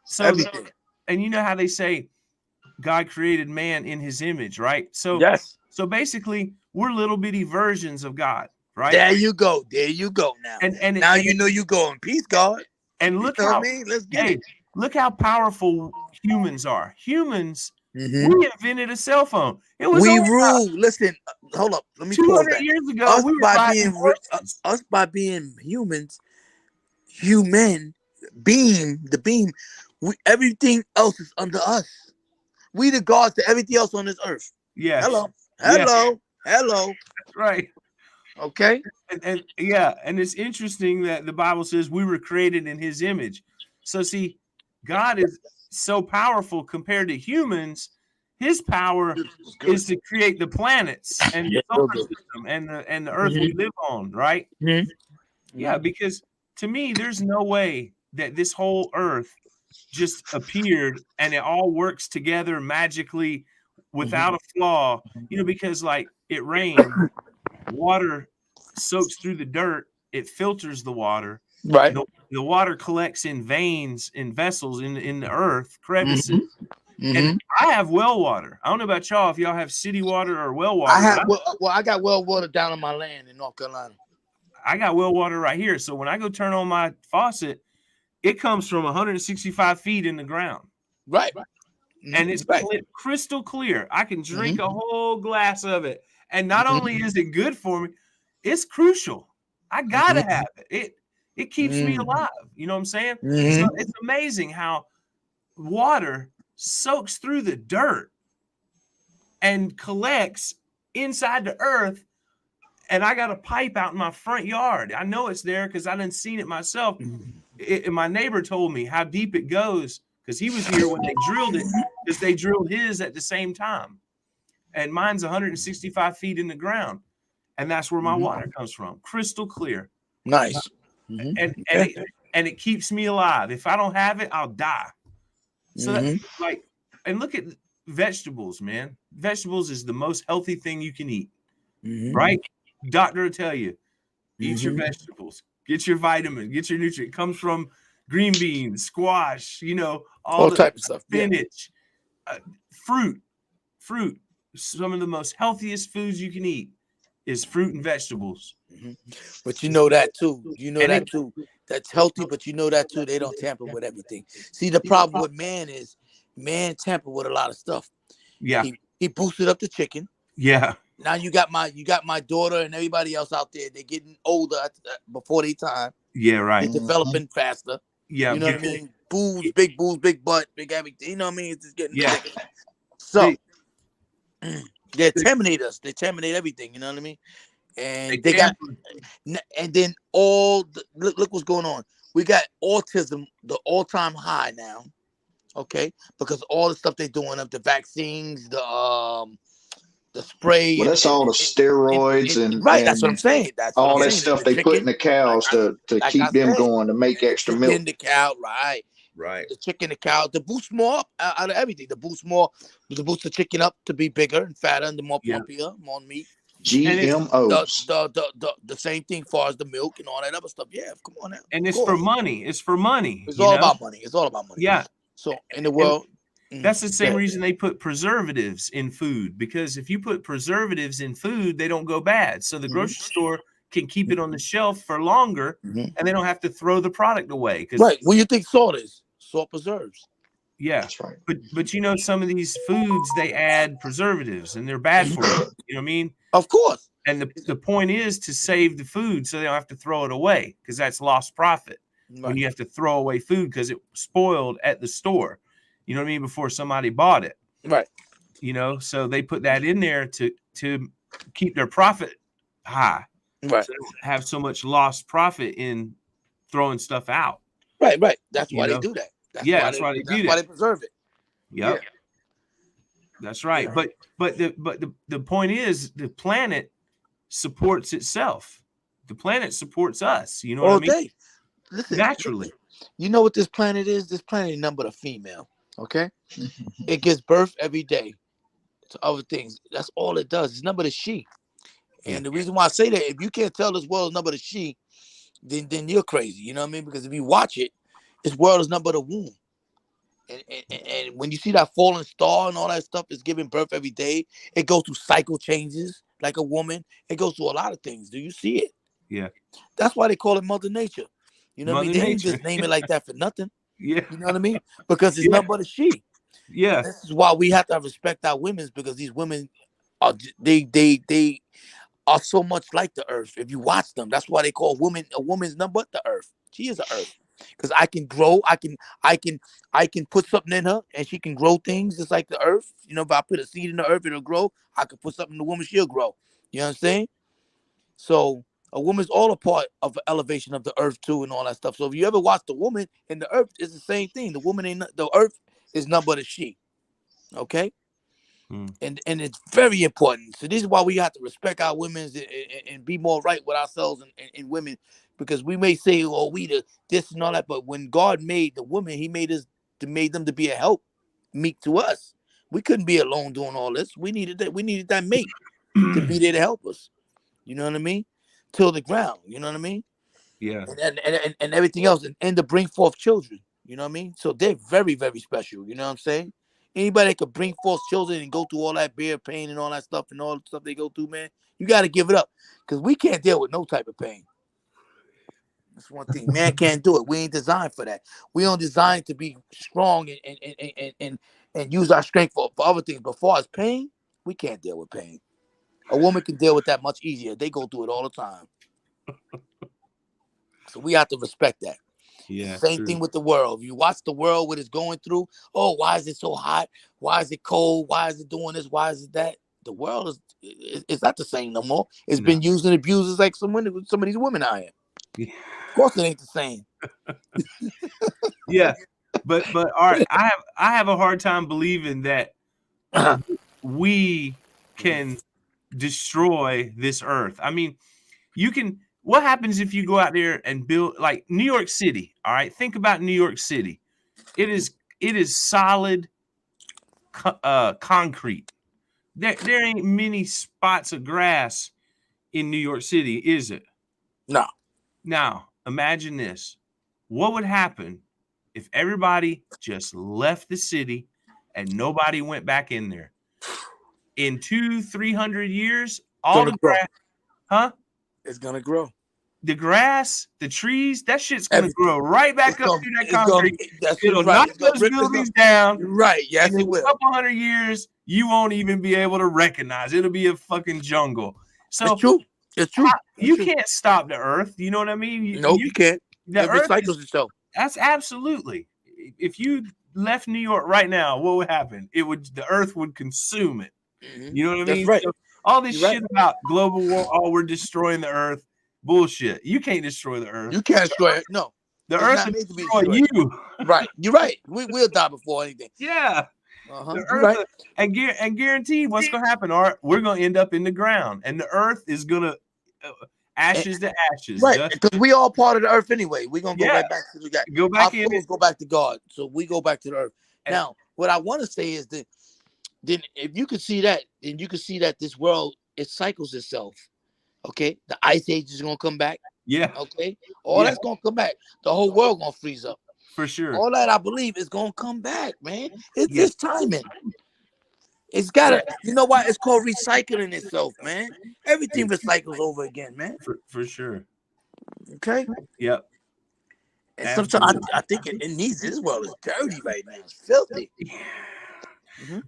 So everything. And you know how they say God created man in his image, right? So yes. So basically, we're little bitty versions of God, right? There you go. There you go. Now, now you know you go in peace, God. And look you know how what I mean? Let's get it. Look how powerful humans are. Humans, we invented a cell phone. It was we rule. Listen, hold up. Let me 200 years ago. Us, we were us by being humans, the beam. Everything else is under us. We the gods to everything else on this earth. Yes. Hello. That's right. Okay. And it's interesting that the Bible says we were created in his image. So see, God is so powerful compared to humans. His power is to create the planets and the solar system and the earth we live on, right? Yeah, because to me, there's no way that this whole earth just appeared and it all works together magically without a flaw, because like it rained, water soaks through the dirt, it filters the water, right? The water collects in veins, in vessels in the earth, crevices. And I have well water. I don't know about y'all if y'all have city water or well water. I got well water down on my land in North Carolina. I got well water right here. So when I go turn on my faucet, it comes from 165 feet in the ground. Right. And it's crystal clear. I can drink a whole glass of it. And not only is it good for me, it's crucial. I gotta have it. It keeps me alive. You know what I'm saying? So it's amazing how water soaks through the dirt and collects inside the earth. And I got a pipe out in my front yard. I know it's there because I done seen it myself. And my neighbor told me how deep it goes because he was here when they drilled it, because they drilled his at the same time. And mine's 165 feet in the ground. And that's where my water comes from. Crystal clear. Nice. And it keeps me alive. If I don't have it, I'll die. So and look at vegetables, man. Vegetables is the most healthy thing you can eat. Right? Doctor will tell you, eat your vegetables, get your vitamin, get your nutrient. It comes from green beans, squash, all the type of stuff. Spinach, fruit. Some of the most healthiest foods you can eat is fruit and vegetables. But you know that too. Too. That's healthy, but you know that too. They don't tamper with everything. See, the problem with man is man tamper with a lot of stuff. Yeah. He boosted up the chicken. Yeah. now you got my daughter and everybody else out there. They're getting older before their time. Yeah, right. They're developing faster. Yeah, you know what I mean. Boobs, big butt, big everything. You know what I mean? It's just getting ridiculous. So they terminate us. They terminate everything. You know what I mean? And they got, and then look what's going on. We got autism, the all-time high now. Okay, because all the stuff they're doing up, the vaccines, the spray. Well, that's all the steroids and right. That's what I'm saying. That's all what I'm that saying. stuff they put in the cows to keep them going, to make extra milk. In the cow, right. The chicken, the cow, to boost more up out of everything. To boost the chicken up to be bigger and fatter and the more plumpier, more meat. GMOs. The same thing as far as the milk and all that other stuff. Yeah, come on now. And it's for money. It's for money. It's all about money. It's all about money. Yeah. So in the world, that's the same reason they put preservatives in food, because if you put preservatives in food, they don't go bad. So the grocery store can keep it on the shelf for longer, and they don't have to throw the product away. Right. What do you think salt is? Salt preserves. Yeah, that's right. But you know, some of these foods, they add preservatives and they're bad for you. You know what I mean? Of course. And the point is to save the food so they don't have to throw it away, because that's lost profit. Right. When you have to throw away food because it spoiled at the store, you know what I mean, before somebody bought it. Right. You know, so they put that in there to keep their profit high. Right. So they don't have so much lost profit in throwing stuff out. Right. That's why they do that. That's why they preserve it. Yep. Yeah. That's right. Yeah. But the point is, the planet supports itself. The planet supports us. You know what I mean? Day. Listen, naturally. You know what this planet is? This planet is nothing but a female. Okay? It gives birth every day to other things. That's all it does. It's nothing but a she. And the reason why I say that, if you can't tell this world is nothing but a she, then you're crazy. You know what I mean? Because if you watch it, this world is nothing but a womb. And when you see that falling star and all that stuff is giving birth every day, it goes through cycle changes like a woman. It goes through a lot of things. Do you see it? Yeah. That's why they call it Mother Nature. You know what I mean? They didn't just name it like that for nothing. Yeah. You know what I mean? Because it's nothing but a she. Yeah. This is why we have to respect our women, because these women are they are so much like the earth. If you watch them, that's why they call a woman's nothing but the earth. She is the earth. Because I can grow, I can put something in her and she can grow things just like the earth. You know, if I put a seed in the earth, it'll grow. I could put something in the woman, she'll grow. You know what I'm saying? So a woman's all a part of the elevation of the earth too and all that stuff. So if you ever watch the woman and the earth, it's the same thing. The woman the earth is nothing but a she. Okay? And it's very important. So this is why we have to respect our women and be more right with ourselves and women. Because we may say, "Oh, we this and all that," but when God made the woman, He made them to be a help, meet to us. We couldn't be alone doing all this. We needed that mate to be there to help us. You know what I mean? Till the ground. You know what I mean? Yeah. And everything else, and to bring forth children. You know what I mean? So they're very, very special. You know what I'm saying? Anybody that could bring forth children and go through all that bear pain and all that stuff and all the stuff they go through, man, you got to give it up, because we can't deal with no type of pain. That's one thing. Man can't do it. We ain't designed for that. We aren't designed to be strong and use our strength for other things. But as far as pain, we can't deal with pain. A woman can deal with that much easier. They go through it all the time. So we have to respect that. Yeah. Same thing with the world. If you watch the world, what it's going through, oh, why is it so hot? Why is it cold? Why is it doing this? Why is it that? The world is not the same no more. It's been used and abused as like some of these women out here. Yeah. Of course, it ain't the same. Yeah, but all right, I have a hard time believing that we can destroy this earth. I mean, you can. What happens if you go out there and build like New York City? All right, think about New York City. It is solid concrete. There ain't many spots of grass in New York City, is it? No. Now, imagine this. What would happen if everybody just left the city and nobody went back in there? In 200-300 years, all the grass, huh? It's gonna grow. the grass, the trees, that shit's gonna grow right back up through that concrete. It'll right. knock those buildings down. You're right. Yes, and it in will. a couple hundred years, you won't even be able to recognize. It'll be a fucking jungle. So it's true. It's true. You can't stop the earth. You know what I mean? Nope, you can't. The It earth recycles itself. That's absolutely. If you left New York right now, what would happen? The earth would consume it. Mm-hmm. You know what I mean? That's right. So all this You're shit about global war, we're destroying the earth. Bullshit. You can't destroy the earth. You can't destroy it. No. The it's earth not will made to be destroy destroyed. you. Right. You're right. We'll die before anything. Yeah. The earth, right. and guaranteed what's going to happen, Art, we're going to end up in the ground, and the earth is going to ashes to ashes. Right, because we all part of the earth anyway. We're going to go right back to the God. Go back Our in souls go back to God, so we go back to the earth. Now, what I want to say is that then if you could see that, then you could see that this world, it cycles itself. Okay? The ice age is going to come back. Yeah. Okay? All that's going to come back. The whole world going to freeze up. For sure. All that I believe is going to come back, man. It's just timing. It's got to, you know why? It's called recycling itself, man. Everything recycles over again, man. For sure. Okay? Yep. And sometimes I think it needs, this world is dirty right now. It's filthy.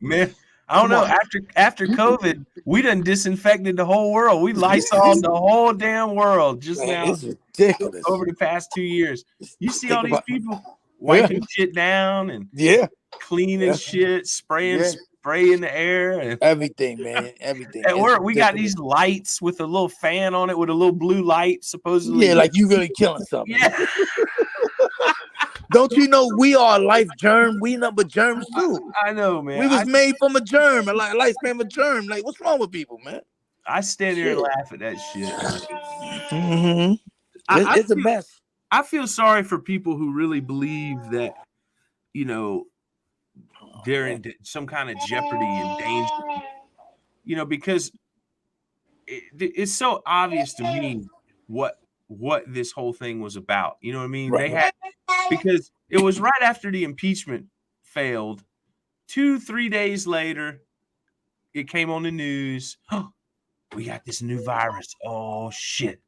Man, I don't know. After COVID, we done disinfected the whole world. We Lysoled the whole damn world just now. It's ridiculous. Over the past 2 years. You see all these people wiping shit down and cleaning shit, spraying spray in the air. And everything, man. Everything. At work, we got these lights with a little fan on it with a little blue light, supposedly. Yeah, like you really killing something. Yeah. Don't you know we are a life germ? We number germs too. I know, man. We was made from a germ, a lifespan of a germ. Like, what's wrong with people, man? I stand there and laugh at that shit. Mm-hmm. It's a mess. I feel sorry for people who really believe that, you know, they're in some kind of jeopardy and danger. You know, because it's so obvious to me what this whole thing was about. You know what I mean? Right. They had, because it was right after the impeachment failed. 2-3 days later, it came on the news. Oh, we got this new virus. Oh shit.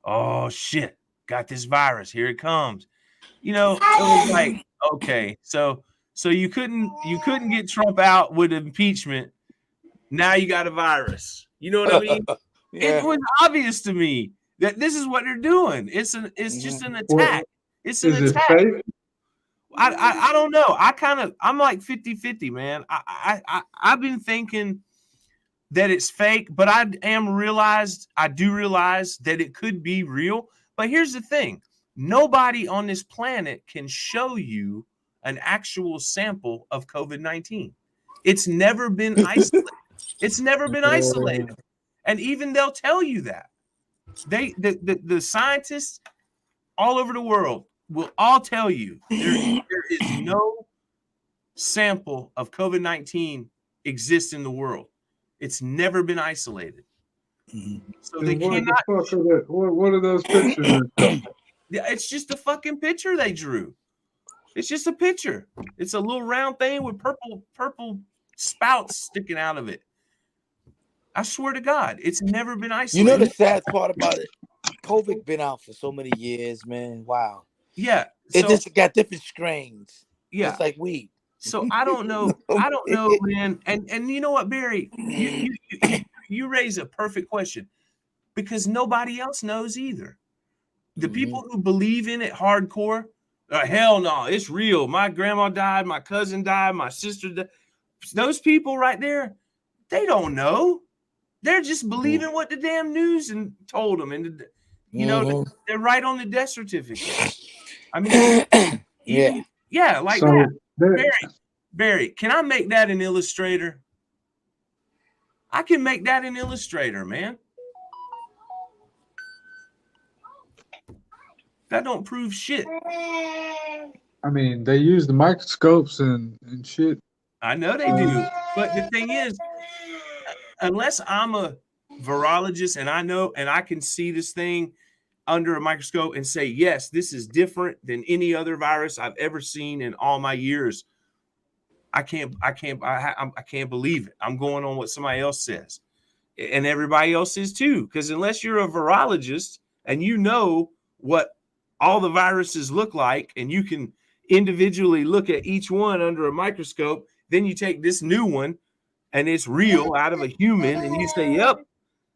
Got this virus. Here it comes. You know, it was like, okay, so you couldn't get Trump out with impeachment. Now you got a virus. You know what I mean? It was obvious to me that this is what they're doing. It's just an attack. It's an attack. I don't know. I'm like 50-50, man. I've been thinking that it's fake, but I do realize that it could be real. But here's the thing. Nobody on this planet can show you an actual sample of COVID-19. It's never been isolated. It's never been isolated. And even they'll tell you that. The scientists all over the world will all tell you there is no sample of COVID-19 exists in the world. It's never been isolated. So they cannot. What are those pictures? Yeah, it's just a fucking picture they drew. It's just a picture. It's a little round thing with purple spouts sticking out of it. I swear to God, it's never been isolated. You know the sad part about it? COVID been out for so many years, man. Wow. Yeah. It just got different strains. Yeah. It's like weed. So I don't know. I don't know, man. And you know what, Barry? You raise a perfect question because nobody else knows either. The people who believe in it hardcore, hell no, it's real. My grandma died, my cousin died, my sister died. Those people right there, they don't know. They're just believing what the damn news and told them, and you know they're right on the death certificate. I mean, yeah, like so that. Barry, can I make that in Illustrator? I can make that in Illustrator, man. That don't prove shit. I mean, they use the microscopes and shit. I know they do. But the thing is, unless I'm a virologist and I know and I can see this thing under a microscope and say, yes, this is different than any other virus I've ever seen in all my years, I can't believe it. I'm going on what somebody else says. And everybody else is too. Because unless you're a virologist, and you know what all the viruses look like, and you can individually look at each one under a microscope, then you take this new one and it's real out of a human, and you say, yep,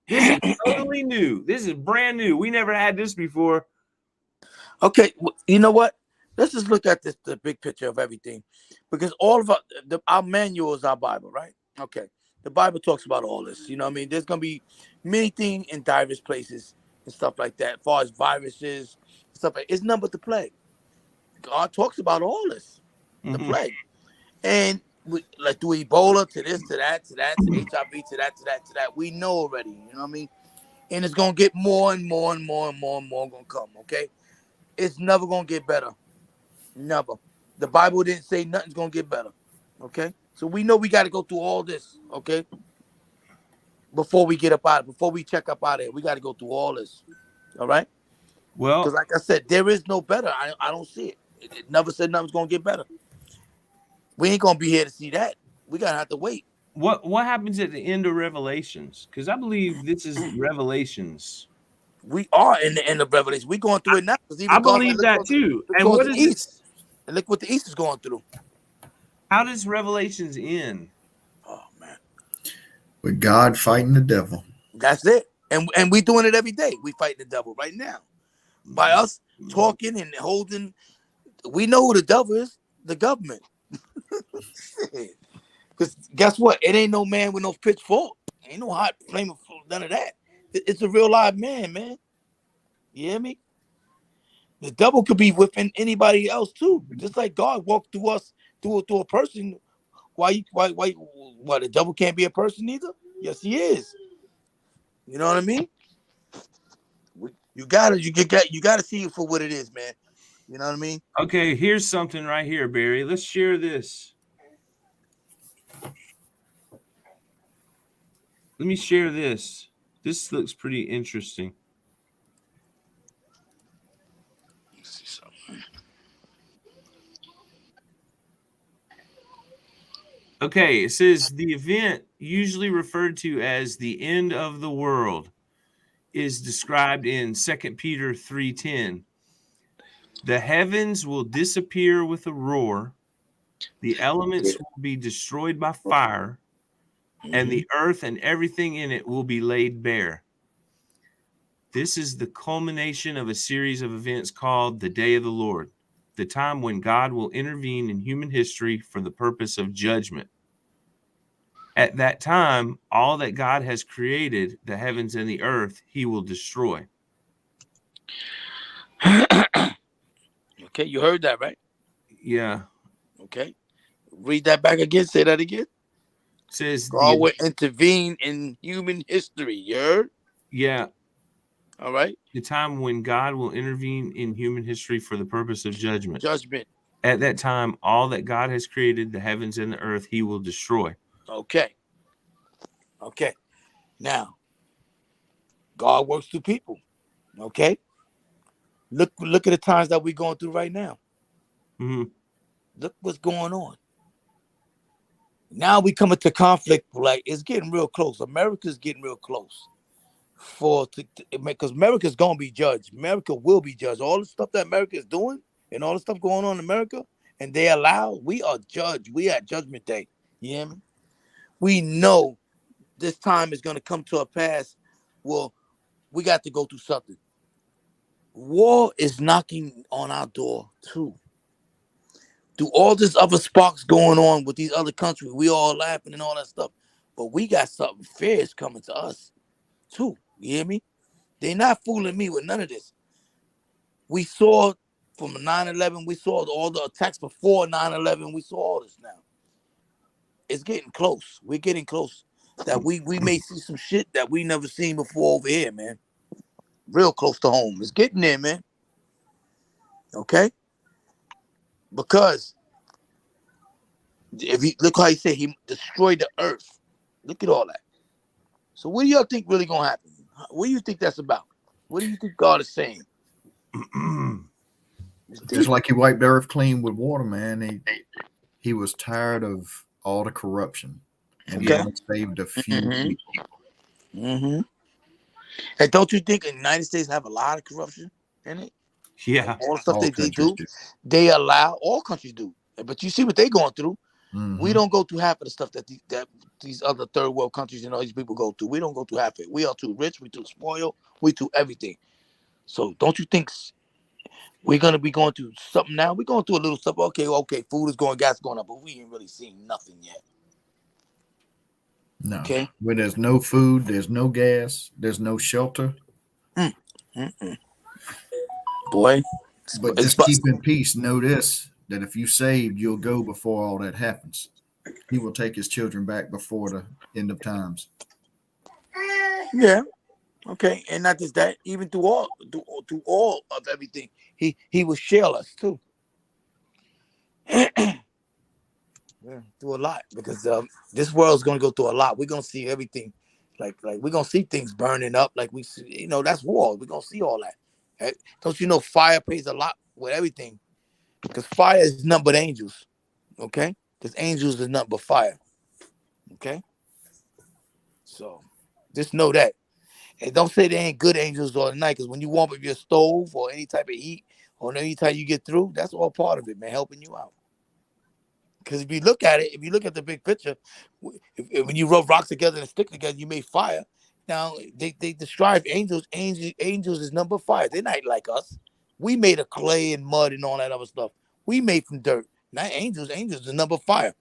this is totally new. This is brand new. We never had this before. Okay, you know what? Let's just look at the big picture of everything, because all of our manual is our Bible, right? Okay, the Bible talks about all this. You know what I mean? There's gonna be many things in diverse places and stuff like that. As far as viruses, stuff like it's nothing but the plague. God talks about all this, the plague, and like through Ebola to this, to that, to that, to HIV, to that, to that, to that. We know already. You know what I mean? And it's gonna get more and more and more and more and more gonna come. Okay, it's never gonna get better. Never. The Bible didn't say nothing's gonna get better. Okay, so we know we got to go through all this. Okay, before we get up out, before we check up out of here, we got to go through all this. All right. Well, because like I said, there is no better. I don't see it. It never said nothing's gonna get better. We ain't gonna be here to see that. We gotta have to wait. What happens at the end of Revelations? Because I believe this is Revelations. We are in the end of Revelation. We're going through it now. I believe that too. And what is East? And look what the East is going through. How does Revelations end? Oh man, with God fighting the devil. That's it. And we doing it every day. We fighting the devil right now. By us talking and holding, we know who the devil is. The government. Because guess what? It ain't no man with no pitchfork. Ain't no hot flame, none of that. It's a real live man, man. You hear me? The devil could be within anybody else too. Just like God walked through us, through a person. Why the devil can't be a person either? Yes, he is. You know what I mean? You gotta see it for what it is, man. You know what I mean? Okay, here's something right here, Barry. Let's share this. Let me share this. This looks pretty interesting. Let's see something. Okay, it says the event usually referred to as the end of the world is described in 2 Peter 3:10. The heavens will disappear with a roar. The elements will be destroyed by fire, and the earth and everything in it will be laid bare. This is the culmination of a series of events called the Day of the Lord, the time when God will intervene in human history for the purpose of judgment. At that time, all that God has created, the heavens and the earth, he will destroy. Okay, you heard that, right? Yeah. Okay. Read that back again. Say that again. It says God will intervene in human history. You heard? Yeah. All right. The time when God will intervene in human history for the purpose of judgment. Judgment. At that time, all that God has created, the heavens and the earth, he will destroy. Okay. Okay. Now, God works through people. Okay. Look at the times that we're going through right now. Mm-hmm. Look what's going on. Now we come into conflict. Like it's getting real close. America's getting real close. Because America's gonna be judged. America will be judged. All the stuff that America is doing and all the stuff going on in America, and they allow, we are judged. We at Judgment Day. You hear me? We know this time is gonna come to a pass. Well, we got to go through something. War is knocking on our door too. Do all this other sparks going on with these other countries, we all laughing and all that stuff, but we got something fierce coming to us too. You hear me? They're not fooling me with none of this. We saw from 9/11, we saw all the attacks before 9/11. We saw all this now. It's getting close. We're getting close. That we may see some shit that we never seen before over here, man. Real close to home. It's getting there, man. Okay? Because if you look how he said he destroyed the earth. Look at all that. So what do y'all think really gonna happen? What do you think that's about? What do you think God is saying? Just like he wiped the earth clean with water, man. He was tired of all the corruption and saved a few people. Mm-hmm. And don't you think the United States have a lot of corruption in it? Yeah. All the stuff All they countries do, do. they allow. All countries do. But you see what they're going through. We Mhm. don't go through half of the stuff that these other third world countries and all these people go through. We don't go through half of it. We are too rich. We too spoiled. We too everything. So don't you think we're gonna be going through something now? We're going through a little stuff. Okay, food is going, gas is going up, but we ain't really seen nothing yet. No. Okay. Where there's no food, there's no gas, there's no shelter. Boy, But it's just keep in peace. Know this, that if you saved, you'll go before all that happens. He will take his children back before the end of times. yeah. Okay, and not just that, even through all of everything, he will shell us too. Yeah, through a lot, because this world's gonna go through a lot. We're gonna see everything, like we're gonna see things burning up. Like we see, that's war. We're gonna see all that. Right? Don't you know fire pays a lot with everything? Because fire is nothing but angels. Okay, because angels is nothing but fire. Okay, so just know that. And don't say they ain't good angels all the night, because when you warm up your stove or any type of heat or any time you get through, that's all part of it, man, helping you out. Because if you look at it, if you look at the big picture, when you rub rocks together and stick together, you make fire. Now they describe angels. Angels is number fire. They're not like us. We made of clay and mud and all that other stuff. We made from dirt. Not angels. Angels is number fire.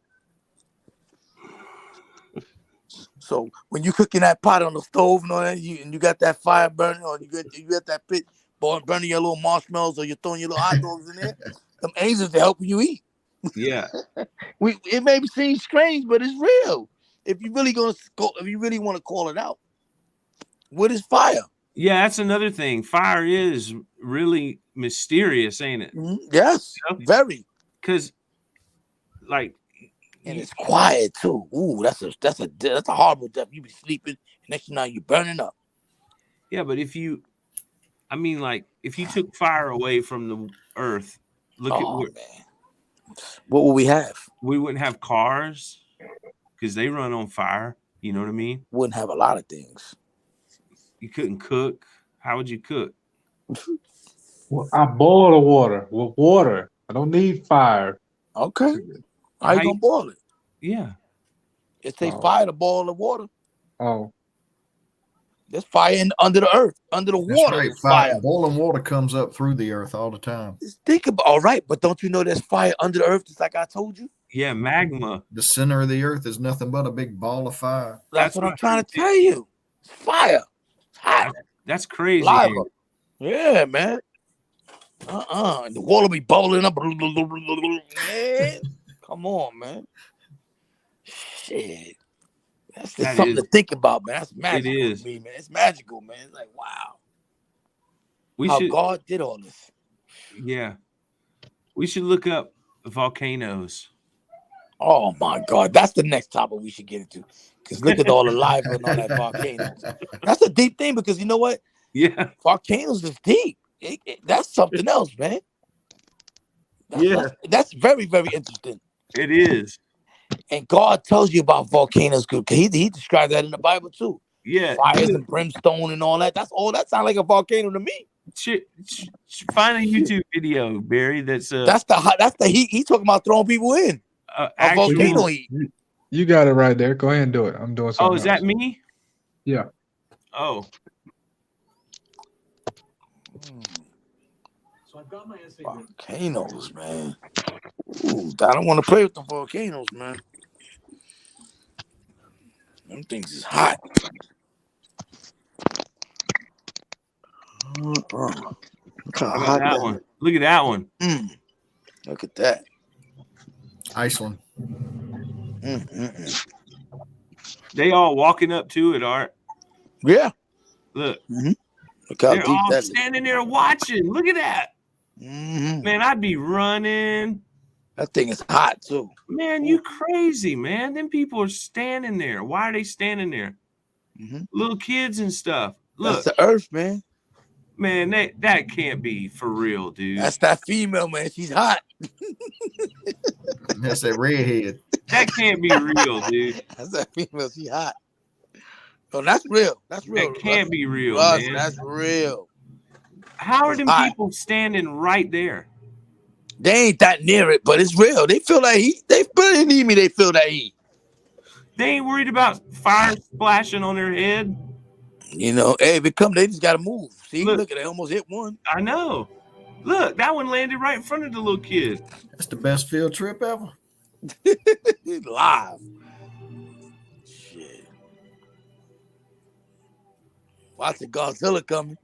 So when you cooking that pot on the stove and all that, and you got that fire burning, or you got that pit burning your little marshmallows, or you're throwing your little hot dogs in there, them angels are helping you eat. Yeah. It may seem strange, but it's real. If you really want to call it out, what is fire? Yeah, that's another thing. Fire is really mysterious, ain't it? Yes, very. Because, like, and it's quiet too. Ooh, that's a horrible death. You be sleeping, and next thing you know, you burning up. Yeah, but if you took fire away from the earth, look at man, what would we have? We wouldn't have cars because they run on fire. You know what I mean? Wouldn't have a lot of things. You couldn't cook. How would you cook? Well, I boil the water with water. I don't need fire. Okay. How you gonna boil it? Yeah. It takes fire to boil the water. Oh. There's fire under the earth, under the water. Right. Fire. Boiling water comes up through the earth all the time. Think about all right, but don't you know there's fire under the earth, just like I told you? Yeah, magma. The center of the earth is nothing but a big ball of fire. That's what I'm trying to tell you. It's fire. It's hot. That's crazy. Lava. Yeah, man. And the water be bubbling up. Man. Come on, man. Shit. That's just something to think about, man. That's magical. It is. To me, man. It's magical, man. It's like, wow. How God did all this. Yeah. We should look up volcanoes. Oh, my God. That's the next topic we should get into. Because look at all the lava and all that volcanoes. That's a deep thing, because you know what? Yeah. Volcanoes is deep. That's something else, man. That's very, very interesting. It is. And God tells you about volcanoes. He described that in the Bible too. Yeah. Fires and brimstone and all that. That's all. That sounds like a volcano to me. Find a YouTube video, Barry. That's the heat. He's talking about throwing people in. A volcano heat. You got it right there. Go ahead and do it. I'm doing something. Oh, is that me? Yeah. Oh. So I've got my essay. Volcanoes, man. Ooh, I don't want to play with the volcanoes, man. Them things is hot. Look at that one. Look at that one. Look at that. Iceland. They all walking up to it, Art. Yeah. Look. Look how they're deep all that standing there watching. Look at that. Man, I'd be running. That thing is hot too. Man, you crazy, man. Them people are standing there. Why are they standing there? Little kids and stuff. Look. That's the earth, man. Man, that can't be for real, dude. That's that female, man. She's hot. That's that redhead. That can't be real, dude. That's that female. She hot. Oh, that's real. That's real. That can't be real, Russ, man. that's real. How are It's them hot. people standing right there? They ain't that near it, but it's real. They feel that heat. They really need me. They feel that heat. They ain't worried about fire splashing on their head. You know, hey, if it come, they just gotta move. See, Look. look at they almost hit one. I know. Look, that one landed right in front of the little kid. That's the best field trip ever. Live. Shit. Watch the Godzilla coming.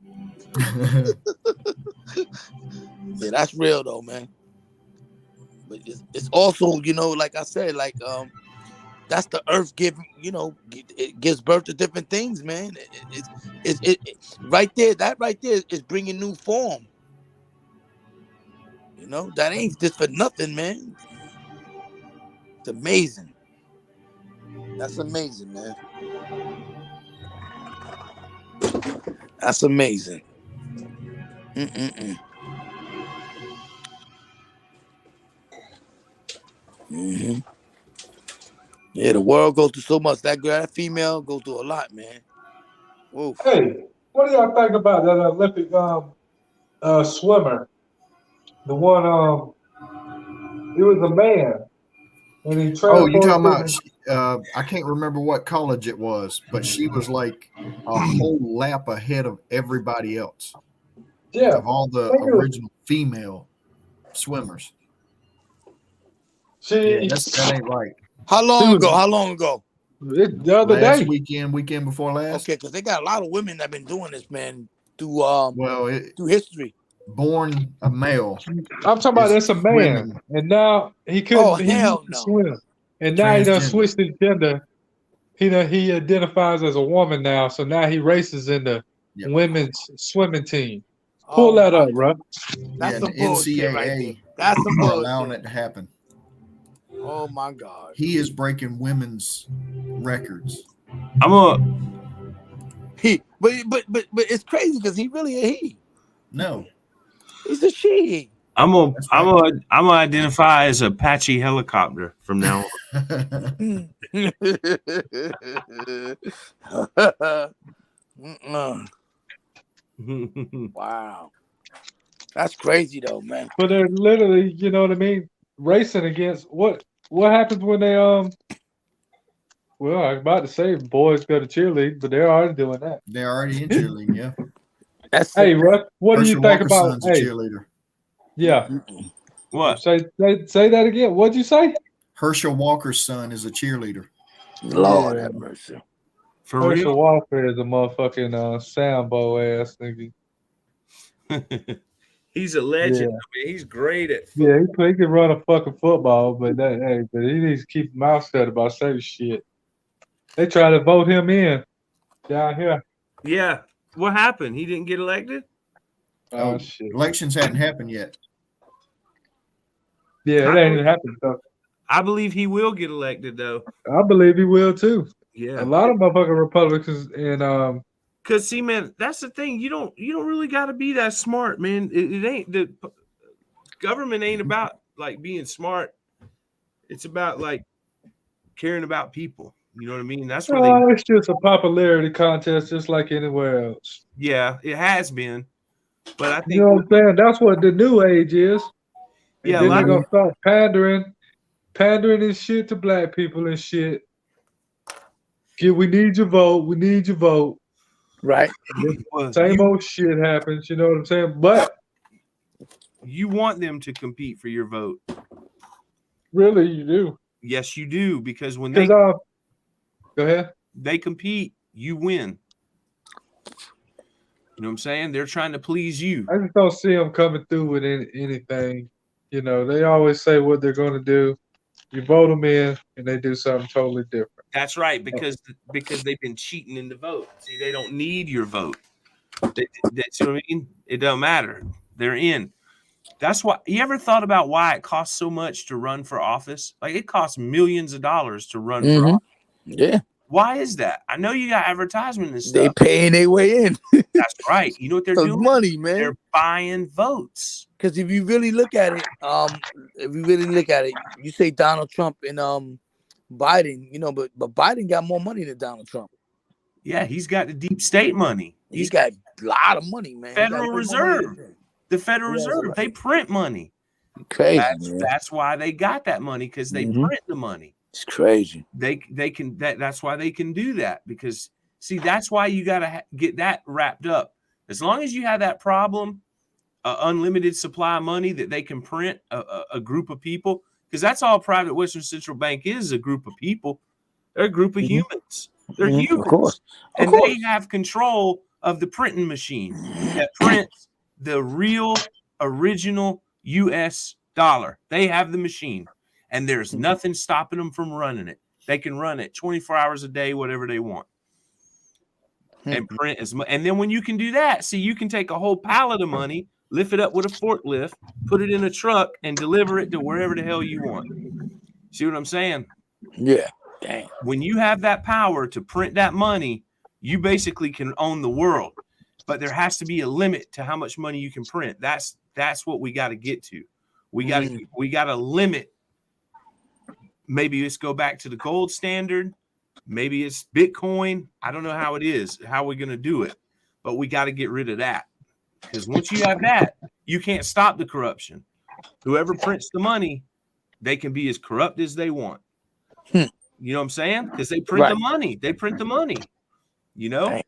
Yeah, that's real though, man. But it's also, you know, like I said, like that's the earth giving, you know, it gives birth to different things, man. It right there, that right there is bringing new form. You know, that ain't just for nothing, man. It's amazing. That's amazing, man. That's amazing. Mm-hmm. Yeah, the world goes through so much. That female goes through a lot, man. Oof. Hey, what do y'all think about that Olympic swimmer? The one it was a man, and he Oh, you talking transformed. about? I can't remember what college it was, but she was like a whole lap ahead of everybody else. Yeah, of all the original female swimmers. Yeah, that ain't right. How long ago? How long ago? The other Last day. weekend before last. Okay, because they got a lot of women that have been doing this, man, through through history. Born a male. I'm talking about that's a man, and now he couldn't. Oh, he hell used to no. swim, and now he done Transgender. switched his gender. He identifies as a woman now, so now he races in the women's swimming team. Pull that up, bro. That's some the bullshit right there. NCAA That's some are bullshit. allowing it to happen. Oh my God. He is breaking women's records. But it's crazy because he really a he. No, he's a she. I'm gonna identify as Apache helicopter from now on. Wow, that's crazy though, man. But they're literally, you know what I mean, racing against what happens when they Well, I was about to say boys go to cheerlead, but they're already doing that. They're already in cheerleading, yeah. Hey, Russ, what do you Herschel think Walker's about? son's a Hey, cheerleader. yeah. What? Say that again. What'd you say? Herschel Walker's son is a cheerleader. Lord have mercy. For Herschel real? Walker is a motherfucking Sambo ass nigga. He's a legend. Yeah. I mean, he's great at Yeah, he can run a fucking football, but but he needs to keep his mouth shut about certain shit. They try to vote him in down here. Yeah. What happened? He didn't get elected? Oh, shit. Elections hadn't happened yet. Yeah, it ain't even happened though. I believe he will get elected though. I believe he will too. Yeah. A lot of motherfucking Republicans and Cause see, man, that's the thing. You don't really got to be that smart, man. It ain't the government ain't about like being smart. It's about like caring about people. You know what I mean? That's where they. it's just a popularity contest, just like anywhere else. Yeah, it has been, but I think You know what I'm saying? That's what the new age is. And Yeah, then a they're lot gonna of- start pandering and shit to black people and shit. We need your vote. We need your vote. Right. Same old shit happens. You know what I'm saying? But you want them to compete for your vote. really, you do. Yes, you do, because when they Go ahead. They compete, you win. You know what I'm saying? They're trying to please you. I just don't see them coming through with anything. You know, they always say what they're going to do. You vote them in, and they do something totally different. That's right, because they've been cheating in the vote. See, they don't need your vote. That's what I mean. It don't matter. They're in. That's why. You ever thought about why it costs so much to run for office? Like it costs millions of dollars to run for office. Yeah. Why is that? I know you got advertisement and stuff. They paying their way in. That's right. You know what they're doing? Money, man. They're buying votes. Because if you really look at it, you say Donald Trump and Biden, you know, but Biden got more money than Donald Trump. Yeah, he's got the deep state money. He's got a lot of money, man. Federal Reserve. The Federal Reserve. They print money. Crazy. That's why they got that money, because they print the money. It's crazy. They can that's why they can do that, because see, that's why you got to get that wrapped up. As long as you have that problem, unlimited supply of money that they can print a group of people, because that's all private Western Central Bank is, a group of people. They're a group of humans. They're humans. Of course. And they have control of the printing machine that prints the real original US dollar. They have the machine, and there's nothing stopping them from running it. They can run it 24 hours a day, whatever they want, and print as much. And then when you can do that, see, you can take a whole pallet of money, lift it up with a forklift, put it in a truck, and deliver it to wherever the hell you want. See what I'm saying? Yeah. Damn. When you have that power to print that money, you basically can own the world. But there has to be a limit to how much money you can print. That's what we got to get to. We got to limit. Maybe let's go back to the gold standard. Maybe it's Bitcoin. I don't know how it is, how we're going to do it. But we got to get rid of that. Because once you have that, you can't stop the corruption. Whoever prints the money, they can be as corrupt as they want. You know what I'm saying? Because they print the money. They print the money. You know? Right.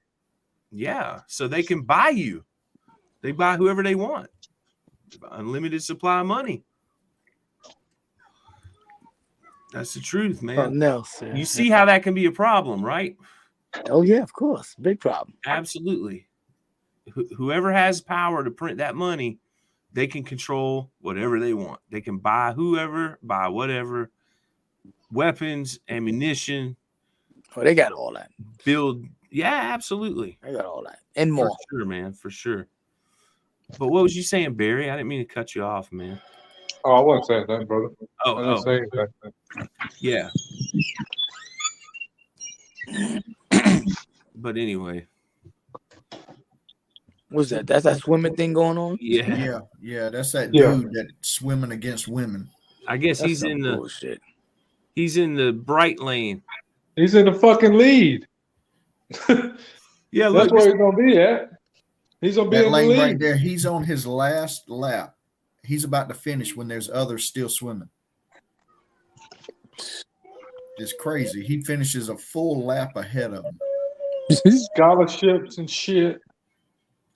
Yeah. So they can buy you. They buy whoever they want. Unlimited supply of money. That's the truth, man. You see how that can be a problem, right? Oh, yeah, of course. Big problem. Absolutely. Whoever has power to print that money, they can control whatever they want. They can buy whoever, buy whatever, weapons, ammunition. Oh, they got all that. Build. Yeah, absolutely. They got all that. And more. For sure, man. For sure. But what was you saying, Barry? I didn't mean to cut you off, man. Oh, I wasn't saying that, brother. I didn't say anything. Yeah. But anyway. What's that? That's that swimming thing going on? Yeah. Yeah. That's that dude that's swimming against women. I guess he's in the bullshit. He's in the bright lane. He's in the fucking lead. Yeah, that's where he's gonna be at. He's gonna be that in the lane lead right there. He's on his last lap. He's about to finish when there's others still swimming. It's crazy. He finishes a full lap ahead of him. Scholarships and shit.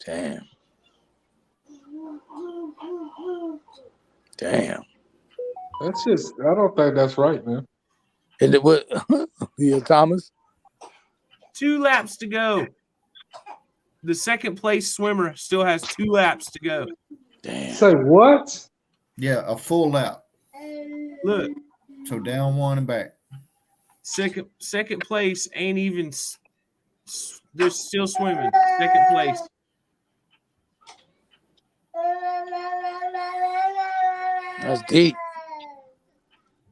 Damn. That's just. I don't think that's right, man. And it was Thomas. 2 laps to go. The second place swimmer still has 2 laps to go. Damn. Say what? Yeah, a full lap. Look. So down one and back. Second place ain't even. They're still swimming. Second place. That's deep.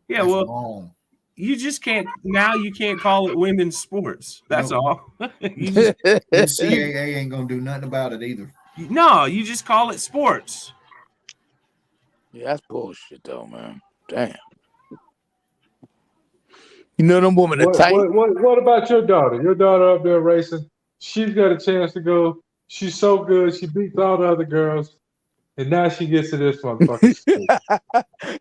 Yeah, well, you just can't. Now you can't call it women's sports. That's all. You just, NCAA ain't gonna do nothing about it either. No, you just call it sports. Yeah, that's bullshit, though, man. Damn. You know them women are tight. What about your daughter? Your daughter up there racing. She's got a chance to go. She's so good. She beats all the other girls. And now she gets to this motherfucking school.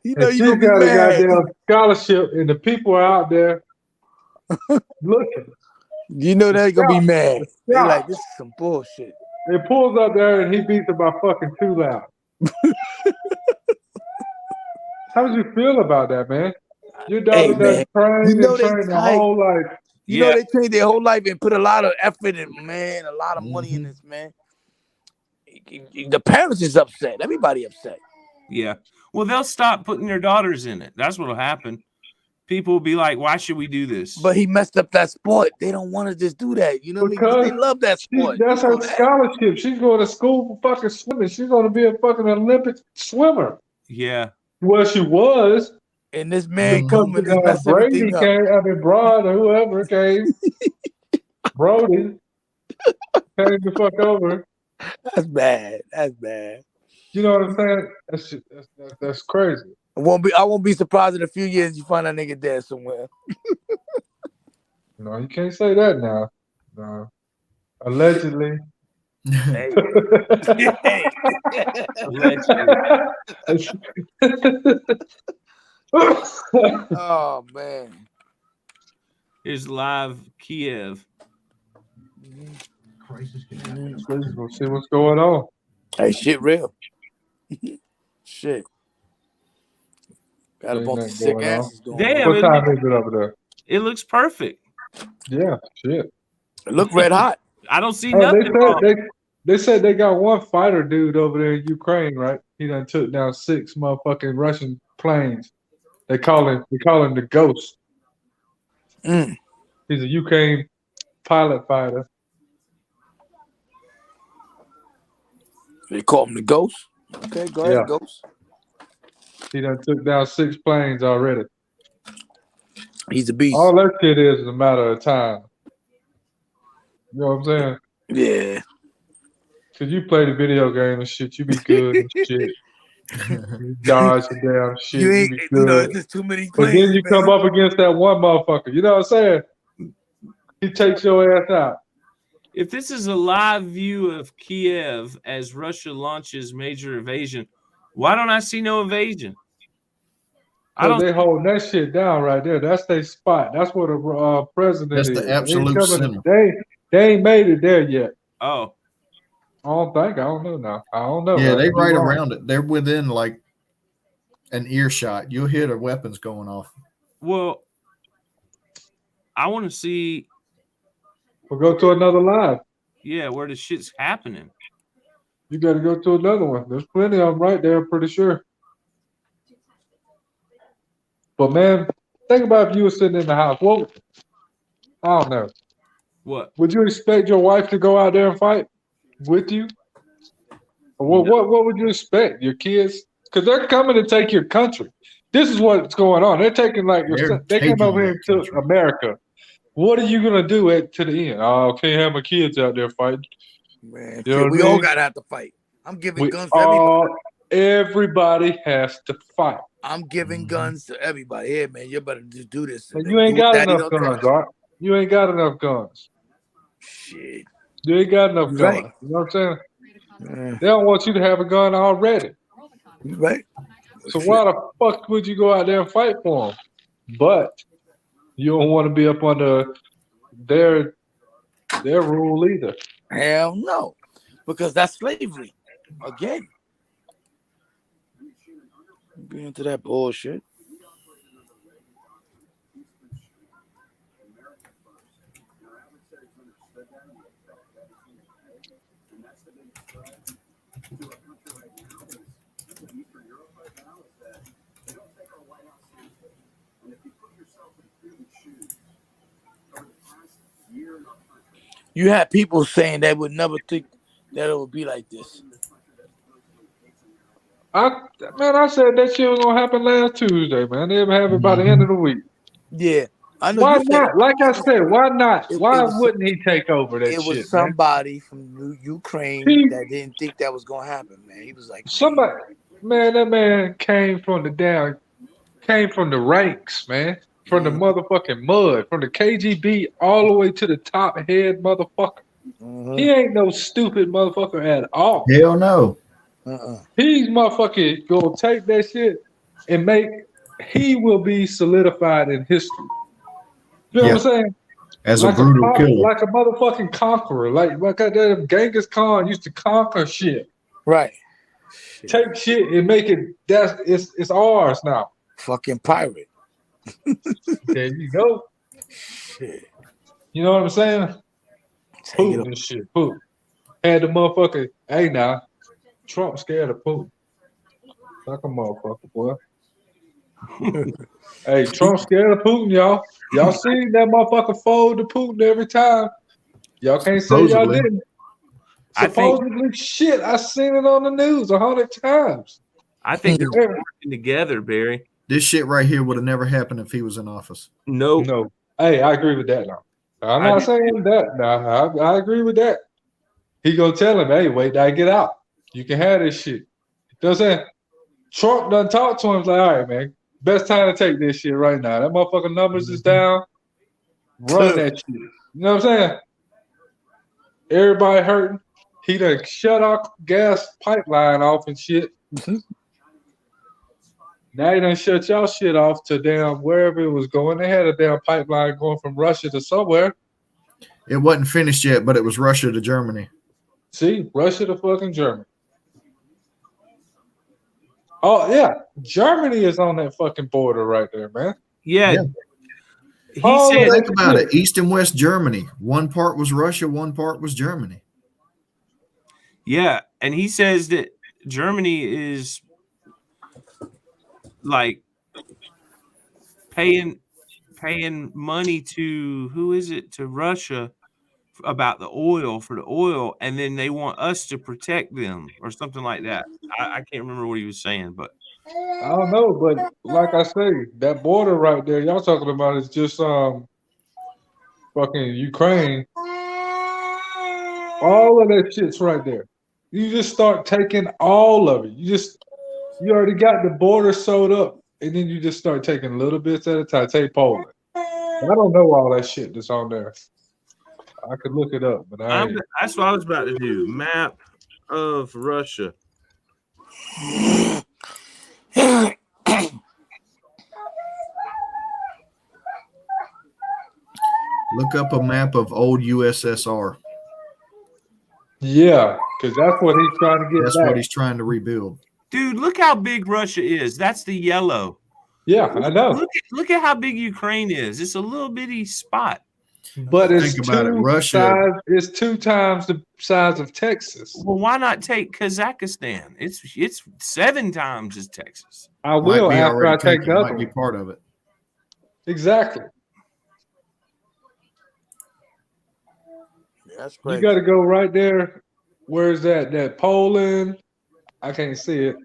You know, she's got a goddamn scholarship, and the people are out there looking. You know they're going to be mad. They're like, this is some bullshit. It pulls up there, and he beats her by fucking 2 laps. How did you feel about that, man? Your daughter does train their whole life. You know they trained their whole life and put a lot of effort in, man, a lot of money in this, man. The parents is upset. Everybody upset. Yeah. Well, they'll stop putting their daughters in it. That's what'll happen. People will be like, why should we do this? But he messed up that sport. They don't want to just do that. You know what I mean? They love that sport. That's her scholarship. She's going to school for fucking swimming. She's going to be a fucking Olympic swimmer. Yeah. Well, she was. And this man coming and mess Brady everything up. came, I mean, Broad or whoever came. Brody came the fuck over. That's bad. That's bad. You know what I'm saying? That's crazy. I won't be surprised in a few years you find that nigga dead somewhere. No, you can't say that now. Allegedly. Hey. Allegedly. Oh man. Here's live Kiev. We'll see what's going on. Hey, shit real. Shit. Got a Ain't bunch of nothing sick going on. asses going Damn, on. What time is it over there? It looks perfect. Yeah, shit. It look red hot. I don't see Oh, nothing wrong. they said they got one fighter dude over there in Ukraine, right? He done took down 6 motherfucking Russian planes. They call him the Ghost. Mm. He's a Ukraine pilot fighter. They call him the Ghost. Okay, go ahead, Ghost. He done took down 6 planes already. He's a beast. All that shit is a matter of time. You know what I'm saying? Yeah. Cause you play the video game and shit, you be good and shit. You dodge the damn shit, You you ain't, be you know, good. there's too many But planes, then you man. come up against that one motherfucker. You know what I'm saying? He takes your ass out. If this is a live view of Kiev as Russia launches major invasion, why don't I see no invasion? Because they holding that shit down right there. That's their spot. That's where the president That's is. the absolute center. They ain't made it there yet. Oh. I don't think. I don't know now. I don't know. Yeah, I they could be right wrong. around it. They're within like an earshot. You'll hear the weapons going off. Well, I want to see. We'll go to another live. Yeah, where the shit's happening. You got to go to another one. There's plenty of them right there, I'm pretty sure. But, man, think about if you were sitting in the house. Well, I don't know. What? Would you expect your wife to go out there and fight with you? Or what would you expect? Your kids? Because they're coming to take your country. This is what's going on. They're taking, like, they came over here to America. What are you going to do to the end? Oh, I can't have my kids out there fighting. Man, You know shit, we what I all mean? got to have to fight. I'm giving guns to everybody. Everybody has to fight. I'm giving guns to everybody. Here, man, you better just do this. And you ain't Do what got daddy enough don't tell guns, you. Art. You ain't got enough guns. Shit. You ain't got enough You guns. right. You know what I'm saying? Yeah. They don't want you to have a gun already. You right. So why the fuck would you go out there and fight for them? But you don't want to be up under their rule either. Hell no. Because that's slavery. Again. Be into that bullshit. You had people saying they would never think that it would be like this. I said that shit was gonna happen last Tuesday, man. They'll have it by the end of the week. Yeah, I know. Why You said not? Like I said, why not? Why was, wouldn't he take over that it shit? was somebody from Ukraine that didn't think that was gonna happen, man. He was like, that man came from the ranks, man. From the motherfucking mud, from the KGB all the way to the top head motherfucker. He ain't no stupid motherfucker at all. Hell no. He's motherfucking gonna take that shit and he will be solidified in history. You know what I'm saying? As a brutal killer. Like a motherfucking conqueror. Like that Genghis Khan used to conquer shit. Right. Take shit and make it it's ours now. Fucking pirate. There you go. Shit. You know what I'm saying? Putin and shit. Putin. Had the motherfucker, hey now, Trump scared of Putin. Like a motherfucker, boy. Hey, Trump scared of Putin, y'all. Y'all seen that motherfucker fold to Putin every time. Y'all can't say y'all didn't. Supposedly, shit, I seen it on the news 100 times. I think they're working together, Barry. This shit right here would have never happened if he was in office. No. Hey, I agree with that now. I'm not saying that. Now, I agree with that. He gonna tell him, hey, wait till I get out. You can have this shit. You know what I'm saying? Trump done talk to him like, all right, man, best time to take this shit right now. That motherfucking numbers is down. Run that shit. You know what I'm saying? Everybody hurting. He done shut our gas pipeline off and shit. Now he done shut y'all shit off to damn wherever it was going. They had a damn pipeline going from Russia to somewhere. It wasn't finished yet, but it was Russia to Germany. See, Russia to fucking Germany. Oh yeah, Germany is on that fucking border right there, man. Yeah. He Oh, said, Think about it. East and West Germany. One part was Russia, one part was Germany. yeah, and he says that Germany is like paying money to who is it, to Russia about the oil, for the oil, and then they want us to protect them or something like that. I can't remember what he was saying, but I don't know, but like I say, that border right there y'all talking about is just fucking Ukraine. All of that shit's right there. You just start taking all of it. You already got the border sewed up, and then you just start taking little bits at a time. Take Poland. I don't know all that shit that's on there. I could look it up, but I ain't. that's what I was about to do. Map of Russia. Look up a map of old USSR. Yeah, because that's what he's trying to get That's back. what he's trying to rebuild. Dude, look how big Russia is. That's the yellow. Yeah, I know. Look at how big Ukraine is. It's a little bitty spot. But it's Think about it. Russia. It's 2 times the size of Texas. Well, why not take Kazakhstan? It's 7 times as Texas. I will after I take the other might be one. part of it. Exactly. That's You crazy. got to go right there. Where's that? That Poland. I can't see it.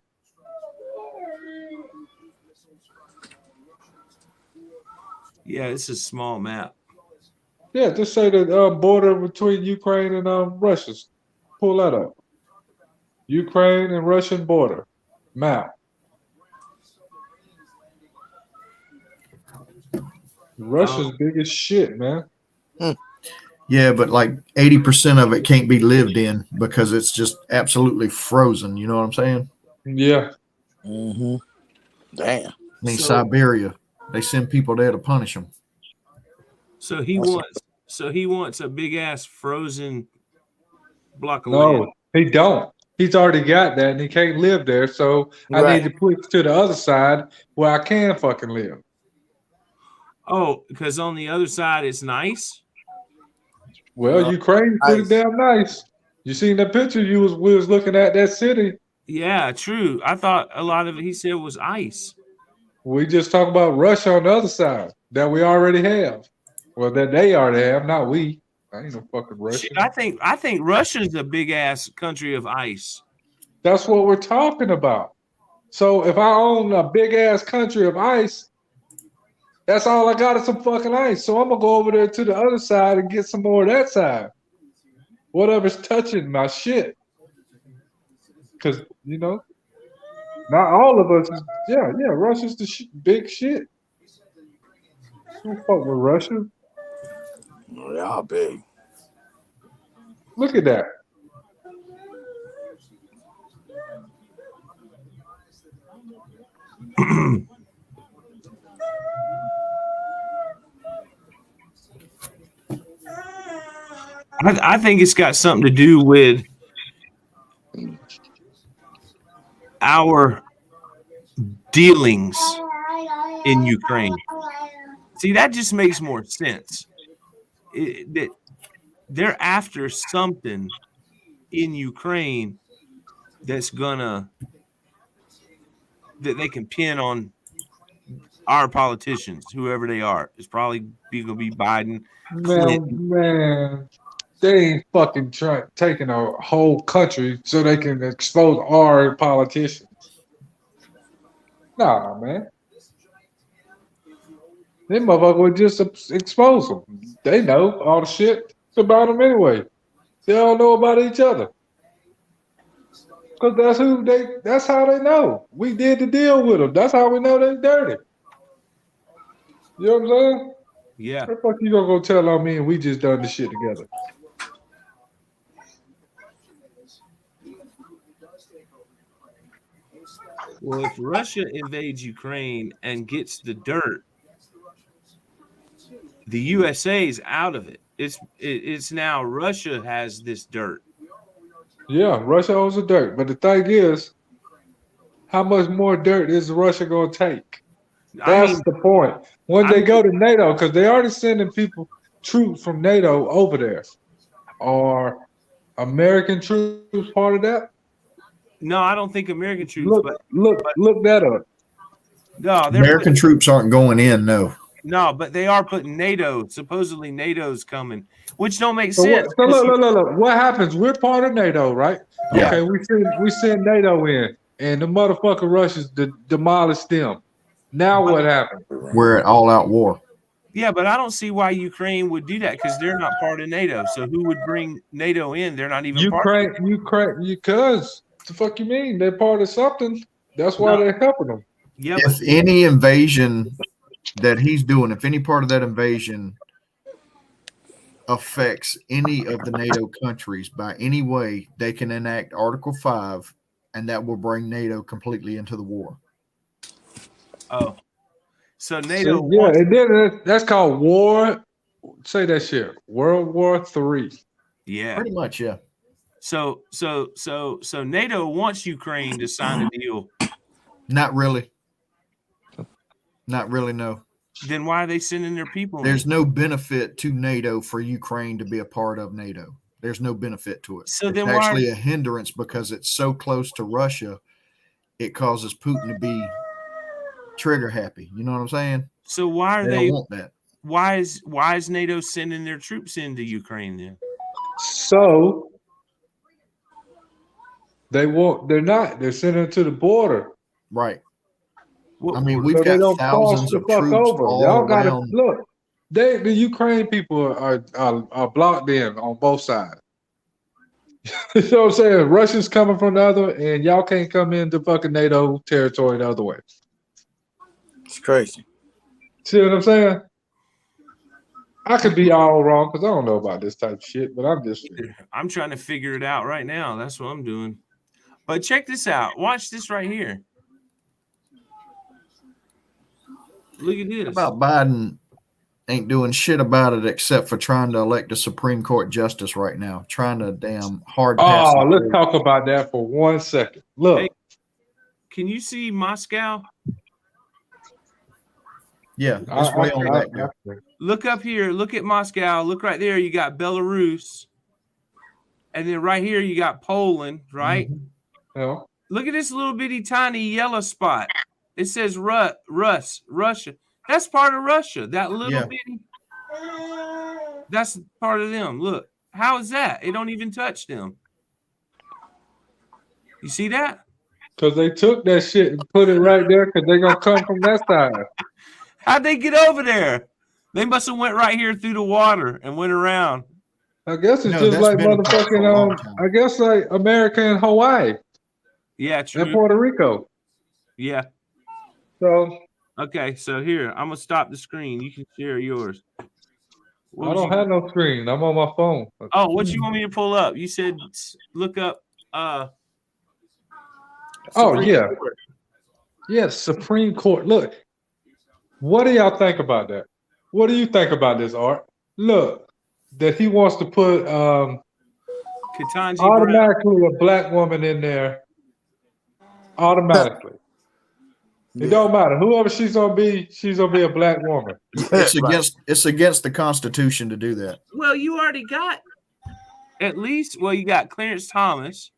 Yeah, it's a small map. Yeah, just say the border between Ukraine and Russia. Pull that up. Ukraine and Russian border map. Russia's big as shit, man. Yeah, but like 80% of it can't be lived in because it's just absolutely frozen. You know what I'm saying? Yeah. Mm-hmm. Damn. I mean, Siberia. They send people there to punish them. So he wants a big ass frozen block of No, land. he don't. He's already got that, and he can't live there. So I Right. need to push to the other side where I can fucking live. Oh, because on the other side it's nice. Well, Ukraine's pretty damn nice. You seen that picture? We was looking at that city. Yeah, true. I thought a lot of it he said was ice. We just talk about Russia on the other side that we already have. Well, that they already have, not we. I ain't no fucking Russian. Shit, I think Russia's a big ass country of ice. That's what we're talking about. So if I own a big ass country of ice, that's all I got is some fucking ice. So I'm gonna go over there to the other side and get some more of that side. Whatever's touching my shit. Cause not all of us is Russia's the big shit. Don't fuck with Russia. They are big. Look at that. I think it's got something to do with our dealings in Ukraine. See, that just makes more sense. That they're after something in Ukraine that they can pin on our politicians, whoever they are. It's probably going to be Biden, Clinton. Man, they ain't fucking taking a whole country so they can expose our politicians. Nah, man. Them motherfuckers would just expose them. They know all the shit about them anyway. They all know about each other. Because that's how they know. We did the deal with them. That's how we know they're dirty. You know what I'm saying? Yeah. What the fuck you gonna go tell on me and we just done the shit together? Well, if Russia invades Ukraine and gets the dirt, the USA is out of it. It's now Russia has this dirt. Yeah, Russia owns the dirt. But the thing is, how much more dirt is Russia going to take? That's the point. When they go to NATO, because they already sending troops from NATO over there. Are American troops part of that? No, I don't think American troops. Look that up. No, American troops aren't going in. No, but they are putting NATO. Supposedly NATO's coming, which don't make So sense. look. What happens? We're part of NATO, right? Yeah. Okay, we send NATO in, and the motherfucking Russians demolished them. Now what happened? We're at all-out war. Yeah, but I don't see why Ukraine would do that because they're not part of NATO. So who would bring NATO in? They're not even part of it. Ukraine, because the fuck you mean? They're part of something. That's why they're helping them. Yeah, if any invasion that he's doing, if any part of that invasion affects any of the NATO countries by any way, they can enact Article 5, and that will bring NATO completely into the war. Oh. So NATO and then that's called war. Say that shit. World War III. Yeah. Pretty much, yeah. So NATO wants Ukraine to sign a deal. Not really. Not really, no. Then why are they sending their people in? There's no benefit to NATO for Ukraine to be a part of NATO. There's no benefit to it. So it's then actually a hindrance because it's so close to Russia, it causes Putin to be trigger happy. You know what I'm saying? So why are they don't want that? Why is NATO sending their troops into Ukraine then? So they're not. They're sending to the border. Right. I mean, we've got thousands of troops all Y'all gotta around. look. The Ukraine people are blocked in on both sides. You know what I'm saying? Russians coming from the other, and y'all can't come into fucking NATO territory the other way. It's crazy. See what I'm saying? I could be all wrong because I don't know about this type of shit, but I'm trying to figure it out right now. That's what I'm doing. But check this out. Watch this right here. Look at this. About Biden ain't doing shit about it except for trying to elect a Supreme Court justice right now, trying to damn hard pass. Oh, let's talk about that for 1 second. Look. Hey, can you see Moscow? Yeah, it's way on that there. Look up here. Look at Moscow. Look right there. You got Belarus. And then right here, you got Poland, right? Mm-hmm. Yeah. Look at this little bitty tiny yellow spot. It says Russia. That's part of Russia. That little bitty. That's part of them. Look. How is that? It don't even touch them. You see that? Because they took that shit and put it right there because they're going to come from that side. How'd they get over there? They must have went right here through the water and went around. I guess it's just like motherfucking, I guess like America and Hawaii. Yeah, true. And Puerto Rico. Yeah. So. Okay, so here, I'm going to stop the screen. You can share yours. I don't have no screen. I'm on my phone. Oh, what you want me to pull up? You said look up. Yeah. Yes, Supreme Court. Look. What do y'all think about that? What do you think about this, Art? Look, that he wants to put automatically a black woman in there. Automatically. It don't matter. Whoever she's gonna be a black woman. It's against the Constitution to do that. Well, you already got you got Clarence Thomas.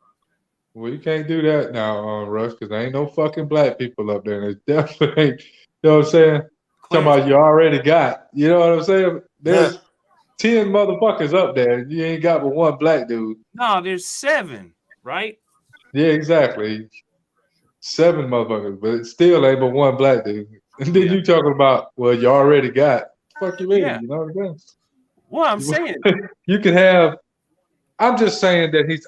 Well, you can't do that now, Rush, because there ain't no fucking black people up there. And it definitely ain't, you know what I'm saying? Talking about you already got. You know what I'm saying? There's 10 motherfuckers up there. You ain't got but one black dude. No, there's 7, right? Yeah, exactly. 7 motherfuckers, but it still ain't but one black dude. And then you talking about, well, you already got. Fuck you mean? Yeah. You know what I'm saying? Well, I'm saying. You can have. I'm just saying that he's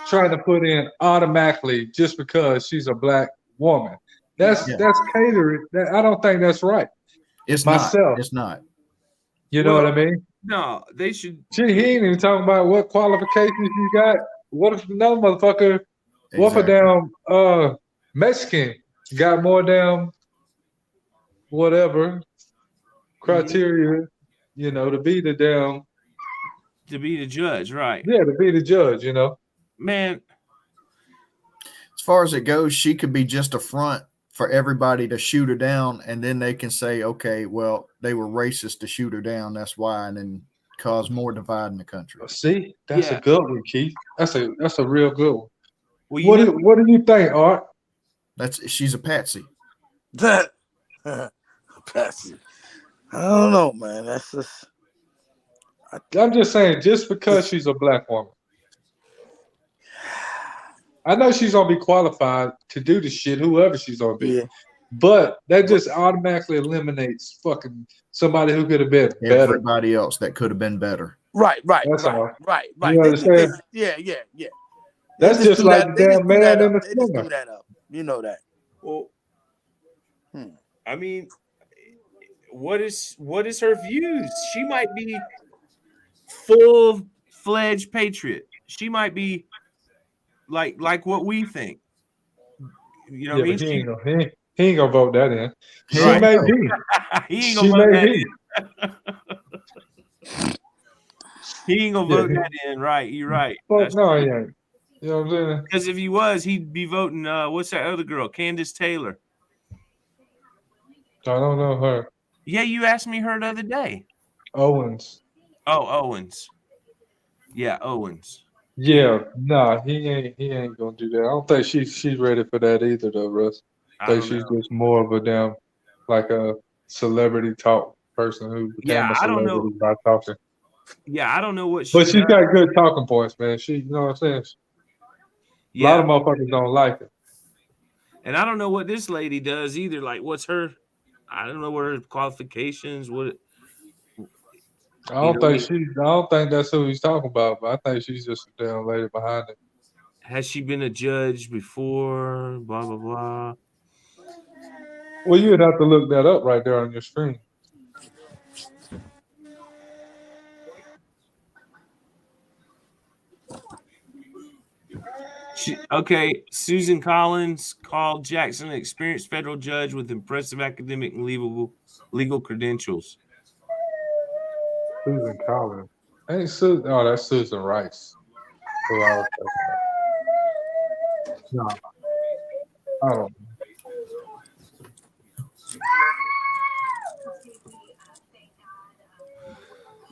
trying to put in automatically just because she's a black woman. That's catering. I don't think that's right. It's myself. It's not. You know what I mean? No, they should. He ain't even talking about what qualifications you got. What if another motherfucker? What if a damn Mexican got more damn whatever criteria, you know, to be the damn To be the judge, right? yeah, to be the judge, you know. Man, As far as it goes, she could be just a front for everybody to shoot her down, and then they can say, okay, well, they were racist to shoot her down. That's why, and then cause more divide in the country. See, that's Yeah. a good one, Keith. That's a real good one. Well, you know, What do you think, Art? She's a patsy. Patsy. I don't know, man. That's just. I'm just saying, just because she's a black woman, I know she's gonna be qualified to do the shit, whoever she's gonna be. Yeah. But that just automatically eliminates fucking somebody who could have been better. Everybody else that could have been better. Right. That's right. all. Right. You understand? Yeah. That's just like the damn man in the They just swinger. do that up. You know that. well, I mean, what is her views? She might be full-fledged patriot. She might be like what we think. You know what I mean? But he ain't gonna vote that in. She Right. may be. He ain't She gonna vote may that be. in. He ain't gonna vote that in, right? You're right. Fuck no, he ain't. You know what I'm saying? Because if he was, he'd be voting. What's that other girl? Candace Taylor. I don't know her. Yeah, you asked me her the other day. Owens. Oh, Owens. Yeah, Owens. Yeah, nah, he ain't gonna do that. I don't think she's ready for that either, though, Russ. I think she's just more of a damn like a celebrity talk person who became a I don't know. celebrity by talking. Yeah, I don't know what But she's got good talking points, man. She, you know what I'm saying? A lot of motherfuckers don't like it. And I don't know what this lady does either. Like, what's her? I don't know what her qualifications. I don't think that's who he's talking about, but I think she's just a damn lady behind it. Has she been a judge before? Blah blah blah. Well, you'd have to look that up right there on your screen. Okay, Susan Collins called Jackson an experienced federal judge with impressive academic and legal credentials. Susan Collins. Ain't Susan? Oh, that's Susan Rice. Who I was talking about. No, I don't.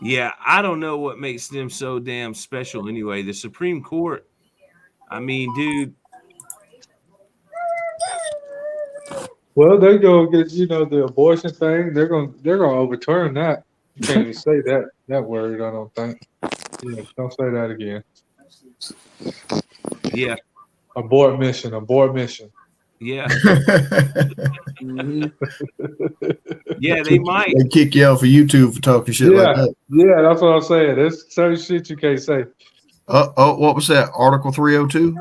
Yeah, I don't know what makes them so damn special anyway. The Supreme Court, I mean, dude. Well, they go get the abortion thing. They're gonna overturn that. You can't even say that word. I don't think. Yeah, don't say that again. Yeah. Abort mission. Yeah. Yeah, they might. They kick you off of YouTube for talking shit like that. Yeah, that's what I'm saying. There's certain shit you can't say. What was that? Article 302?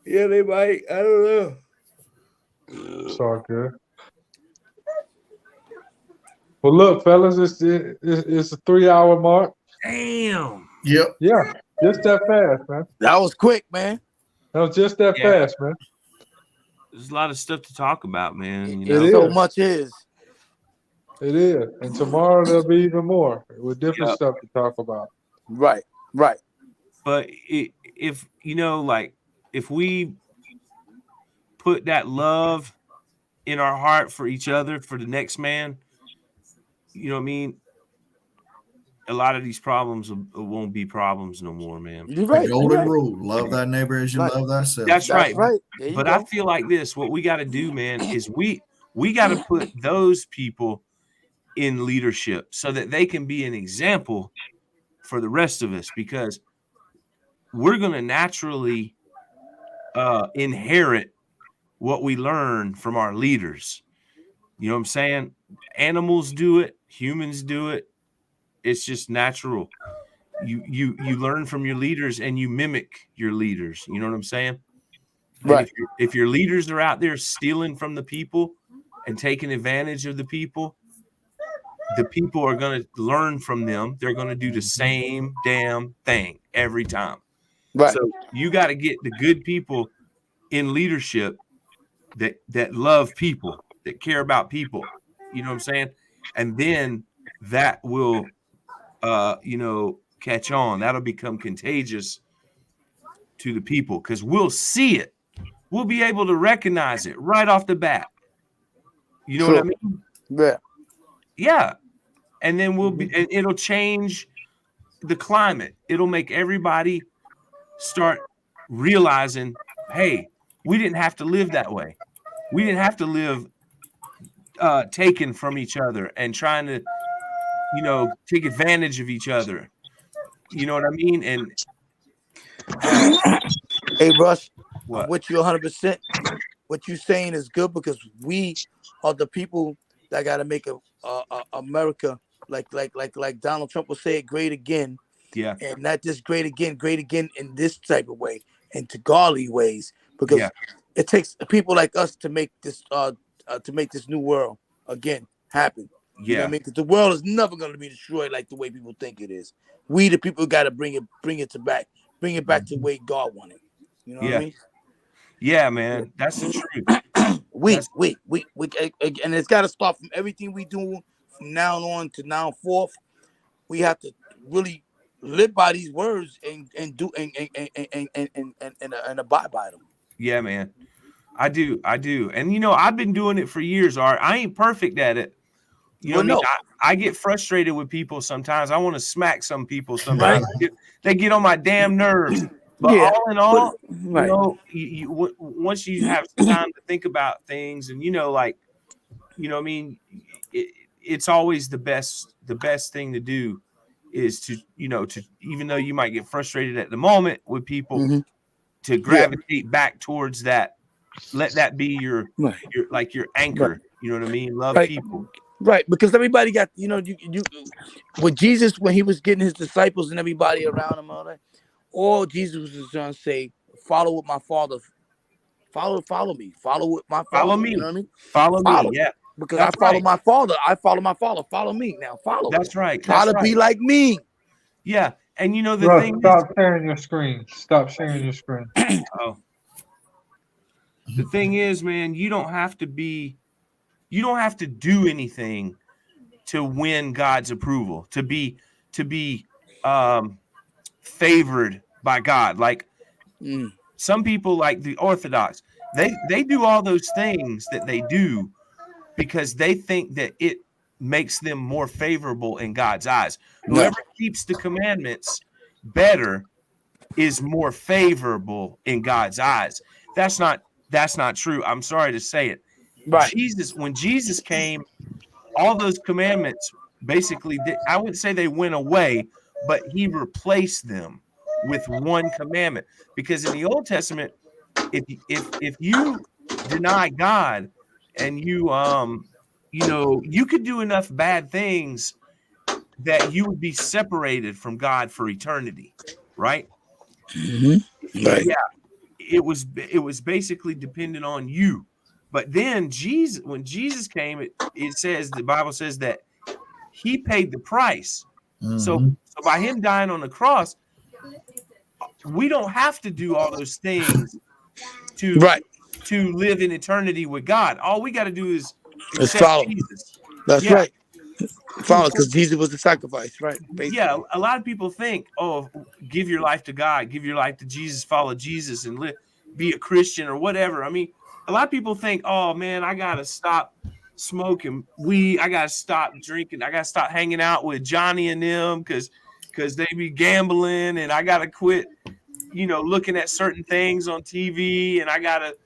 Yeah, they might. I don't know. It's all good. Well, look, fellas, it's a 3-hour mark. Damn. Yep. Yeah, just that fast, man. That was quick, man. That was just that fast, man. There's a lot of stuff to talk about, man. You It know? is. So much is. It is. And tomorrow there'll be even more with different stuff to talk about. Right. But if if we put that love in our heart for each other, for the next man, you know what I mean? A lot of these problems won't be problems no more, man. You're right. The golden rule: love thy neighbor as you love thyself. That's right. But I feel like this: what we got to do, man, is we got to put those people in leadership so that they can be an example for the rest of us, because we're going to naturally inherit what we learn from our leaders. You know what I'm saying? Animals do it, humans do it. It's just natural. You learn from your leaders and you mimic your leaders. You know what I'm saying? Right. And if your leaders are out there stealing from the people and taking advantage of the people are going to learn from them. They're going to do the same damn thing every time. Right. So you got to get the good people in leadership that love people, that care about people. You know what I'm saying? And then that will catch on. That'll become contagious to the people because we'll see it. We'll be able to recognize it right off the bat. You know what I mean? Yeah. Yeah. And then and it'll change the climate. It'll make everybody start realizing, hey, we didn't have to live that way. We didn't have to live taken from each other and trying to, take advantage of each other. You know what I mean? And hey, Russ, what? I'm with you 100%. What you're saying is good because we are the people that got to make America like Donald Trump will say it, great again. Yeah. And not just great again in this type of way, into godly ways, because it takes people like us to make this new world again happen. You know what I mean? Because the world is never going to be destroyed like the way people think it is. We the people got to bring it back to the way God wanted. You know what I mean? Yeah, man, that's the truth. We and it's got to start from everything we do from now on to now forth. We have to really live by these words and do and abide by them. Yeah, man, I do, and I've been doing it for years. Art, I ain't perfect at it. You know what I mean? I get frustrated with people sometimes. I want to smack some people sometimes. Right. They get on my damn nerves. But all in all, once you have some time to think about things, and I mean, it's always the best thing to do is to even though you might get frustrated at the moment with people, to gravitate back towards that. Let that be your anchor. Right. You know what I mean? Love people. Right, because everybody got you with Jesus when he was getting his disciples and everybody around him, all Jesus was trying to say, follow what my Father, follow me, follow what my Father. Follow me. You know what I mean? Follow me, yeah. Because I follow my Father. I follow my Father. Follow me now. Follow. That's right. Try to be like me. Yeah, and the Russ, thing stop sharing your screen. Stop sharing your screen. Oh. The thing is, man, you don't have to do anything to win God's approval, to be favored by God. Like some people, like the Orthodox, they do all those things that they do because they think that it makes them more favorable in God's eyes. Whoever keeps the commandments better is more favorable in God's eyes. That's not true. I'm sorry to say it. Right. When Jesus came, all those commandments basically I wouldn't say they went away, but he replaced them with one commandment. Because in the Old Testament, if you deny God and you could do enough bad things that you would be separated from God for eternity, right? Mm-hmm. Right. Yeah. It was basically dependent on you. But then when Jesus came, it says, the Bible says that he paid the price. Mm-hmm. So by him dying on the cross, we don't have to do all those things to live in eternity with God. All we got to do is accept Jesus. That's right. Follow, because Jesus was the sacrifice, right? Basically. Yeah, a lot of people think, give your life to God, give your life to Jesus, follow Jesus, and be a Christian or whatever. I mean, a lot of people think, oh man, I gotta stop smoking weed, I gotta stop drinking, I gotta stop hanging out with Johnny and them because they be gambling, and I gotta quit, looking at certain things on TV, and I gotta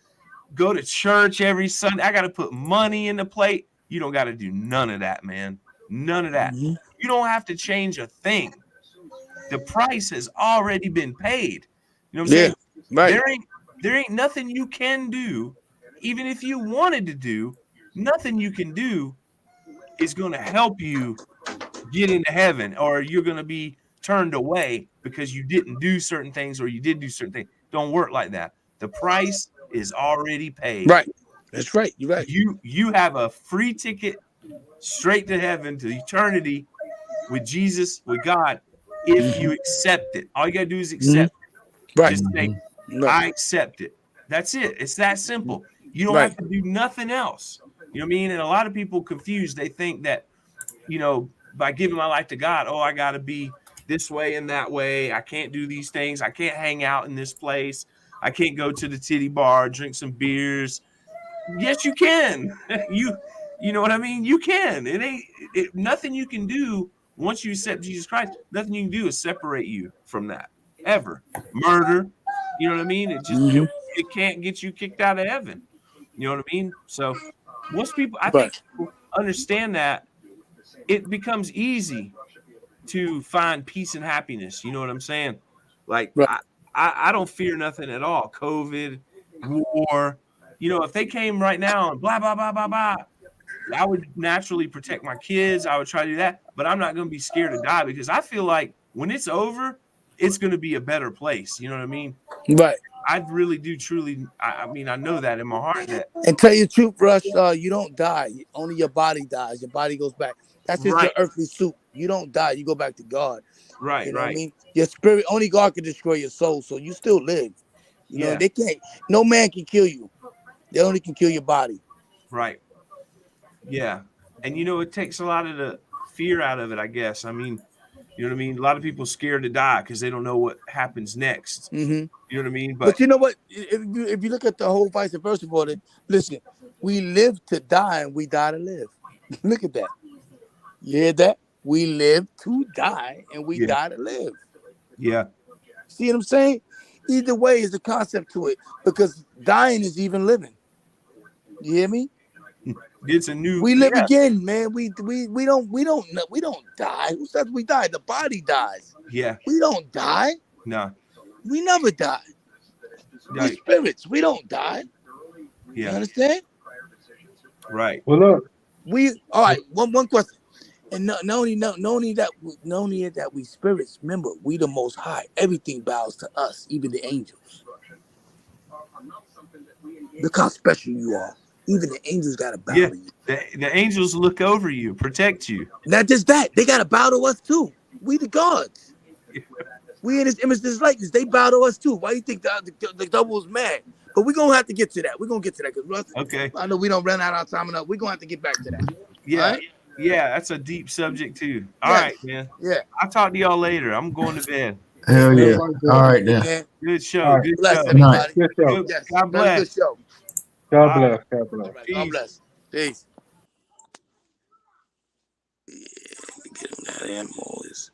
go to church every Sunday. I gotta put money in the plate. You don't gotta do none of that, man. None of that. Mm-hmm. You don't have to change a thing. The price has already been paid. You know what I'm saying? Right. There ain't nothing you can do, even if you wanted to do, nothing you can do is going to help you get into heaven, or you're going to be turned away because you didn't do certain things or you did do certain things. Don't work like that. The price is already paid. Right. That's right. You're right. You have a free ticket straight to heaven, to eternity with Jesus, with God, if you accept it. All you got to do is accept it. Right. Just say, Right. I accept it. That's it. It's that simple. You don't Right. have to do nothing else. You know what I mean? And a lot of people confused. They think that, you know, by giving my life to God, oh, I got to be this way and that way. I can't do these things. I can't hang out in this place. I can't go to the titty bar, drink some beers. Yes, you can. You know what I mean? You can. It ain't nothing you can do once you accept Jesus Christ. Nothing you can do is separate you from that ever. Murder, you know what I mean? It can't get you kicked out of heaven. You know what I mean? So once people, I think Right. people understand that, it becomes easy to find peace and happiness. You know what I'm saying? Like Right. I don't fear nothing at all. COVID, war. You know, if they came right now and blah blah blah blah blah, I would naturally protect my kids. I would try to do that, but I'm not going to be scared to die because I feel like when it's over, it's going to be a better place. You know what I mean? Right. I really do truly. I mean, I know that in my heart that And tell you the truth, Rush, you don't die. Only your body dies. Your body goes back. That's just your right, earthly suit. You don't die. You go back to God. right, You know what I right. mean? Your spirit, only God can destroy your soul. So you still live. You know, Yeah, they can't, no man can kill you. They only can kill your body. right. Yeah, and you know, it takes a lot of the fear out of it. I guess. I mean, you know what I mean? A lot of people scared to die because they don't know what happens next. Mm-hmm. You know what I mean? But But you know what? If you look at the whole vice versa for it, listen, we live to die and we die to live. Look at that. You hear that? We live to die and we yeah, die to live. yeah, See what I'm saying? Either way is the concept to it because dying is even living. You hear me? it's a new. We live Yeah, again, man. We don't die. Who says we die? The body dies. yeah. We don't die. No, We never die. We right. spirits. We don't die. You Yeah, understand? right. Well, look, We all right. One question. And not only that we spirits. Remember, we the Most High. Everything bows to us, even the angels. Look how special you are. Even the angels gotta bow Yeah, to you. the angels look over you, protect you. Not just that, they gotta bow to us too. We the gods. We in His image, His likeness. They bow to us too. Why you think the double is mad? But we're gonna have to get to that. We're gonna get to that because Russ, Okay. I know we don't run out of time enough. We're gonna have to get back to that. All Yeah, right? yeah. That's a deep subject too. All Yes. right, man. Yeah. I'll talk to y'all later. I'm going to bed. Hell Amen. yeah. All right then. Amen. Good show. all right. Good Bless show. Good night. everybody. Good show. Good. Yes. God Very good bless. show. God All right. bless. God bless. All right. God Peace. bless. Peace. Yeah, get him that animal is.